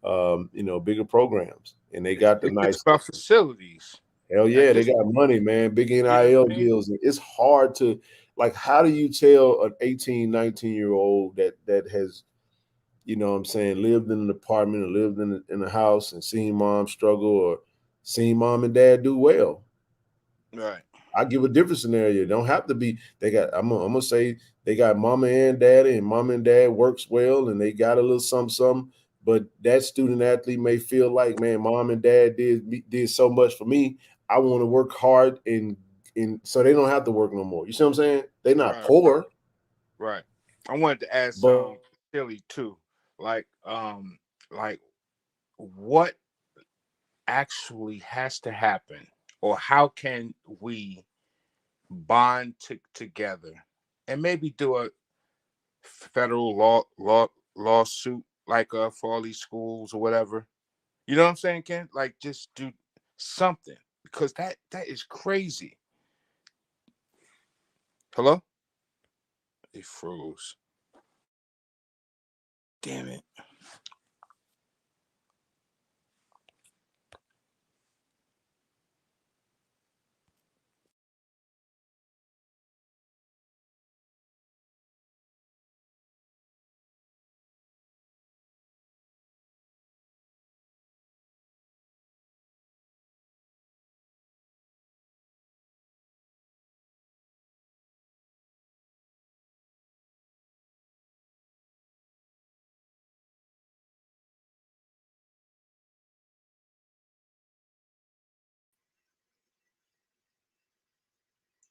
bigger programs, and they got the nice facilities. Hell yeah, they got money, man. Big NIL deals. It's hard to, like, how do you tell an 18, 19-year-old that has, you know what I'm saying, lived in an apartment or lived in a house and seen mom struggle or seen mom and dad do well? Right. I give a different scenario. Don't have to be, I'm gonna say they got mama and daddy, and mama and dad works well and they got a little something. But that student athlete may feel like, man, mom and dad did so much for me. I want to work hard and so they don't have to work no more. You see what I'm saying? They're not poor. Right. I wanted to ask Philly too. Like what actually has to happen, or how can we bond together and maybe do a federal lawsuit like for all these schools or whatever? You know what I'm saying, Ken? Like, just do something, because that is crazy. Hello? It froze. Damn it.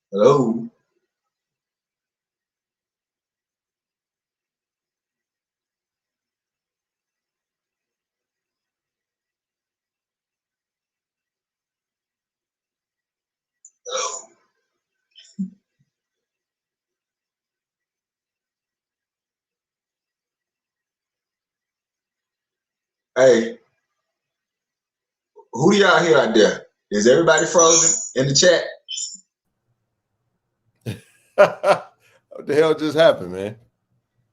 Hello. Hey, who do y'all hear out there? Is everybody frozen in the chat? What the hell just happened, man?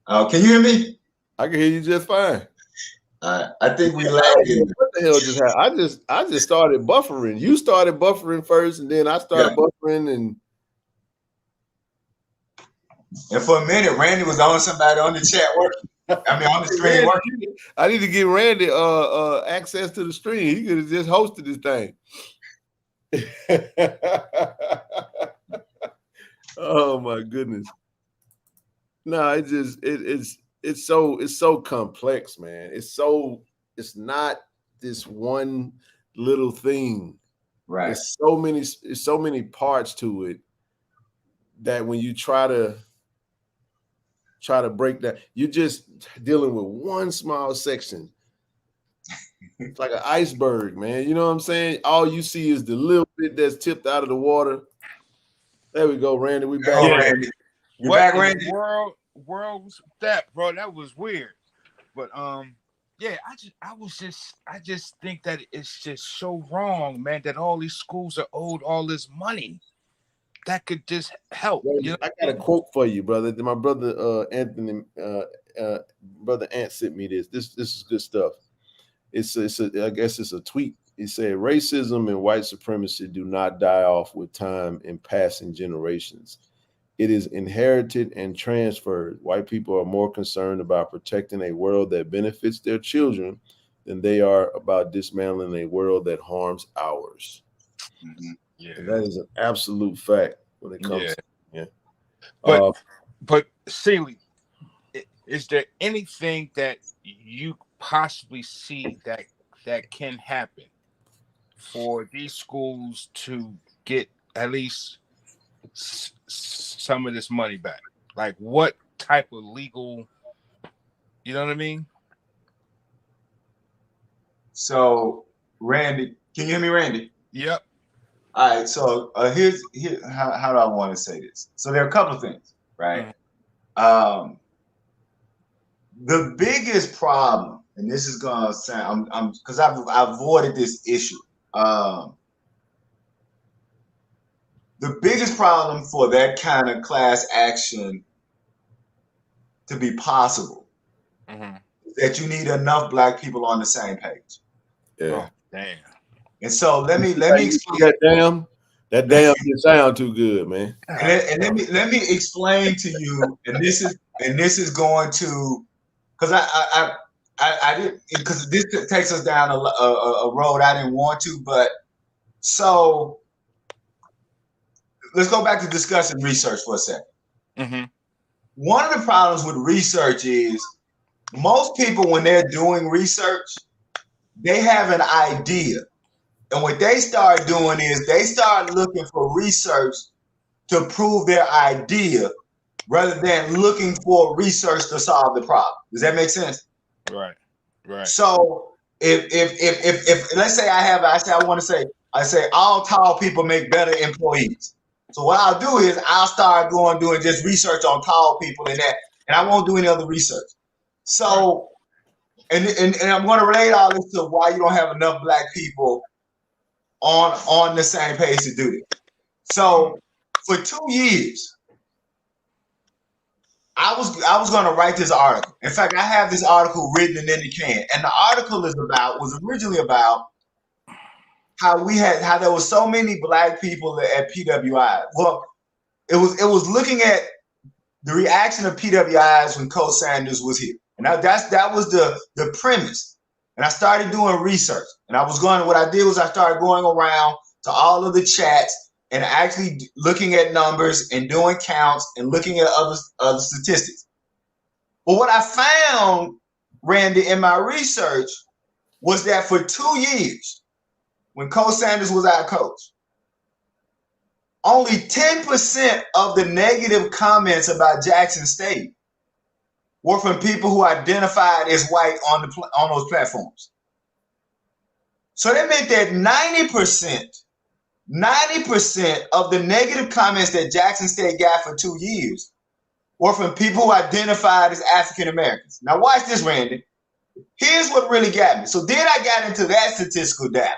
Can you hear me? I can hear you just fine. I think we lagged. What the hell just happened? I just started buffering. You started buffering first, and then I started buffering, and for a minute, Randy was on somebody on the chat working. I mean, on the screen working. I need to give Randy access to the stream. He could have just hosted this thing. Oh my goodness. No, it's so complex, man. It's not this one little thing. Right. It's so many parts to it that when you try to break that, you're just dealing with one small section. It's like an iceberg, man. You know what I'm saying? All you see is the little bit that's tipped out of the water. There we go, Randy. We back. Oh, Randy. You What back, in Randy? the world was that, bro? That was weird. But yeah, I just think that it's just so wrong, man, that all these schools are owed all this money. That could just help. Randy, I got a quote for you, brother. My brother Anthony, brother Ant sent me this. This is good stuff. I guess it's a tweet. He said, "Racism and white supremacy do not die off with time in passing generations. It is inherited and transferred. White people are more concerned about protecting a world that benefits their children than they are about dismantling a world that harms ours." Mm-hmm. Yeah, and that is an absolute fact when it comes. But Seeley, is there anything that you possibly see that can happen for these schools to get at least some of this money back? Like what type of legal, you know what I mean? So, Randy, can you hear me, Randy? Yep. All right. So here's how do I want to say this? So there are a couple of things, right? Mm-hmm. The biggest problem, and this is gonna sound, I'm because I've avoided this issue. The biggest problem for that kind of class action to be possible Mm-hmm. is that you need enough Black people on the same page. Yeah. Oh, damn. And so let me explain. That damn didn't sound too good, man. And let me explain to you, and this is going to, because I didn't, because this takes us down a road I didn't want to, but so let's go back to discussing research for a second. Mm-hmm. One of the problems with research is most people, when they're doing research, they have an idea. And what they start doing is they start looking for research to prove their idea rather than looking for research to solve the problem. Does that make sense? Right. So if let's say I say all tall people make better employees. So what I'll do is I'll start doing just research on tall people and I won't do any other research. So and I'm going to relate all this to why you don't have enough Black people on the same page to do it. So for 2 years, I was going to write this article. In fact, I have this article written and in the can. And the article was originally about how there was so many Black people at PWIs. Well, it was looking at the reaction of PWIs when Coach Sanders was here. And that was the premise. And I started doing research. And what I did was I started going around to all of the chats and actually looking at numbers and doing counts and looking at other statistics. But what I found, Randy, in my research was that for 2 years, when Coach Sanders was our coach, only 10% of the negative comments about Jackson State were from people who identified as white on those platforms. So that meant that 90% of the negative comments that Jackson State got for 2 years were from people who identified as African Americans. Now watch this, Randy. Here's what really got me. So then I got into that statistical data.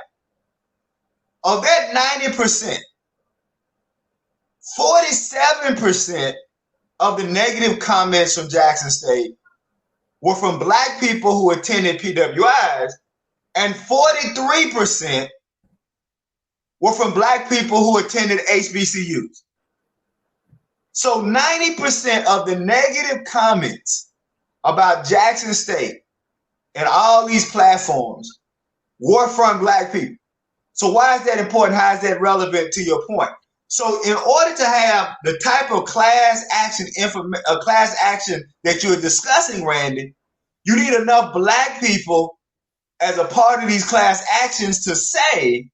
Of that 90%, 47% of the negative comments from Jackson State were from Black people who attended PWIs, and 43% were from Black people who attended HBCUs. So 90% of the negative comments about Jackson State and all these platforms were from Black people. So why is that important? How is that relevant to your point? So in order to have the type of class action that you're discussing, Randy, you need enough black people as a part of these class actions to say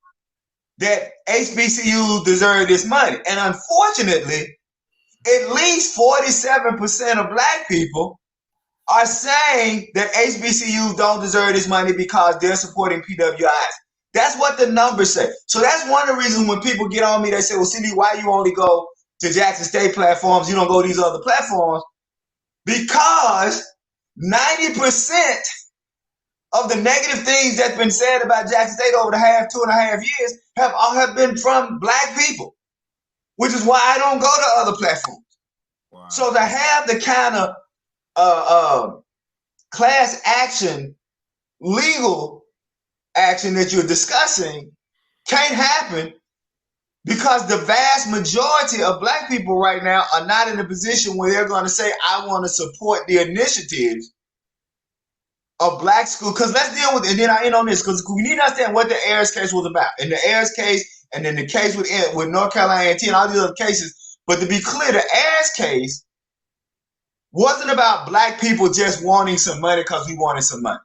that HBCUs deserve this money. And unfortunately, at least 47% of black people are saying that HBCUs don't deserve this money because they're supporting PWIs. That's what the numbers say. So that's one of the reasons when people get on me, they say, well, Cindy, why you only go to Jackson State platforms? You don't go to these other platforms? Because 90% of the negative things that's been said about Jackson State over the 2.5 years have been from black people, which is why I don't go to other platforms. Wow. So to have the kind of class action, legal action that you're discussing can't happen because the vast majority of black people right now are not in a position where they're going to say, I want to support the initiatives of black school. Because let's deal with it, and then I end on this, because we need to understand what the Ayers case was about. In the Ayers case, and then the case with North Carolina A&T and all these other cases. But to be clear, the Ayers case wasn't about black people just wanting some money because we wanted some money.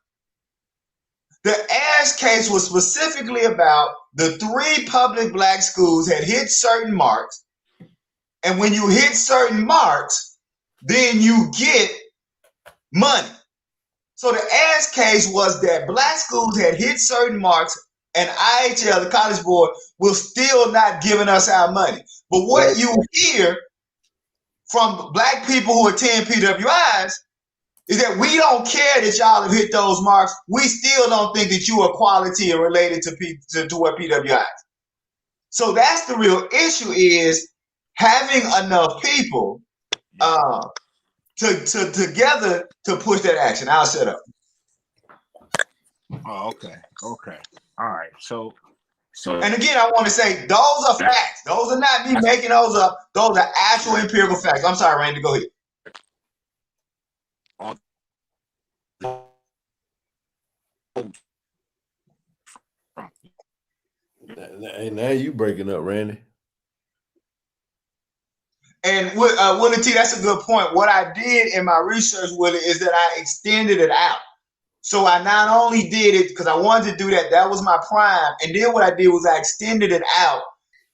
The Ayers case was specifically about the 3 public black schools had hit certain marks. And when you hit certain marks, then you get money. So the Ayers case was that black schools had hit certain marks and IHL, the College Board, was still not giving us our money. But what you hear from black people who attend PWIs is that we don't care that y'all have hit those marks. We still don't think that you are quality and related to what PWIs. So that's the real issue, is having enough people together to push that action. I'll shut up. Oh, okay. All right. So and again, I want to say those are facts. Those are not me making those up. Those are actual empirical facts. I'm sorry, Randy, go ahead. Now you breaking up, Randy. And Willie T, that's a good point. What I did in my research, Willie, is that I extended it out. So I not only did it because I wanted to do that, that was my prime. And then what I did was I extended it out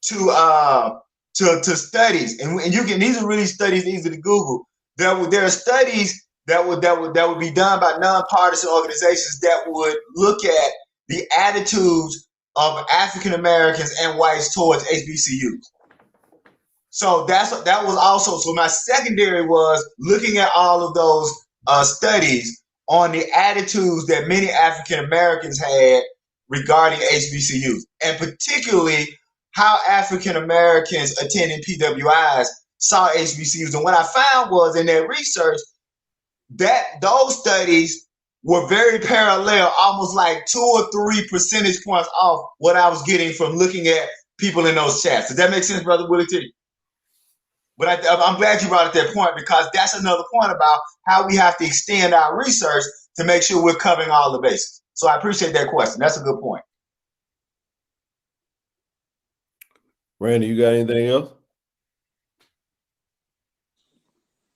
to studies. And you can, these are really studies easy to Google. There are studies that would be done by nonpartisan organizations that would look at the attitudes of African Americans and whites towards HBCUs. So that was also, so my secondary was looking at all of those studies on the attitudes that many African Americans had regarding HBCUs, and particularly how African Americans attending PWIs saw HBCUs. And what I found was in that research that those studies were very parallel, almost like 2 or 3 percentage points off what I was getting from looking at people in those chats. Does that make sense, Brother Willie T? But I'm glad you brought up that point, because that's another point about how we have to extend our research to make sure we're covering all the bases. So I appreciate that question. That's a good point. Randy, you got anything else?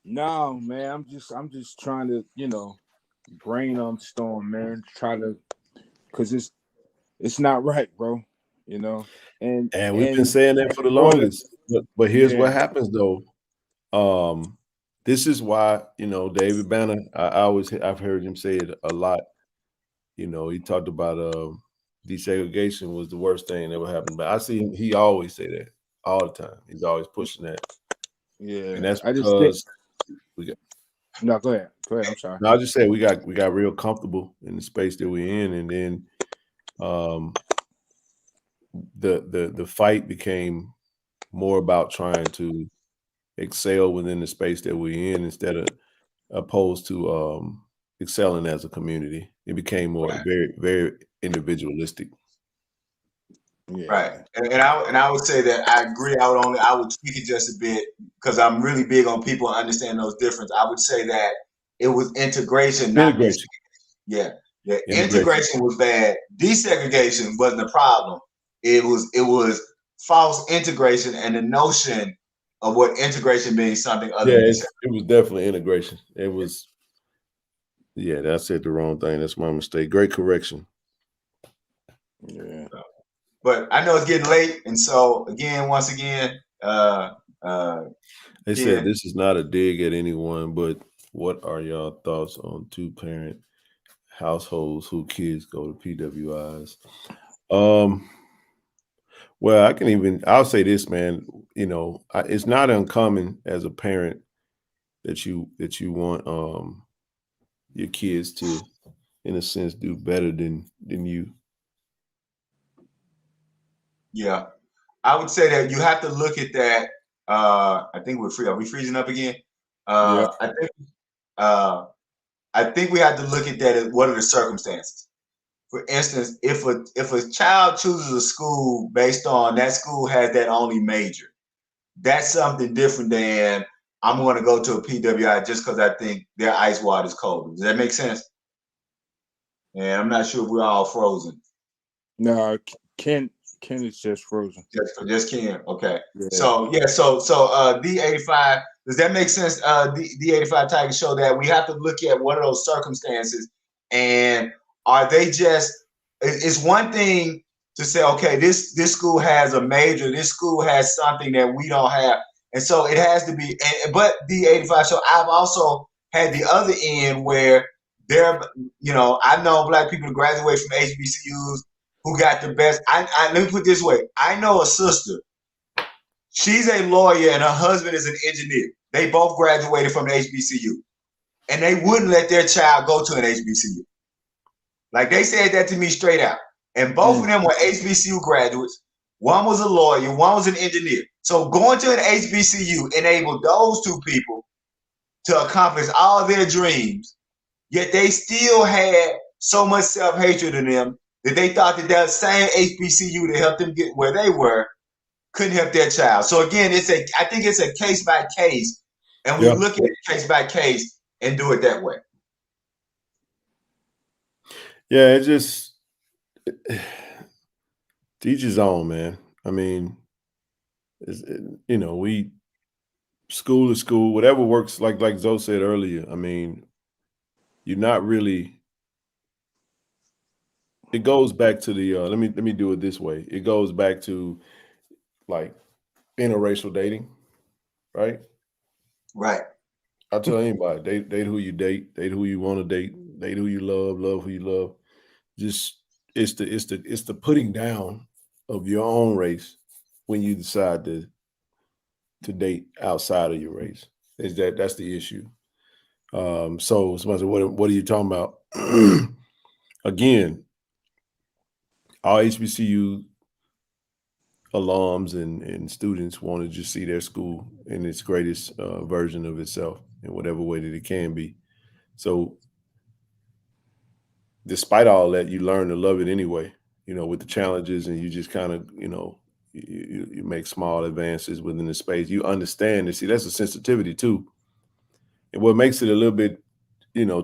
No, man. I'm just trying to, brainstorm, man. Try to, because it's not right, bro. And we've been saying that for the longest. But here's what happens though. This is why, David Banner, I've heard him say it a lot. He talked about desegregation was the worst thing that ever happened. But I see him, he always say that all the time. He's always pushing that. Yeah. And that's because No, go ahead. I'm sorry. No, I just say we got real comfortable in the space that we're in, and then the fight became more about trying to excel within the space that we're in instead of opposed to excelling as a community. It became more very, very individualistic. Yeah. Right. And I would say that I agree. I would tweak it just a bit, because I'm really big on people understanding those differences. I would say that it was integration, not desegregation. Yeah. Integration was bad. Desegregation wasn't a problem. It was false integration and the notion of what integration means something other than it was definitely integration. It was, I said the wrong thing. That's my mistake. Great correction. Yeah. But I know it's getting late, and so once again, they said this is not a dig at anyone, but what are y'all thoughts on two-parent households whose kids go to PWIs? Well, I'll say this, man. It's not uncommon as a parent that you want your kids to, in a sense, do better than you. Yeah, I would say that you have to look at that. I think are we freezing up again? Yeah. I think we have to look at that as what are the circumstances. For instance, if a child chooses a school based on that school has that only major, that's something different than I'm going to go to a PWI just because I think their ice water is cold. Does that make sense? And I'm not sure if we're all frozen. No, Ken is just frozen. Just Ken. Okay. Yeah. So D85. Does that make sense? D85 Tiger show that we have to look at what are those circumstances, and are they just? It's one thing to say, okay, this school has a major, this school has something that we don't have, and so it has to be. But D85 show, I've also had the other end where I've known Black people to graduate from HBCUs who got the best. Let me put it this way. I know a sister. She's a lawyer and her husband is an engineer. They both graduated from the HBCU. And they wouldn't let their child go to an HBCU. Like, they said that to me straight out. And both of them were HBCU graduates. One was a lawyer, one was an engineer. So going to an HBCU enabled those two people to accomplish all their dreams, yet they still had so much self-hatred in them that they thought that same HBCU to help them get where they were couldn't help their child. So again, I think it's a case by case, and we look at it case by case and do it that way. Yeah, it just teach his own, man. I mean, we school to school, whatever works. Like Zoe said earlier. I mean, you're not really. It goes back to the let me do it this way. It goes back to like interracial dating, right? Right. I tell anybody, date who you date who you want to date who you love who you love. Just it's the putting down of your own race when you decide to date outside of your race. That's the issue. So somebody said, what are you talking about? Again, all HBCU alums and students want to just see their school in its greatest version of itself in whatever way that it can be. So despite all that, you learn to love it anyway, with the challenges, and you just kind of, you make small advances within the space. You understand and see that's a sensitivity too. And what makes it a little bit,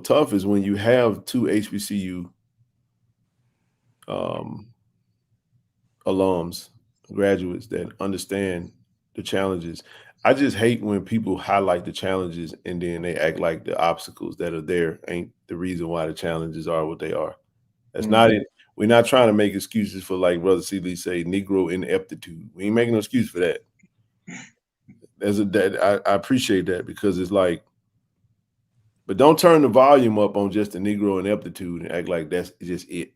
tough is when you have two HBCU alums, graduates that understand the challenges. I just hate when people highlight the challenges and then they act like the obstacles that are there ain't the reason why the challenges are what they are. That's not it. We're not trying to make excuses for, like Brother Seeley say, Negro ineptitude. We ain't making no excuse for that. I appreciate that, because it's like, but don't turn the volume up on just the Negro ineptitude and act like that's just it.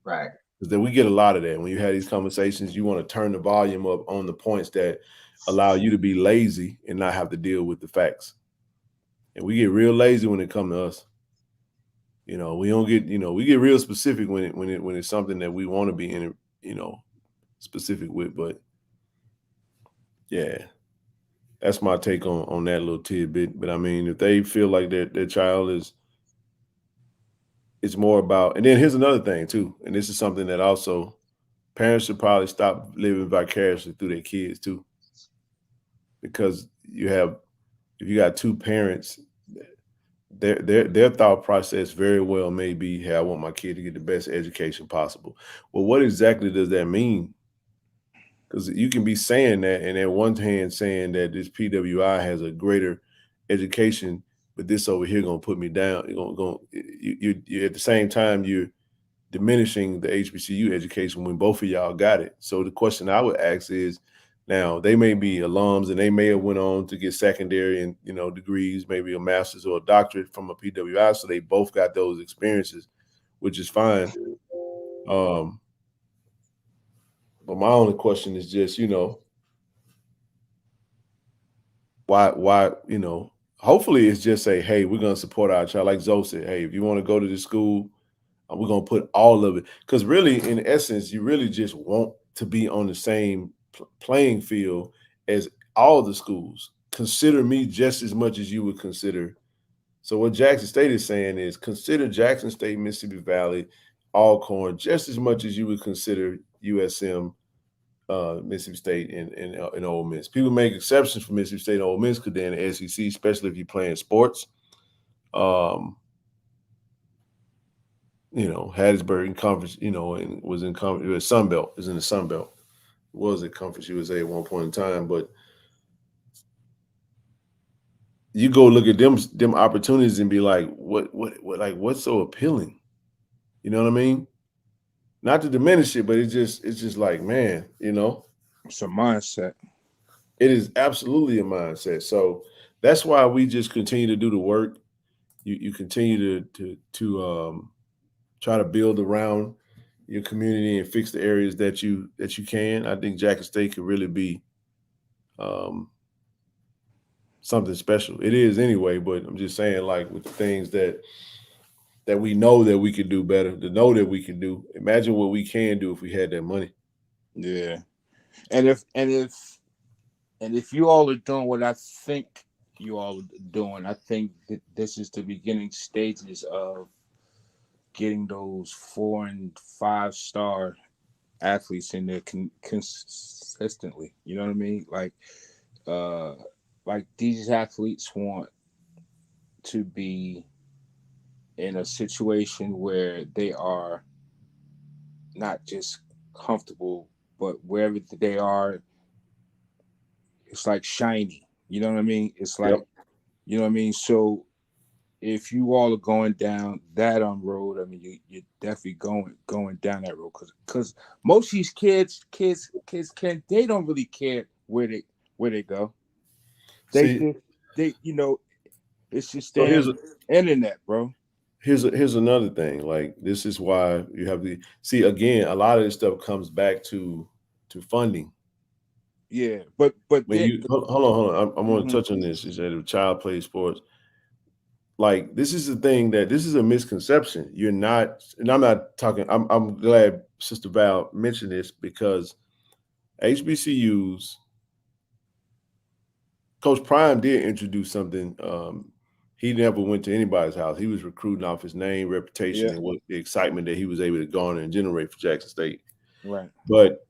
Right. Because then we get a lot of that. When you have these conversations, you want to turn the volume up on the points that allow you to be lazy and not have to deal with the facts. And we get real lazy when it comes to us. We don't get, we get real specific when it's something that we want to be in, specific with. But yeah, that's my take on that little tidbit. But I mean, if they feel like their child is, it's more about, and then here's another thing too, and this is something that also parents should probably stop living vicariously through their kids too, because if you got two parents, their thought process very well may be, hey, I want my kid to get the best education possible. Well, what exactly does that mean? Because you can be saying that, and at one hand saying that this PWI has a greater education, but this over here gonna put me down. You at the same time you're diminishing the HBCU education when both of y'all got it. So the question I would ask is, now they may be alums and they may have went on to get secondary and degrees, maybe a master's or a doctorate from a PWI, so they both got those experiences, which is fine. But my only question is just, why, hopefully it's just say, hey, we're going to support our child. Like Zoe said, hey, if you want to go to this school, we're going to put all of it. Because really, in essence, you really just want to be on the same playing field as all the schools. Consider me just as much as you would consider. So what Jackson State is saying is consider Jackson State, Mississippi Valley, Alcorn just as much as you would consider USM, Mississippi State, and Ole Miss. People make exceptions for Mississippi State and Ole Miss because they're in the SEC, especially if you're playing sports. Hattiesburg in conference, and was in conference. It was Sun Belt. It was in the Sun Belt. It was at Conference USA at one point in time, but you go look at them opportunities and be like, what's so appealing? You know what I mean? Not to diminish it, but it's just like, man, it's a mindset. It is absolutely a mindset. So that's why we just continue to do the work. You continue to try to build around your community and fix the areas that you can. I think Jackson State could really be something special. It is anyway, but I'm just saying, like, with the things that we know that we could do better, to know that we can do. Imagine what we can do if we had that money. Yeah. And if you all are doing what I think you all are doing, I think that this is the beginning stages of getting those 4 and 5 star athletes in there consistently. You know what I mean? Like these athletes want to be in a situation where they are not just comfortable, but wherever they are, it's like shiny. You know what I mean? It's like, Yep. You know what I mean? So if you all are going down that road, I mean, you're definitely going down that road because most of these kids can, they don't really care where they go. They it's just their internet, bro. Here's another thing. Like, this is why you have to see, again, a lot of this stuff comes back to funding. Yeah, but when you hold on. I'm going to touch on this. Is that if a child plays sports, like, this is the thing that this is a misconception. You're not, and I'm not talking. I'm glad Sister Val mentioned this because HBCUs, Coach Prime did introduce something. He never went to anybody's house. He was recruiting off his name, reputation, and what the excitement that he was able to garner and generate for Jackson State. Right. But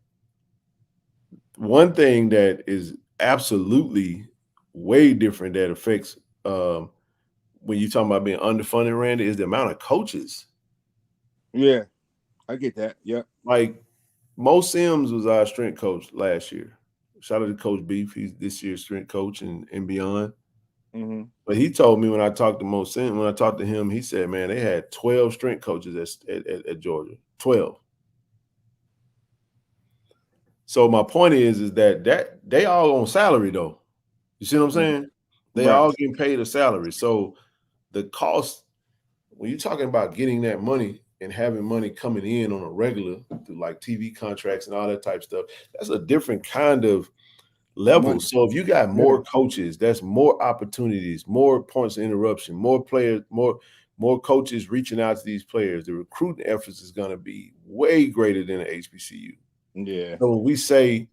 one thing that is absolutely way different that affects when you're talking about being underfunded, Randy, is the amount of coaches. Yeah, I get that. Yep. Like, Mo Sims was our strength coach last year. Shout out to Coach Beef. He's this year's strength coach and beyond. Mm-hmm. But he told me when I talked to Mo Sims, when I talked to him, he said, man, they had 12 strength coaches at Georgia. 12. So my point is that they all on salary, though. You see what I'm saying? They all getting paid a salary. So the cost, when you're talking about getting that money and having money coming in on a regular through like TV contracts and all that type of stuff, that's a different kind of level. Money. So if you got more coaches, that's more opportunities, more points of interruption, more players, more coaches reaching out to these players. The recruiting efforts is going to be way greater than the HBCU. Yeah. So when we say,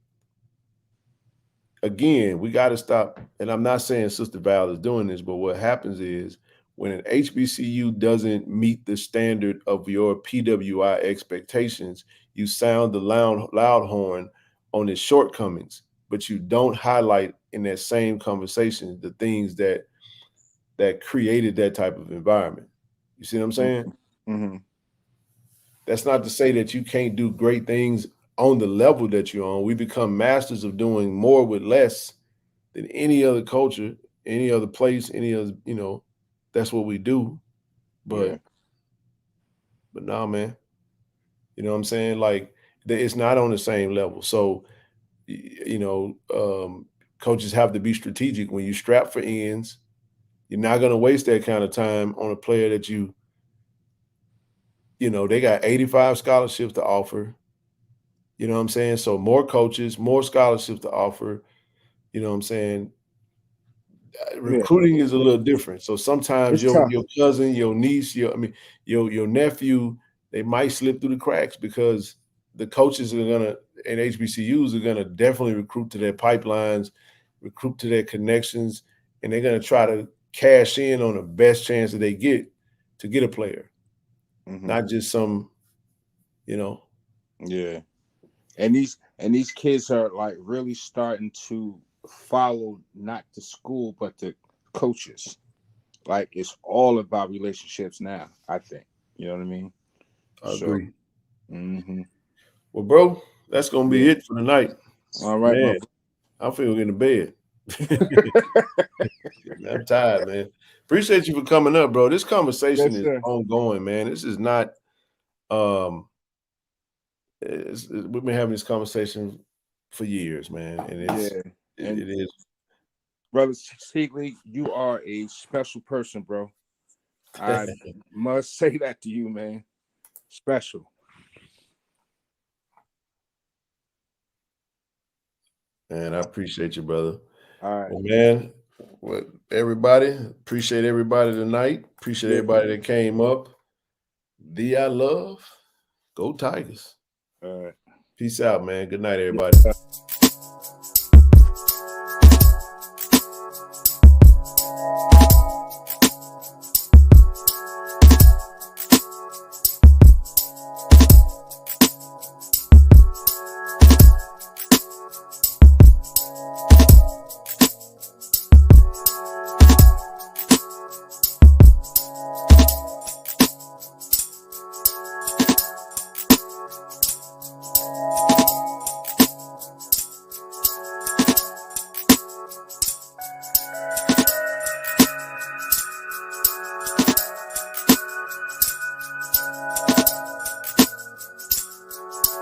again, we got to stop, and I'm not saying Sister Val is doing this, but what happens is when an HBCU doesn't meet the standard of your PWI expectations, you sound the loud horn on its shortcomings, but you don't highlight in that same conversation the things that created that type of environment. You see what I'm saying? Mm-hmm. That's not to say that you can't do great things on the level that you're on. We become masters of doing more with less than any other culture, any other place, any other, that's what we do. But no, man, you know what I'm saying? Like, it's not on the same level. So, coaches have to be strategic. When you strap for ends, you're not going to waste that kind of time on a player that they got 85 scholarships to offer. You know what I'm saying? So more coaches, more scholarships to offer. You know what I'm saying? Recruiting is a little different. So sometimes your cousin, your niece, your nephew, they might slip through the cracks because the coaches and HBCUs are gonna definitely recruit to their pipelines, recruit to their connections, and they're gonna try to cash in on the best chance that they get to get a player, not just some, Yeah, and these kids are like really starting to follow not the school but the coaches. Like, it's all about relationships now, I think. You know what I mean? I agree. Well, bro, that's gonna be it for the night. All right, man. I feel getting to bed. I'm tired, man. Appreciate you for coming up, bro. This conversation is ongoing, man. This is not we've been having this conversation for years, man. And it is. Brother Seagley, you are a special person, bro. I must say that to you, man. Special. Man, I appreciate you, brother. All right. Well, man, everybody, appreciate everybody tonight. Appreciate everybody that came up. I love. Go Tigers. All right. Peace out, man. Good night, everybody.